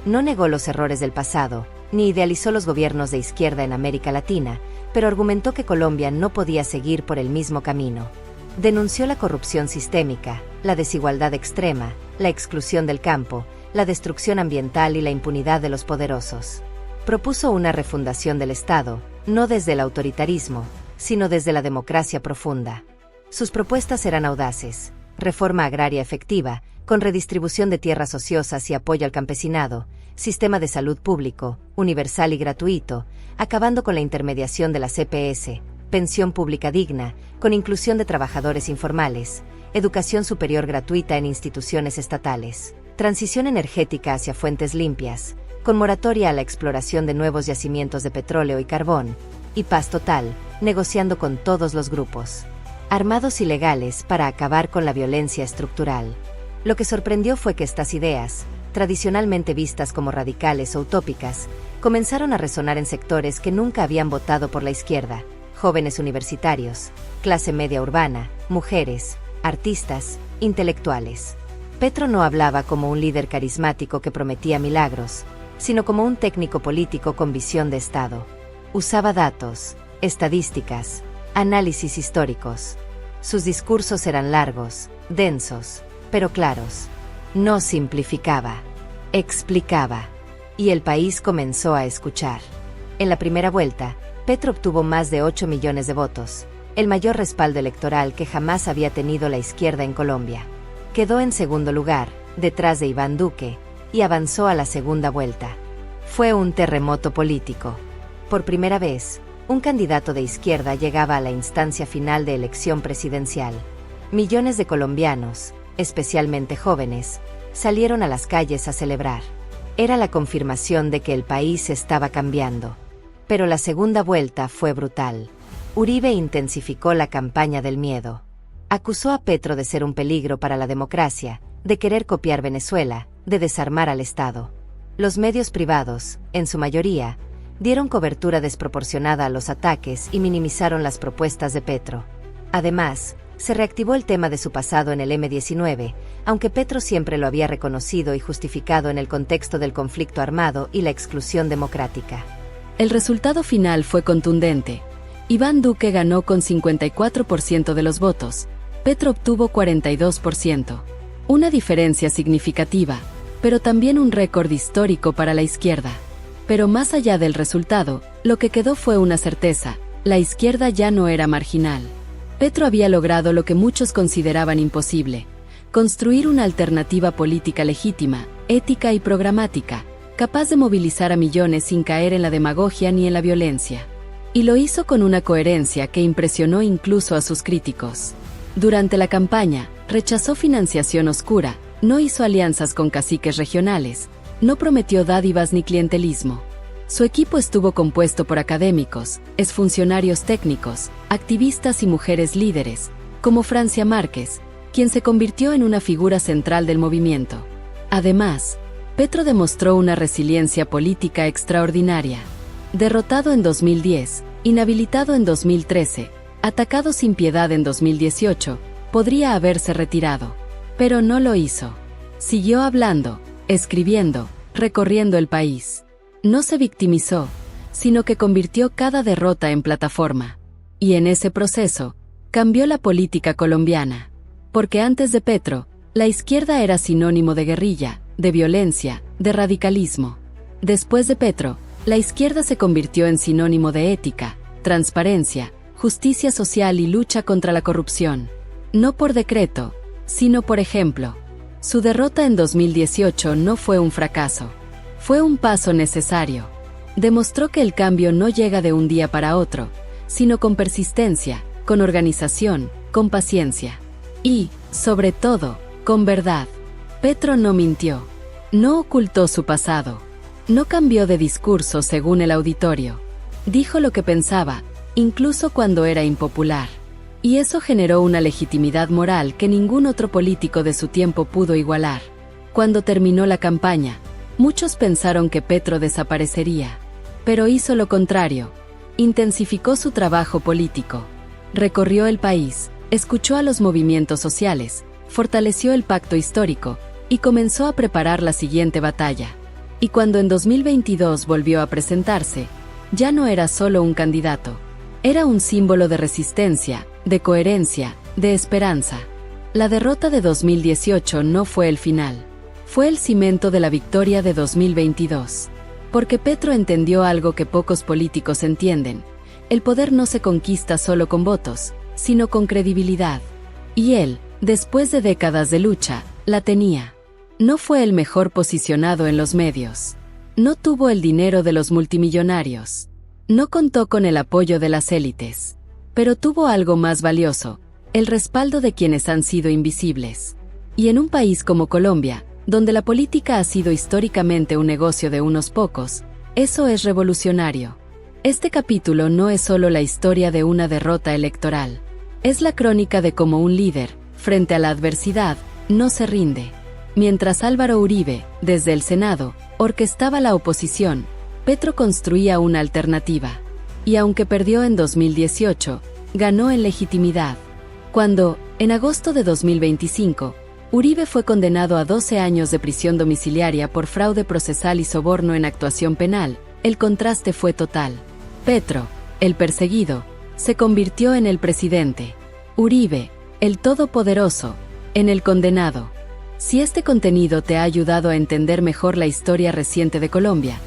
[SPEAKER 3] No negó los errores del pasado, ni idealizó los gobiernos de izquierda en América Latina, pero argumentó que Colombia no podía seguir por el mismo camino. Denunció la corrupción sistémica, la desigualdad extrema, la exclusión del campo, la destrucción ambiental y la impunidad de los poderosos. Propuso una refundación del Estado, no desde el autoritarismo, sino desde la democracia profunda. Sus propuestas eran audaces: reforma agraria efectiva, con redistribución de tierras ociosas y apoyo al campesinado, sistema de salud público, universal y gratuito, acabando con la intermediación de la CPS, pensión pública digna, con inclusión de trabajadores informales, educación superior gratuita en instituciones estatales, transición energética hacia fuentes limpias, con moratoria a la exploración de nuevos yacimientos de petróleo y carbón, y paz total, negociando con todos los grupos armados y legales para acabar con la violencia estructural. Lo que sorprendió fue que estas ideas, tradicionalmente vistas como radicales o utópicas, comenzaron a resonar en sectores que nunca habían votado por la izquierda: jóvenes universitarios, clase media urbana, mujeres, artistas, intelectuales. Petro no hablaba como un líder carismático que prometía milagros, sino como un técnico político con visión de Estado. Usaba datos, estadísticas, análisis históricos. Sus discursos eran largos, densos, pero claros. No simplificaba, explicaba. Y el país comenzó a escuchar. En la primera vuelta, Petro obtuvo más de 8 millones de votos, el mayor respaldo electoral que jamás había tenido la izquierda en Colombia. Quedó en segundo lugar, detrás de Iván Duque, y avanzó a la segunda vuelta. Fue un terremoto político. Por primera vez, un candidato de izquierda llegaba a la instancia final de elección presidencial. Millones de colombianos, especialmente jóvenes, salieron a las calles a celebrar. Era la confirmación de que el país estaba cambiando. Pero la segunda vuelta fue brutal. Uribe intensificó la campaña del miedo. Acusó a Petro de ser un peligro para la democracia, de querer copiar Venezuela, de desarmar al Estado. Los medios privados, en su mayoría, dieron cobertura desproporcionada a los ataques y minimizaron las propuestas de Petro. Además, se reactivó el tema de su pasado en el M-19, aunque Petro siempre lo había reconocido y justificado en el contexto del conflicto armado y la exclusión democrática.
[SPEAKER 4] El resultado final fue contundente. Iván Duque ganó con 54% de los votos. Petro obtuvo 42%. Una diferencia significativa, pero también un récord histórico para la izquierda. Pero más allá del resultado, lo que quedó fue una certeza: la izquierda ya no era marginal. Petro había logrado lo que muchos consideraban imposible: construir una alternativa política legítima, ética y programática, capaz de movilizar a millones sin caer en la demagogia ni en la violencia. Y lo hizo con una coherencia que impresionó incluso a sus críticos. Durante la campaña, rechazó financiación oscura, no hizo alianzas con caciques regionales, no prometió dádivas ni clientelismo. Su equipo estuvo compuesto por académicos, exfuncionarios técnicos, activistas y mujeres líderes, como Francia Márquez, quien se convirtió en una figura central del movimiento. Además, Petro demostró una resiliencia política extraordinaria. Derrotado en 2010, inhabilitado en 2013, atacado sin piedad en 2018, podría haberse retirado. Pero no lo hizo. Siguió hablando, escribiendo, recorriendo el país. No se victimizó, sino que convirtió cada derrota en plataforma. Y en ese proceso, cambió la política colombiana. Porque antes de Petro, la izquierda era sinónimo de guerrilla, de violencia, de radicalismo. Después de Petro, la izquierda se convirtió en sinónimo de ética, transparencia, justicia social y lucha contra la corrupción. No por decreto, sino por ejemplo. Su derrota en 2018 no fue un fracaso. Fue un paso necesario. Demostró que el cambio no llega de un día para otro, sino con persistencia, con organización, con paciencia. Y, sobre todo, con verdad. Petro no mintió. No ocultó su pasado. No cambió de discurso según el auditorio. Dijo lo que pensaba, incluso cuando era impopular. Y eso generó una legitimidad moral que ningún otro político de su tiempo pudo igualar. Cuando terminó la campaña, muchos pensaron que Petro desaparecería. Pero hizo lo contrario. Intensificó su trabajo político. Recorrió el país, escuchó a los movimientos sociales, fortaleció el pacto histórico y comenzó a preparar la siguiente batalla. Y cuando en 2022 volvió a presentarse, ya no era solo un candidato. Era un símbolo de resistencia, de coherencia, de esperanza. La derrota de 2018 no fue el final. Fue el cimento de la victoria de 2022. Porque Petro entendió algo que pocos políticos entienden. El poder no se conquista solo con votos, sino con credibilidad. Y él, después de décadas de lucha, la tenía. No fue el mejor posicionado en los medios. No tuvo el dinero de los multimillonarios. No contó con el apoyo de las élites. Pero tuvo algo más valioso, el respaldo de quienes han sido invisibles. Y en un país como Colombia, donde la política ha sido históricamente un negocio de unos pocos, eso es revolucionario. Este capítulo no es solo la historia de una derrota electoral. Es la crónica de cómo un líder, frente a la adversidad, no se rinde. Mientras Álvaro Uribe, desde el Senado, orquestaba la oposición, Petro construía una alternativa. Y aunque perdió en 2018, ganó en legitimidad. Cuando, en agosto de 2025, Uribe fue condenado a 12 años de prisión domiciliaria por fraude procesal y soborno en actuación penal, el contraste fue total. Petro, el perseguido, se convirtió en el presidente. Uribe, el todopoderoso, en el condenado. Si este contenido te ha ayudado a entender mejor la historia reciente de Colombia,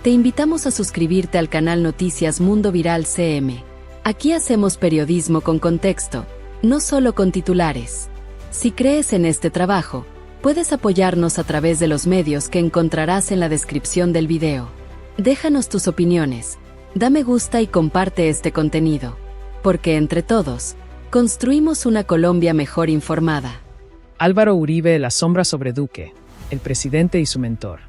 [SPEAKER 4] te invitamos a suscribirte al canal Noticias Mundo Viral CM. Aquí hacemos periodismo con contexto, no solo con titulares. Si crees en este trabajo, puedes apoyarnos a través de los medios que encontrarás en la descripción del video. Déjanos tus opiniones, da me gusta y comparte este contenido. Porque entre todos, construimos una Colombia mejor informada.
[SPEAKER 1] Álvaro Uribe, la sombra sobre Duque, el presidente y su mentor.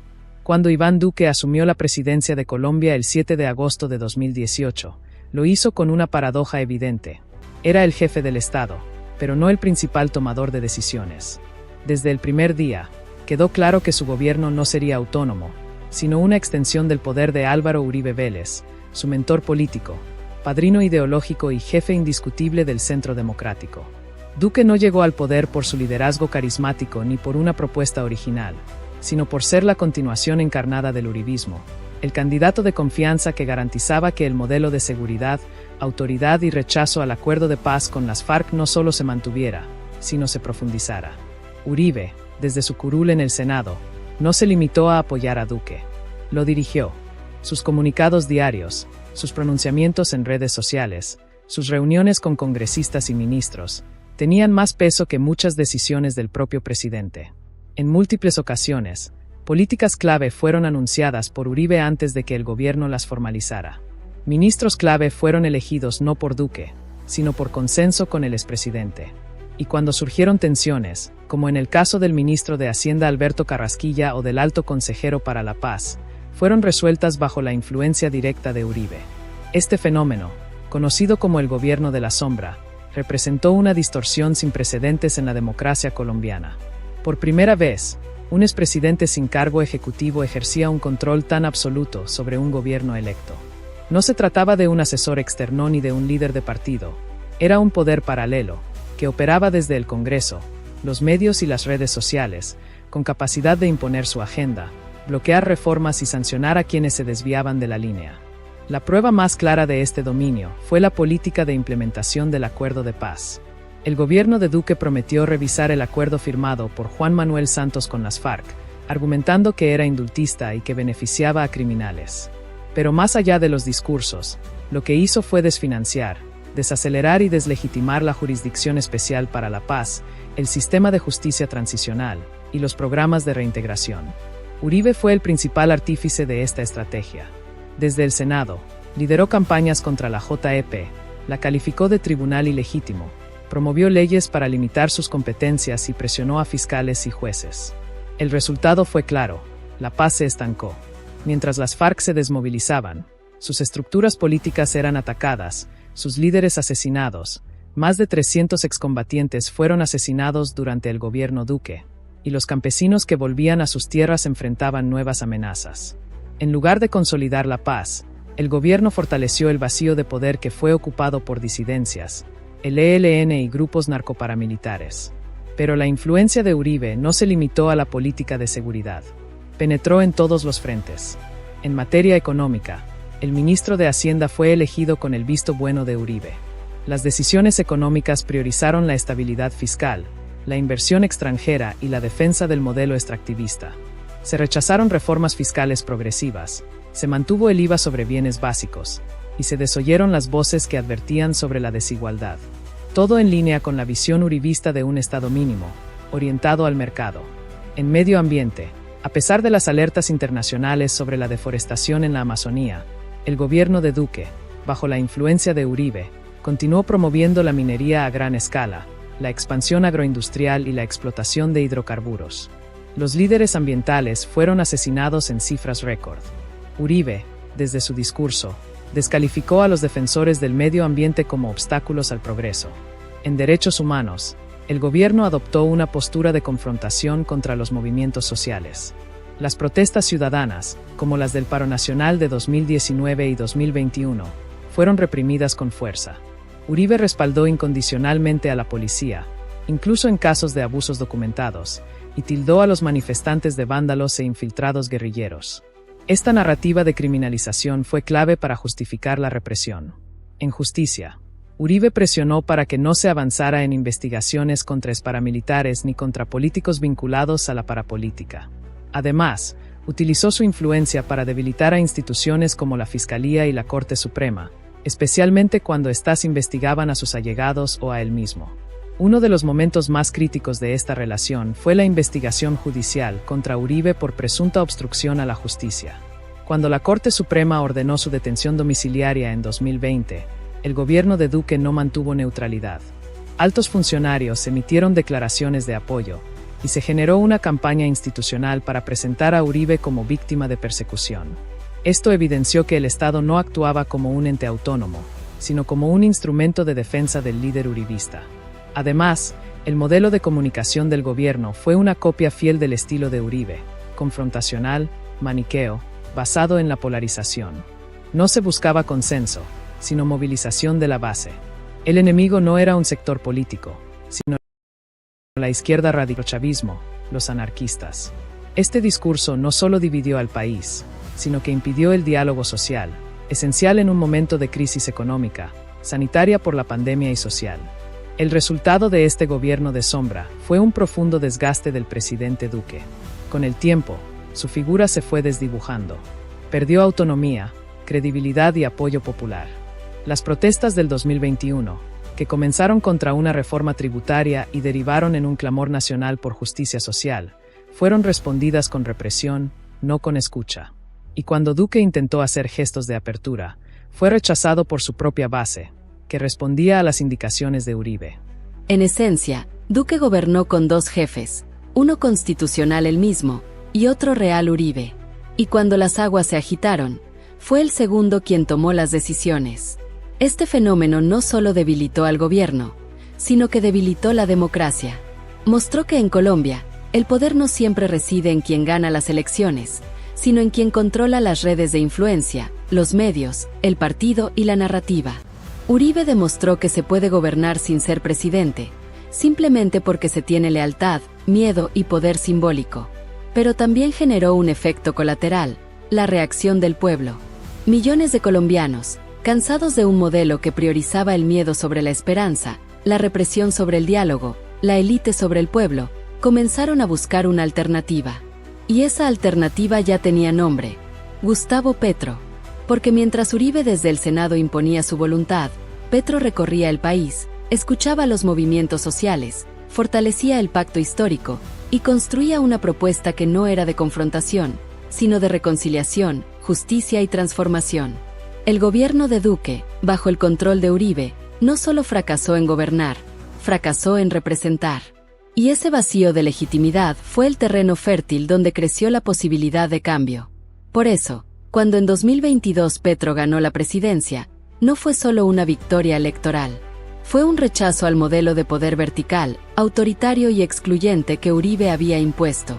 [SPEAKER 1] Cuando Iván Duque asumió la presidencia de Colombia el 7 de agosto de 2018, lo hizo con una paradoja evidente. Era el jefe del Estado, pero no el principal tomador de decisiones. Desde el primer día, quedó claro que su gobierno no sería autónomo, sino una extensión del poder de Álvaro Uribe Vélez, su mentor político, padrino ideológico y jefe indiscutible del Centro Democrático. Duque no llegó al poder por su liderazgo carismático ni por una propuesta original, sino por ser la continuación encarnada del uribismo, el candidato de confianza que garantizaba que el modelo de seguridad, autoridad y rechazo al acuerdo de paz con las FARC no solo se mantuviera, sino se profundizara. Uribe, desde su curul en el Senado, no se limitó a apoyar a Duque. Lo dirigió. Sus comunicados diarios, sus pronunciamientos en redes sociales, sus reuniones con congresistas y ministros, tenían más peso que muchas decisiones del propio presidente. En múltiples ocasiones, políticas clave fueron anunciadas por Uribe antes de que el gobierno las formalizara. Ministros clave fueron elegidos no por Duque, sino por consenso con el expresidente. Y cuando surgieron tensiones, como en el caso del ministro de Hacienda Alberto Carrasquilla o del alto consejero para la paz, fueron resueltas bajo la influencia directa de Uribe. Este fenómeno, conocido como el gobierno de la sombra, representó una distorsión sin precedentes en la democracia colombiana. Por primera vez, un expresidente sin cargo ejecutivo ejercía un control tan absoluto sobre un gobierno electo. No se trataba de un asesor externo ni de un líder de partido. Era un poder paralelo, que operaba desde el Congreso, los medios y las redes sociales, con capacidad de imponer su agenda, bloquear reformas y sancionar a quienes se desviaban de la línea. La prueba más clara de este dominio fue la política de implementación del acuerdo de paz. El gobierno de Duque prometió revisar el acuerdo firmado por Juan Manuel Santos con las FARC, argumentando que era indultista y que beneficiaba a criminales. Pero más allá de los discursos, lo que hizo fue desfinanciar, desacelerar y deslegitimar la Jurisdicción Especial para la Paz, el sistema de justicia transicional y los programas de reintegración. Uribe fue el principal artífice de esta estrategia. Desde el Senado, lideró campañas contra la JEP, la calificó de tribunal ilegítimo, promovió leyes para limitar sus competencias y presionó a fiscales y jueces. El resultado fue claro: la paz se estancó. Mientras las FARC se desmovilizaban, sus estructuras políticas eran atacadas, sus líderes asesinados, más de 300 excombatientes fueron asesinados durante el gobierno Duque, y los campesinos que volvían a sus tierras enfrentaban nuevas amenazas. En lugar de consolidar la paz, el gobierno fortaleció el vacío de poder que fue ocupado por disidencias, el ELN y grupos narcoparamilitares. Pero la influencia de Uribe no se limitó a la política de seguridad. Penetró en todos los frentes. En materia económica, el ministro de Hacienda fue elegido con el visto bueno de Uribe. Las decisiones económicas priorizaron la estabilidad fiscal, la inversión extranjera y la defensa del modelo extractivista. Se rechazaron reformas fiscales progresivas, se mantuvo el IVA sobre bienes básicos, y se desoyeron las voces que advertían sobre la desigualdad. Todo en línea con la visión uribista de un Estado mínimo, orientado al mercado. En medio ambiente, a pesar de las alertas internacionales sobre la deforestación en la Amazonía, el gobierno de Duque, bajo la influencia de Uribe, continuó promoviendo la minería a gran escala, la expansión agroindustrial y la explotación de hidrocarburos. Los líderes ambientales fueron asesinados en cifras récord. Uribe, desde su discurso, descalificó a los defensores del medio ambiente como obstáculos al progreso. En derechos humanos, el gobierno adoptó una postura de confrontación contra los movimientos sociales. Las protestas ciudadanas, como las del paro nacional de 2019 y 2021, fueron reprimidas con fuerza. Uribe respaldó incondicionalmente a la policía, incluso en casos de abusos documentados, y tildó a los manifestantes de vándalos e infiltrados guerrilleros. Esta narrativa de criminalización fue clave para justificar la represión. En justicia, Uribe presionó para que no se avanzara en investigaciones contra exparamilitares ni contra políticos vinculados a la parapolítica. Además, utilizó su influencia para debilitar a instituciones como la Fiscalía y la Corte Suprema, especialmente cuando éstas investigaban a sus allegados o a él mismo. Uno de los momentos más críticos de esta relación fue la investigación judicial contra Uribe por presunta obstrucción a la justicia. Cuando la Corte Suprema ordenó su detención domiciliaria en 2020, el gobierno de Duque no mantuvo neutralidad. Altos funcionarios emitieron declaraciones de apoyo, y se generó una campaña institucional para presentar a Uribe como víctima de persecución. Esto evidenció que el Estado no actuaba como un ente autónomo, sino como un instrumento de defensa del líder uribista. Además, el modelo de comunicación del gobierno fue una copia fiel del estilo de Uribe, confrontacional, maniqueo, basado en la polarización. No se buscaba consenso, sino movilización de la base. El enemigo no era un sector político, sino la izquierda radical, chavismo, los anarquistas. Este discurso no solo dividió al país, sino que impidió el diálogo social, esencial en un momento de crisis económica, sanitaria por la pandemia y social. El resultado de este gobierno de sombra fue un profundo desgaste del presidente Duque. Con el tiempo, su figura se fue desdibujando. Perdió autonomía, credibilidad y apoyo popular. Las protestas del 2021, que comenzaron contra una reforma tributaria y derivaron en un clamor nacional por justicia social, fueron respondidas con represión, no con escucha. Y cuando Duque intentó hacer gestos de apertura, fue rechazado por su propia base, que respondía a las indicaciones de Uribe.
[SPEAKER 4] En esencia, Duque gobernó con dos jefes, uno constitucional él mismo, y otro real Uribe. Y cuando las aguas se agitaron, fue el segundo quien tomó las decisiones. Este fenómeno no solo debilitó al gobierno, sino que debilitó la democracia. Mostró que en Colombia, el poder no siempre reside en quien gana las elecciones, sino en quien controla las redes de influencia, los medios, el partido y la narrativa. Uribe demostró que se puede gobernar sin ser presidente, simplemente porque se tiene lealtad, miedo y poder simbólico. Pero también generó un efecto colateral, la reacción del pueblo. Millones de colombianos, cansados de un modelo que priorizaba el miedo sobre la esperanza, la represión sobre el diálogo, la élite sobre el pueblo, comenzaron a buscar una alternativa. Y esa alternativa ya tenía nombre: Gustavo Petro. Porque mientras Uribe desde el Senado imponía su voluntad, Petro recorría el país, escuchaba los movimientos sociales, fortalecía el pacto histórico y construía una propuesta que no era de confrontación, sino de reconciliación, justicia y transformación. El gobierno de Duque, bajo el control de Uribe, no solo fracasó en gobernar, fracasó en representar. Y ese vacío de legitimidad fue el terreno fértil donde creció la posibilidad de cambio. Por eso, cuando en 2022 Petro ganó la presidencia, no fue solo una victoria electoral. Fue un rechazo al modelo de poder vertical, autoritario y excluyente que Uribe había impuesto.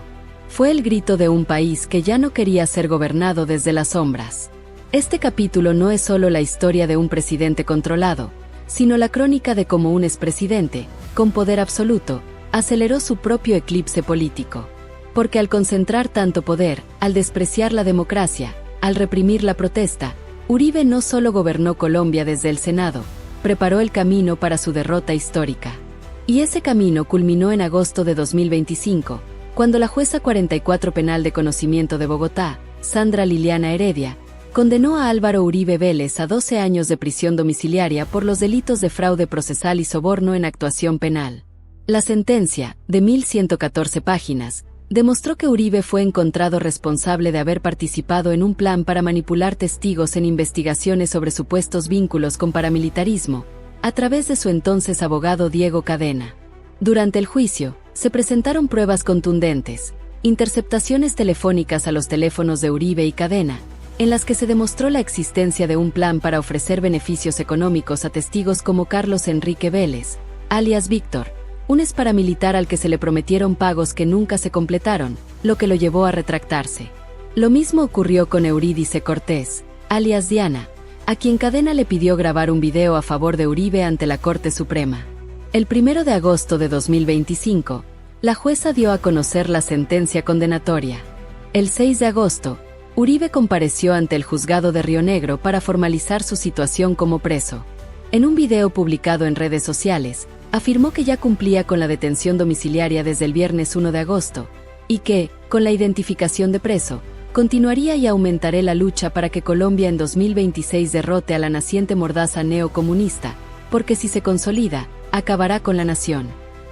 [SPEAKER 4] Fue el grito de un país que ya no quería ser gobernado desde las sombras. Este capítulo no es solo la historia de un presidente controlado, sino la crónica de cómo un expresidente, con poder absoluto, aceleró su propio eclipse político. Porque al concentrar tanto poder, al despreciar la democracia, al reprimir la protesta, Uribe no solo gobernó Colombia desde el Senado, preparó el camino para su derrota histórica. Y ese camino culminó en agosto de 2025, cuando la jueza 44 Penal de Conocimiento de Bogotá, Sandra Liliana Heredia, condenó a Álvaro Uribe Vélez a 12 años de prisión domiciliaria por los delitos de fraude procesal y soborno en actuación penal. La sentencia, de 1.114 páginas, demostró que Uribe fue encontrado responsable de haber participado en un plan para manipular testigos en investigaciones sobre supuestos vínculos con paramilitarismo, a través de su entonces abogado Diego Cadena. Durante el juicio, se presentaron pruebas contundentes, interceptaciones telefónicas a los teléfonos de Uribe y Cadena, en las que se demostró la existencia de un plan para ofrecer beneficios económicos a testigos como Carlos Enrique Vélez, alias Víctor, un exparamilitar al que se le prometieron pagos que nunca se completaron, lo que lo llevó a retractarse. Lo mismo ocurrió con Eurídice Cortés, alias Diana, a quien Cadena le pidió grabar un video a favor de Uribe ante la Corte Suprema. El 1 de agosto de 2025, la jueza dio a conocer la sentencia condenatoria. El 6 de agosto, Uribe compareció ante el juzgado de Río Negro para formalizar su situación como preso. En un video publicado en redes sociales, afirmó que ya cumplía con la detención domiciliaria desde el viernes 1 de agosto, y que, con la identificación de preso, continuaría y aumentaré la lucha para que Colombia en 2026 derrote a la naciente mordaza neocomunista, porque si se consolida, acabará con la nación.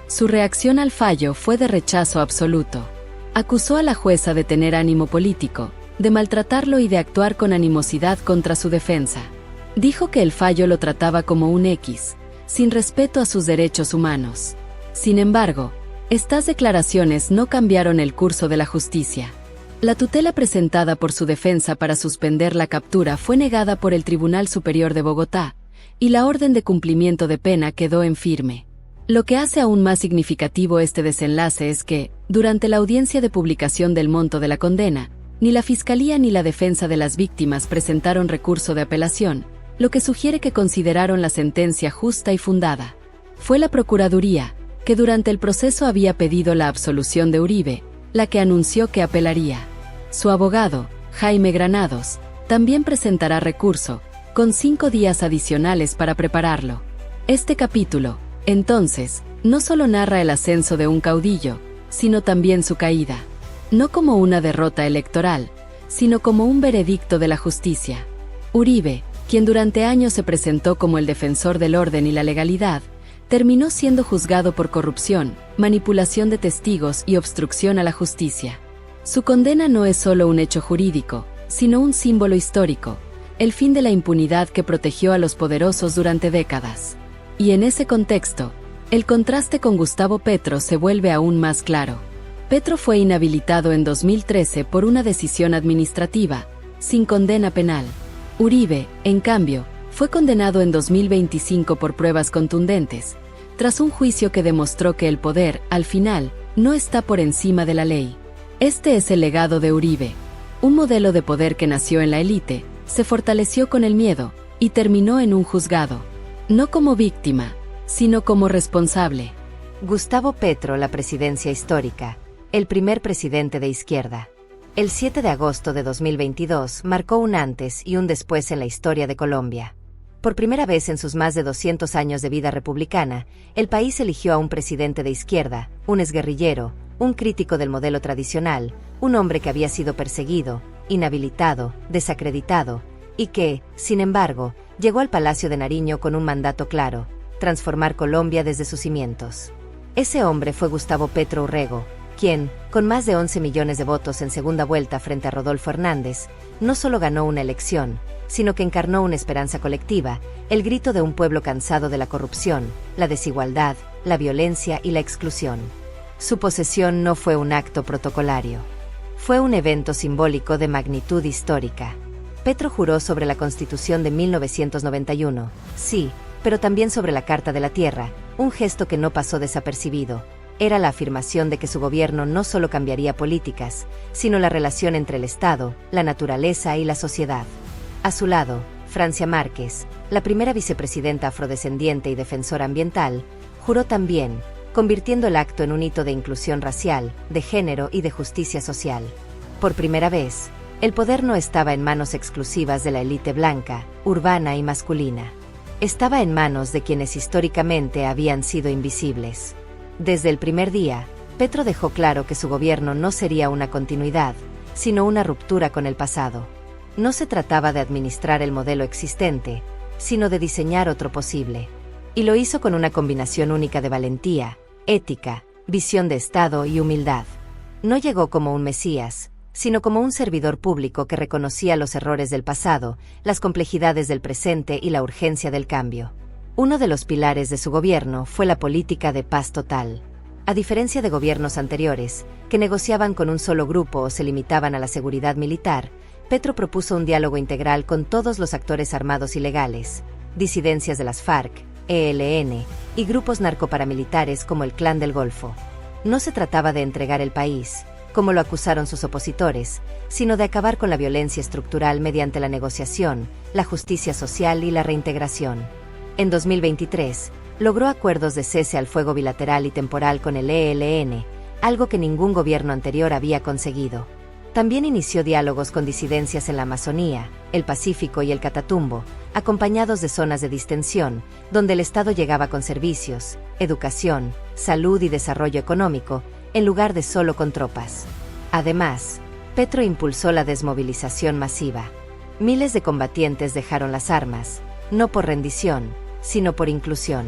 [SPEAKER 4] Su reacción al fallo fue de rechazo absoluto. Acusó a la jueza de tener ánimo político, de maltratarlo y de actuar con animosidad contra su defensa. Dijo que el fallo lo trataba como un X, sin respeto a sus derechos humanos. Sin embargo, estas declaraciones no cambiaron el curso de la justicia. La tutela presentada por su defensa para suspender la captura fue negada por el Tribunal Superior de Bogotá, y la orden de cumplimiento de pena quedó en firme. Lo que hace aún más significativo este desenlace es que, durante la audiencia de publicación del monto de la condena, ni la Fiscalía ni la defensa de las víctimas presentaron recurso de apelación, lo que sugiere que consideraron la sentencia justa y fundada. Fue la Procuraduría, que durante el proceso había pedido la absolución de Uribe, la que anunció que apelaría. Su abogado, Jaime Granados, también presentará recurso, con 5 días adicionales para prepararlo. Este capítulo, entonces, no solo narra el ascenso de un caudillo, sino también su caída. No como una derrota electoral, sino como un veredicto de la justicia. Uribe, quien durante años se presentó como el defensor del orden y la legalidad, terminó siendo juzgado por corrupción, manipulación de testigos y obstrucción a la justicia. Su condena no es solo un hecho jurídico, sino un símbolo histórico, el fin de la impunidad que protegió a los poderosos durante décadas. Y en ese contexto, el contraste con Gustavo Petro se vuelve aún más claro. Petro fue inhabilitado en 2013 por una decisión administrativa, sin condena penal. Uribe, en cambio, fue condenado en 2025 por pruebas contundentes, tras un juicio que demostró que el poder, al final, no está por encima de la ley. Este es el legado de Uribe. Un modelo de poder que nació en la élite, se fortaleció con el miedo, y terminó en un juzgado. No como víctima, sino como responsable.
[SPEAKER 3] Gustavo Petro, la presidencia histórica. El primer presidente de izquierda. El 7 de agosto de 2022 marcó un antes y un después en la historia de Colombia. Por primera vez en sus más de 200 años de vida republicana, el país eligió a un presidente de izquierda, un exguerrillero, un crítico del modelo tradicional, un hombre que había sido perseguido, inhabilitado, desacreditado, y que, sin embargo, llegó al Palacio de Nariño con un mandato claro: transformar Colombia desde sus cimientos. Ese hombre fue Gustavo Petro Urrego, quien, con más de 11 millones de votos en segunda vuelta frente a Rodolfo Hernández, no solo ganó una elección, sino que encarnó una esperanza colectiva, el grito de un pueblo cansado de la corrupción, la desigualdad, la violencia y la exclusión. Su posesión no fue un acto protocolario. Fue un evento simbólico de magnitud histórica. Petro juró sobre la Constitución de 1991, sí, pero también sobre la Carta de la Tierra, un gesto que no pasó desapercibido. Era la afirmación de que su gobierno no solo cambiaría políticas, sino la relación entre el Estado, la naturaleza y la sociedad. A su lado, Francia Márquez, la primera vicepresidenta afrodescendiente y defensora ambiental, juró también, convirtiendo el acto en un hito de inclusión racial, de género y de justicia social. Por primera vez, el poder no estaba en manos exclusivas de la élite blanca, urbana y masculina. Estaba en manos de quienes históricamente habían sido invisibles. Desde el primer día, Petro dejó claro que su gobierno no sería una continuidad, sino una ruptura con el pasado. No se trataba de administrar el modelo existente, sino de diseñar otro posible. Y lo hizo con una combinación única de valentía, ética, visión de Estado y humildad. No llegó como un mesías, sino como un servidor público que reconocía los errores del pasado, las complejidades del presente y la urgencia del cambio. Uno de los pilares de su gobierno fue la política de paz total. A diferencia de gobiernos anteriores, que negociaban con un solo grupo o se limitaban a la seguridad militar, Petro propuso un diálogo integral con todos los actores armados ilegales, disidencias de las FARC, ELN, y grupos narcoparamilitares como el Clan del Golfo. No se trataba de entregar el país, como lo acusaron sus opositores, sino de acabar con la violencia estructural mediante la negociación, la justicia social y la reintegración. En 2023, logró acuerdos de cese al fuego bilateral y temporal con el ELN, algo que ningún gobierno anterior había conseguido. También inició diálogos con disidencias en la Amazonía, el Pacífico y el Catatumbo, acompañados de zonas de distensión, donde el Estado llegaba con servicios, educación, salud y desarrollo económico, en lugar de solo con tropas. Además, Petro impulsó la desmovilización masiva. Miles de combatientes dejaron las armas, no por rendición, sino por inclusión.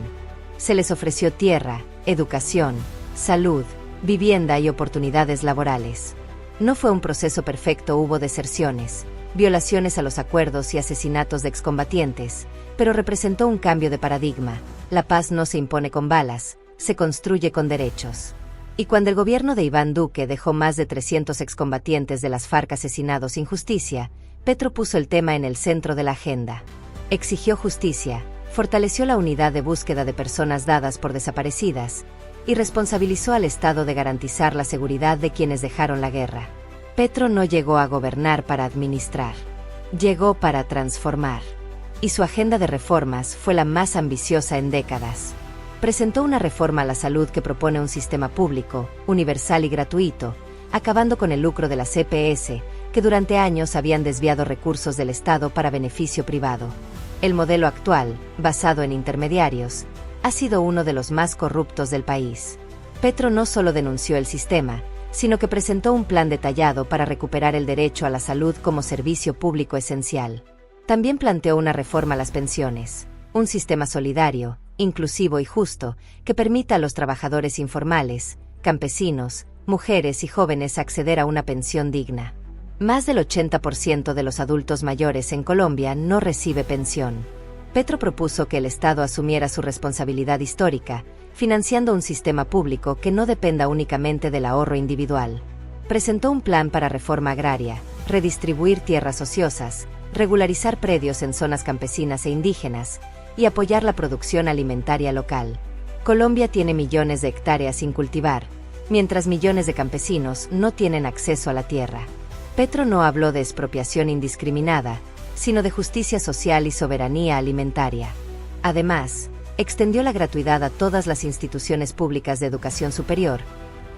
[SPEAKER 3] Se les ofreció tierra, educación, salud, vivienda y oportunidades laborales. No fue un proceso perfecto, hubo deserciones, violaciones a los acuerdos y asesinatos de excombatientes, pero representó un cambio de paradigma. La paz no se impone con balas, se construye con derechos. Y cuando el gobierno de Iván Duque dejó más de 300 excombatientes de las FARC asesinados sin justicia, Petro puso el tema en el centro de la agenda. Exigió justicia, fortaleció la unidad de búsqueda de personas dadas por desaparecidas, y responsabilizó al Estado de garantizar la seguridad de quienes dejaron la guerra. Petro no llegó a gobernar para administrar, llegó para transformar. Y su agenda de reformas fue la más ambiciosa en décadas. Presentó una reforma a la salud que propone un sistema público, universal y gratuito, acabando con el lucro de las EPS, que durante años habían desviado recursos del Estado para beneficio privado. El modelo actual, basado en intermediarios, ha sido uno de los más corruptos del país. Petro no solo denunció el sistema, sino que presentó un plan detallado para recuperar el derecho a la salud como servicio público esencial. También planteó una reforma a las pensiones, un sistema solidario, inclusivo y justo, que permita a los trabajadores informales, campesinos, mujeres y jóvenes acceder a una pensión digna. Más del 80% de los adultos mayores en Colombia no recibe pensión. Petro propuso que el Estado asumiera su responsabilidad histórica, financiando un sistema público que no dependa únicamente del ahorro individual. Presentó un plan para reforma agraria, redistribuir tierras ociosas, regularizar predios en zonas campesinas e indígenas, y apoyar la producción alimentaria local. Colombia tiene millones de hectáreas sin cultivar, mientras millones de campesinos no tienen acceso a la tierra. Petro no habló de expropiación indiscriminada, sino de justicia social y soberanía alimentaria. Además, extendió la gratuidad a todas las instituciones públicas de educación superior,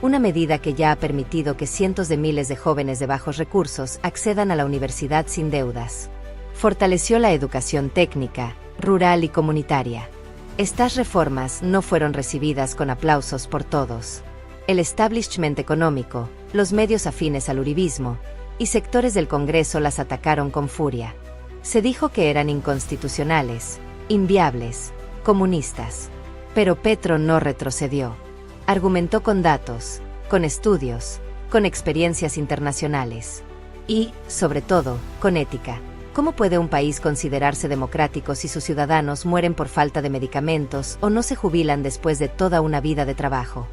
[SPEAKER 3] una medida que ya ha permitido que cientos de miles de jóvenes de bajos recursos accedan a la universidad sin deudas. Fortaleció la educación técnica, rural y comunitaria. Estas reformas no fueron recibidas con aplausos por todos. El establishment económico, los medios afines al uribismo y sectores del Congreso las atacaron con furia. Se dijo que eran inconstitucionales, inviables, comunistas. Pero Petro no retrocedió. Argumentó con datos, con estudios, con experiencias internacionales y, sobre todo, con ética. ¿Cómo puede un país considerarse democrático si sus ciudadanos mueren por falta de medicamentos o no se jubilan después de toda una vida de trabajo?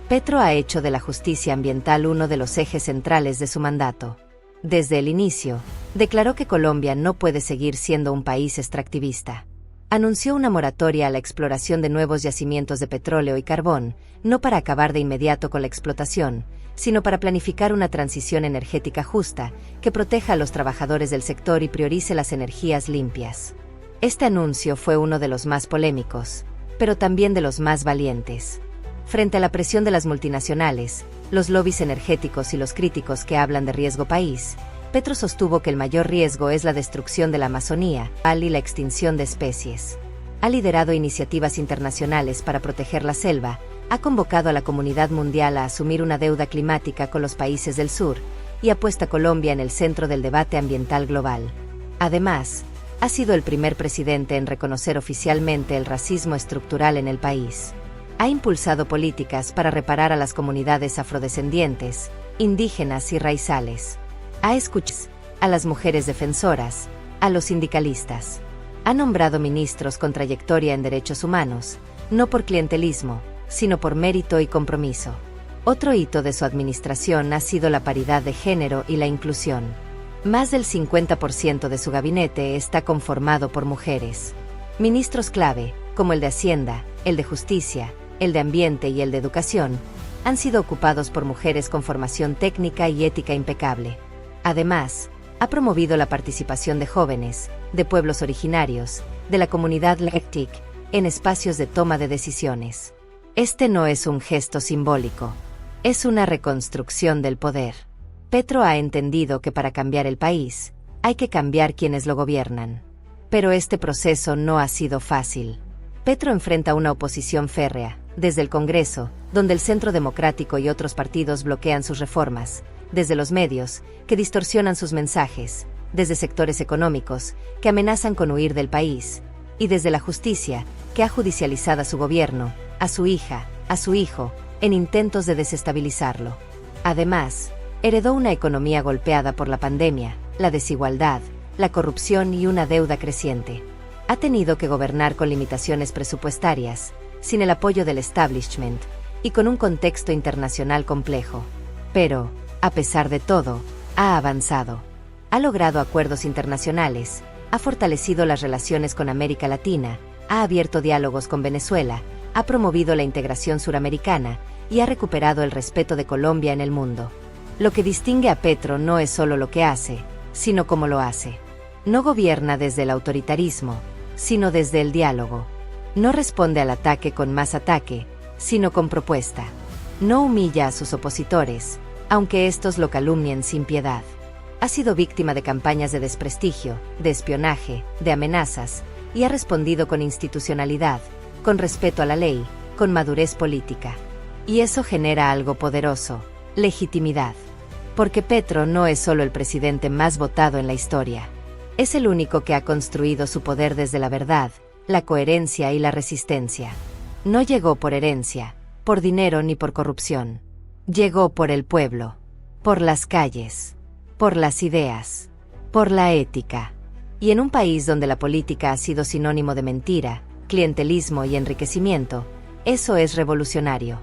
[SPEAKER 3] Petro ha hecho de la justicia ambiental uno de los ejes centrales de su mandato. Desde el inicio, declaró que Colombia no puede seguir siendo un país extractivista. Anunció una moratoria a la exploración de nuevos yacimientos de petróleo y carbón, no para acabar de inmediato con la explotación, sino para planificar una transición energética justa, que proteja a los trabajadores del sector y priorice las energías limpias. Este anuncio fue uno de los más polémicos, pero también de los más valientes. Frente a la presión de las multinacionales, los lobbies energéticos y los críticos que hablan de riesgo país, Petro sostuvo que el mayor riesgo es la destrucción de la Amazonía y la extinción de especies. Ha liderado iniciativas internacionales para proteger la selva, ha convocado a la comunidad mundial a asumir una deuda climática con los países del sur y ha puesto a Colombia en el centro del debate ambiental global. Además, ha sido el primer presidente en reconocer oficialmente el racismo estructural en el país. Ha impulsado políticas para reparar a las comunidades afrodescendientes, indígenas y raizales. Ha escuchado a las mujeres defensoras, a los sindicalistas. Ha nombrado ministros con trayectoria en derechos humanos, no por clientelismo, sino por mérito y compromiso. Otro hito de su administración ha sido la paridad de género y la inclusión. Más del 50% de su gabinete está conformado por mujeres. Ministros clave, como el de Hacienda, el de Justicia, el de Ambiente y el de Educación, han sido ocupados por mujeres con formación técnica y ética impecable. Además, ha promovido la participación de jóvenes, de pueblos originarios, de la comunidad LGBTIQ, en espacios de toma de decisiones. Este no es un gesto simbólico, es una reconstrucción del poder. Petro ha entendido que para cambiar el país, hay que cambiar quienes lo gobiernan. Pero este proceso no ha sido fácil. Petro enfrenta una oposición férrea, desde el Congreso, donde el Centro Democrático y otros partidos bloquean sus reformas, desde los medios, que distorsionan sus mensajes, desde sectores económicos, que amenazan con huir del país, y desde la justicia, que ha judicializado a su gobierno, a su hija, a su hijo, en intentos de desestabilizarlo. Además, heredó una economía golpeada por la pandemia, la desigualdad, la corrupción y una deuda creciente. Ha tenido que gobernar con limitaciones presupuestarias, sin el apoyo del establishment, y con un contexto internacional complejo. Pero, a pesar de todo, ha avanzado. Ha logrado acuerdos internacionales, ha fortalecido las relaciones con América Latina, ha abierto diálogos con Venezuela, ha promovido la integración suramericana y ha recuperado el respeto de Colombia en el mundo. Lo que distingue a Petro no es solo lo que hace, sino cómo lo hace. No gobierna desde el autoritarismo, sino desde el diálogo. No responde al ataque con más ataque, sino con propuesta. No humilla a sus opositores, aunque estos lo calumnien sin piedad. Ha sido víctima de campañas de desprestigio, de espionaje, de amenazas, y ha respondido con institucionalidad, con respeto a la ley, con madurez política. Y eso genera algo poderoso: legitimidad. Porque Petro no es solo el presidente más votado en la historia. Es el único que ha construido su poder desde la verdad, la coherencia y la resistencia. No llegó por herencia, por dinero ni por corrupción. Llegó por el pueblo, por las calles, por las ideas, por la ética. Y en un país donde la política ha sido sinónimo de mentira, clientelismo y enriquecimiento, eso es revolucionario.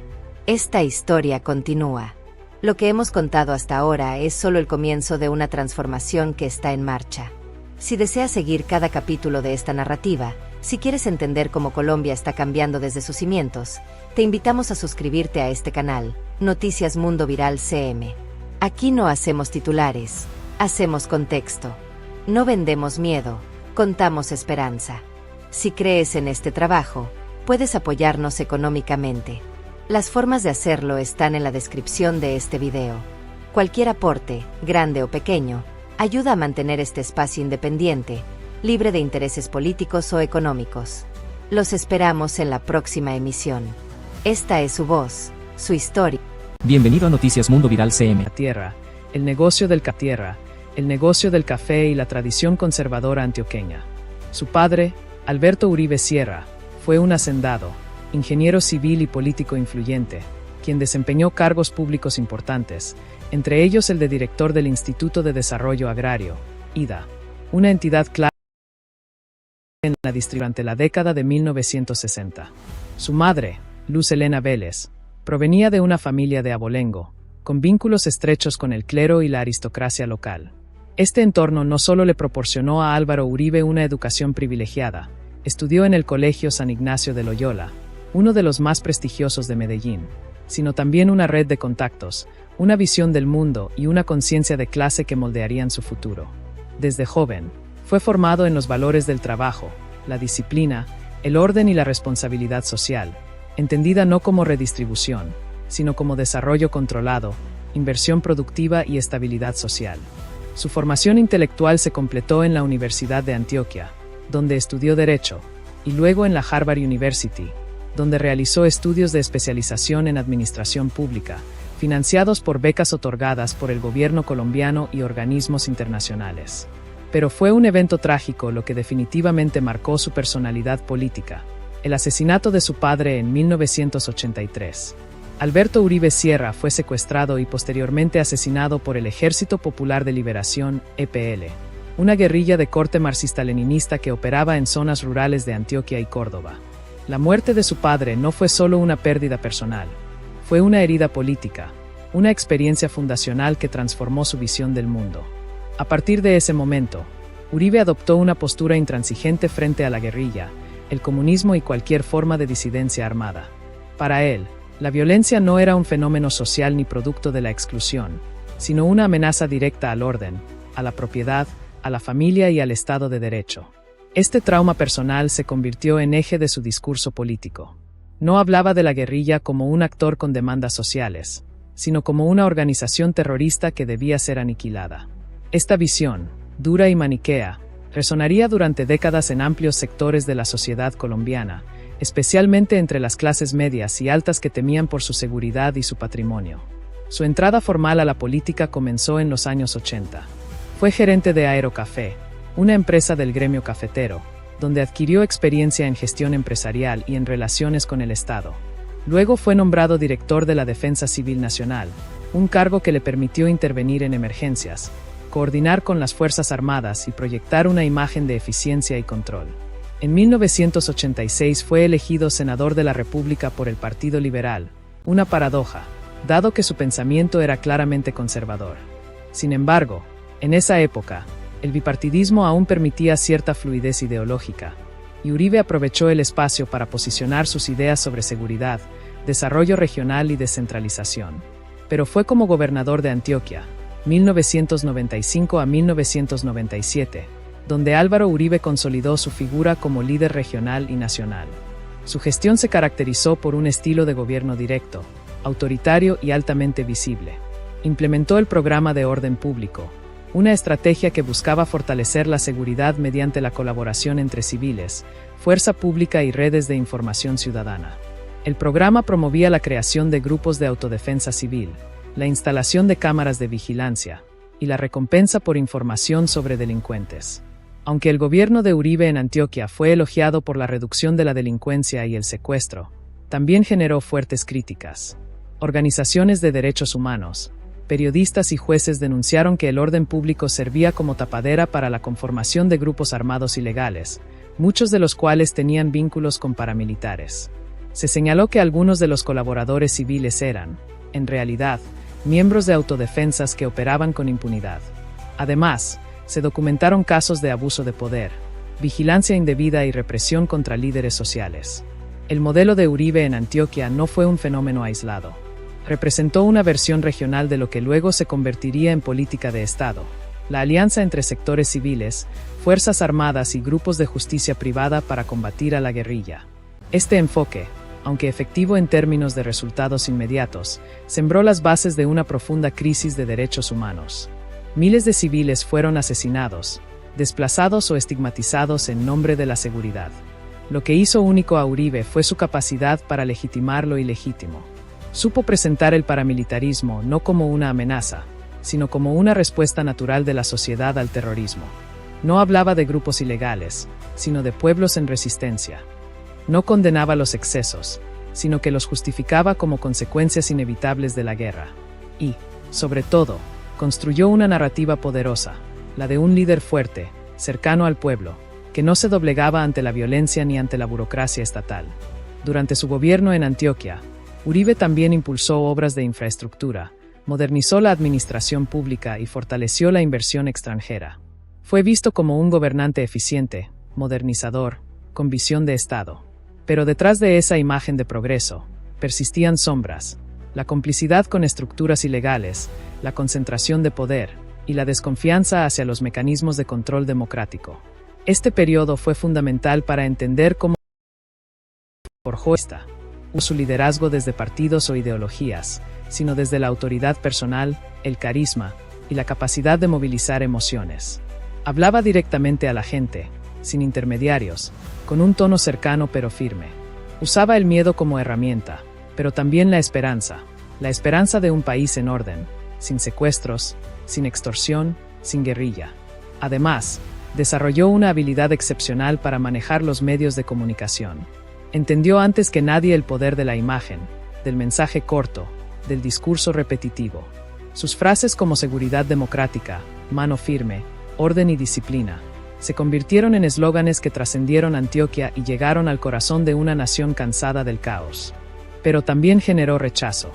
[SPEAKER 3] Esta historia continúa. Lo que hemos contado hasta ahora es solo el comienzo de una transformación que está en marcha. Si deseas seguir cada capítulo de esta narrativa, si quieres entender cómo Colombia está cambiando desde sus cimientos, te invitamos a suscribirte a este canal, Noticias Mundo Viral CM. Aquí no hacemos titulares, hacemos contexto. No vendemos miedo, contamos esperanza. Si crees en este trabajo, puedes apoyarnos económicamente. Las formas de hacerlo están en la descripción de este video. Cualquier aporte, grande o pequeño, ayuda a mantener este espacio independiente, libre de intereses políticos o económicos. Los esperamos en la próxima emisión. Esta es su voz, su historia.
[SPEAKER 5] Bienvenido a Noticias Mundo Viral CM.
[SPEAKER 1] La tierra, el negocio del el negocio del café y la tradición conservadora antioqueña. Su padre, Alberto Uribe Sierra, fue un hacendado, ingeniero civil y político influyente, quien desempeñó cargos públicos importantes, entre ellos el de director del Instituto de Desarrollo Agrario, IDA, una entidad clave en la durante la década de 1960. Su madre, Luz Helena Vélez, provenía de una familia de abolengo, con vínculos estrechos con el clero y la aristocracia local. Este entorno no solo le proporcionó a Álvaro Uribe una educación privilegiada, estudió en el Colegio San Ignacio de Loyola, uno de los más prestigiosos de Medellín, sino también una red de contactos, una visión del mundo y una conciencia de clase que moldearían su futuro. Desde joven, fue formado en los valores del trabajo, la disciplina, el orden y la responsabilidad social, entendida no como redistribución, sino como desarrollo controlado, inversión productiva y estabilidad social. Su formación intelectual se completó en la Universidad de Antioquia, donde estudió Derecho, y luego en la Harvard University, donde realizó estudios de especialización en Administración Pública, financiados por becas otorgadas por el gobierno colombiano y organismos internacionales. Pero fue un evento trágico lo que definitivamente marcó su personalidad política: el asesinato de su padre en 1983. Alberto Uribe Sierra fue secuestrado y posteriormente asesinado por el Ejército Popular de Liberación, EPL, una guerrilla de corte marxista-leninista que operaba en zonas rurales de Antioquia y Córdoba. La muerte de su padre no fue solo una pérdida personal, fue una herida política, una experiencia fundacional que transformó su visión del mundo. A partir de ese momento, Uribe adoptó una postura intransigente frente a la guerrilla, el comunismo y cualquier forma de disidencia armada. Para él, la violencia no era un fenómeno social ni producto de la exclusión, sino una amenaza directa al orden, a la propiedad, a la familia y al Estado de Derecho. Este trauma personal se convirtió en eje de su discurso político. No hablaba de la guerrilla como un actor con demandas sociales, sino como una organización terrorista que debía ser aniquilada. Esta visión, dura y maniquea, resonaría durante décadas en amplios sectores de la sociedad colombiana, especialmente entre las clases medias y altas que temían por su seguridad y su patrimonio. Su entrada formal a la política comenzó en los años 80. Fue gerente de Aerocafé, una empresa del gremio cafetero, donde adquirió experiencia en gestión empresarial y en relaciones con el Estado. Luego fue nombrado director de la Defensa Civil Nacional, un cargo que le permitió intervenir en emergencias, coordinar con las Fuerzas Armadas y proyectar una imagen de eficiencia y control. En 1986 fue elegido senador de la República por el Partido Liberal, una paradoja, dado que su pensamiento era claramente conservador. Sin embargo, en esa época, el bipartidismo aún permitía cierta fluidez ideológica, y Uribe aprovechó el espacio para posicionar sus ideas sobre seguridad, desarrollo regional y descentralización. Pero fue como gobernador de Antioquia, 1995 a 1997, donde Álvaro Uribe consolidó su figura como líder regional y nacional. Su gestión se caracterizó por un estilo de gobierno directo, autoritario y altamente visible. Implementó el programa de orden público, una estrategia que buscaba fortalecer la seguridad mediante la colaboración entre civiles, fuerza pública y redes de información ciudadana. El programa promovía la creación de grupos de autodefensa civil, la instalación de cámaras de vigilancia y la recompensa por información sobre delincuentes. Aunque el gobierno de Uribe en Antioquia fue elogiado por la reducción de la delincuencia y el secuestro, también generó fuertes críticas. Organizaciones de derechos humanos, periodistas y jueces denunciaron que el orden público servía como tapadera para la conformación de grupos armados ilegales, muchos de los cuales tenían vínculos con paramilitares. Se señaló que algunos de los colaboradores civiles eran, en realidad, miembros de autodefensas que operaban con impunidad. Además, se documentaron casos de abuso de poder, vigilancia indebida y represión contra líderes sociales. El modelo de Uribe en Antioquia no fue un fenómeno aislado. Representó una versión regional de lo que luego se convertiría en política de Estado, la alianza entre sectores civiles, fuerzas armadas y grupos de justicia privada para combatir a la guerrilla. Este enfoque, aunque efectivo en términos de resultados inmediatos, sembró las bases de una profunda crisis de derechos humanos. Miles de civiles fueron asesinados, desplazados o estigmatizados en nombre de la seguridad. Lo que hizo único a Uribe fue su capacidad para legitimar lo ilegítimo. Supo presentar el paramilitarismo no como una amenaza, sino como una respuesta natural de la sociedad al terrorismo. No hablaba de grupos ilegales, sino de pueblos en resistencia. No condenaba los excesos, sino que los justificaba como consecuencias inevitables de la guerra. Y, sobre todo, construyó una narrativa poderosa, la de un líder fuerte, cercano al pueblo, que no se doblegaba ante la violencia ni ante la burocracia estatal. Durante su gobierno en Antioquia, Uribe también impulsó obras de infraestructura, modernizó la administración pública y fortaleció la inversión extranjera. Fue visto como un gobernante eficiente, modernizador, con visión de Estado. Pero detrás de esa imagen de progreso, persistían sombras, la complicidad con estructuras ilegales, la concentración de poder y la desconfianza hacia los mecanismos de control democrático. Este periodo fue fundamental para entender cómo forjó su liderazgo desde partidos o ideologías, sino desde la autoridad personal, el carisma y la capacidad de movilizar emociones. Hablaba directamente a la gente, sin intermediarios, con un tono cercano pero firme. Usaba el miedo como herramienta, pero también la esperanza de un país en orden, sin secuestros, sin extorsión, sin guerrilla. Además, desarrolló una habilidad excepcional para manejar los medios de comunicación. Entendió antes que nadie el poder de la imagen, del mensaje corto, del discurso repetitivo. Sus frases como seguridad democrática, mano firme, orden y disciplina, se convirtieron en eslóganes que trascendieron Antioquia y llegaron al corazón de una nación cansada del caos. Pero también generó rechazo.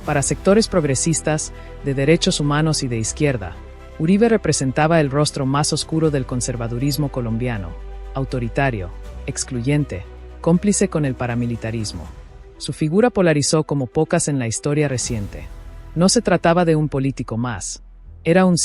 [SPEAKER 1] Para sectores progresistas, de derechos humanos y de izquierda, Uribe representaba el rostro más oscuro del conservadurismo colombiano, autoritario, excluyente, cómplice con el paramilitarismo. Su figura polarizó como pocas en la historia reciente. No se trataba de un político más, era un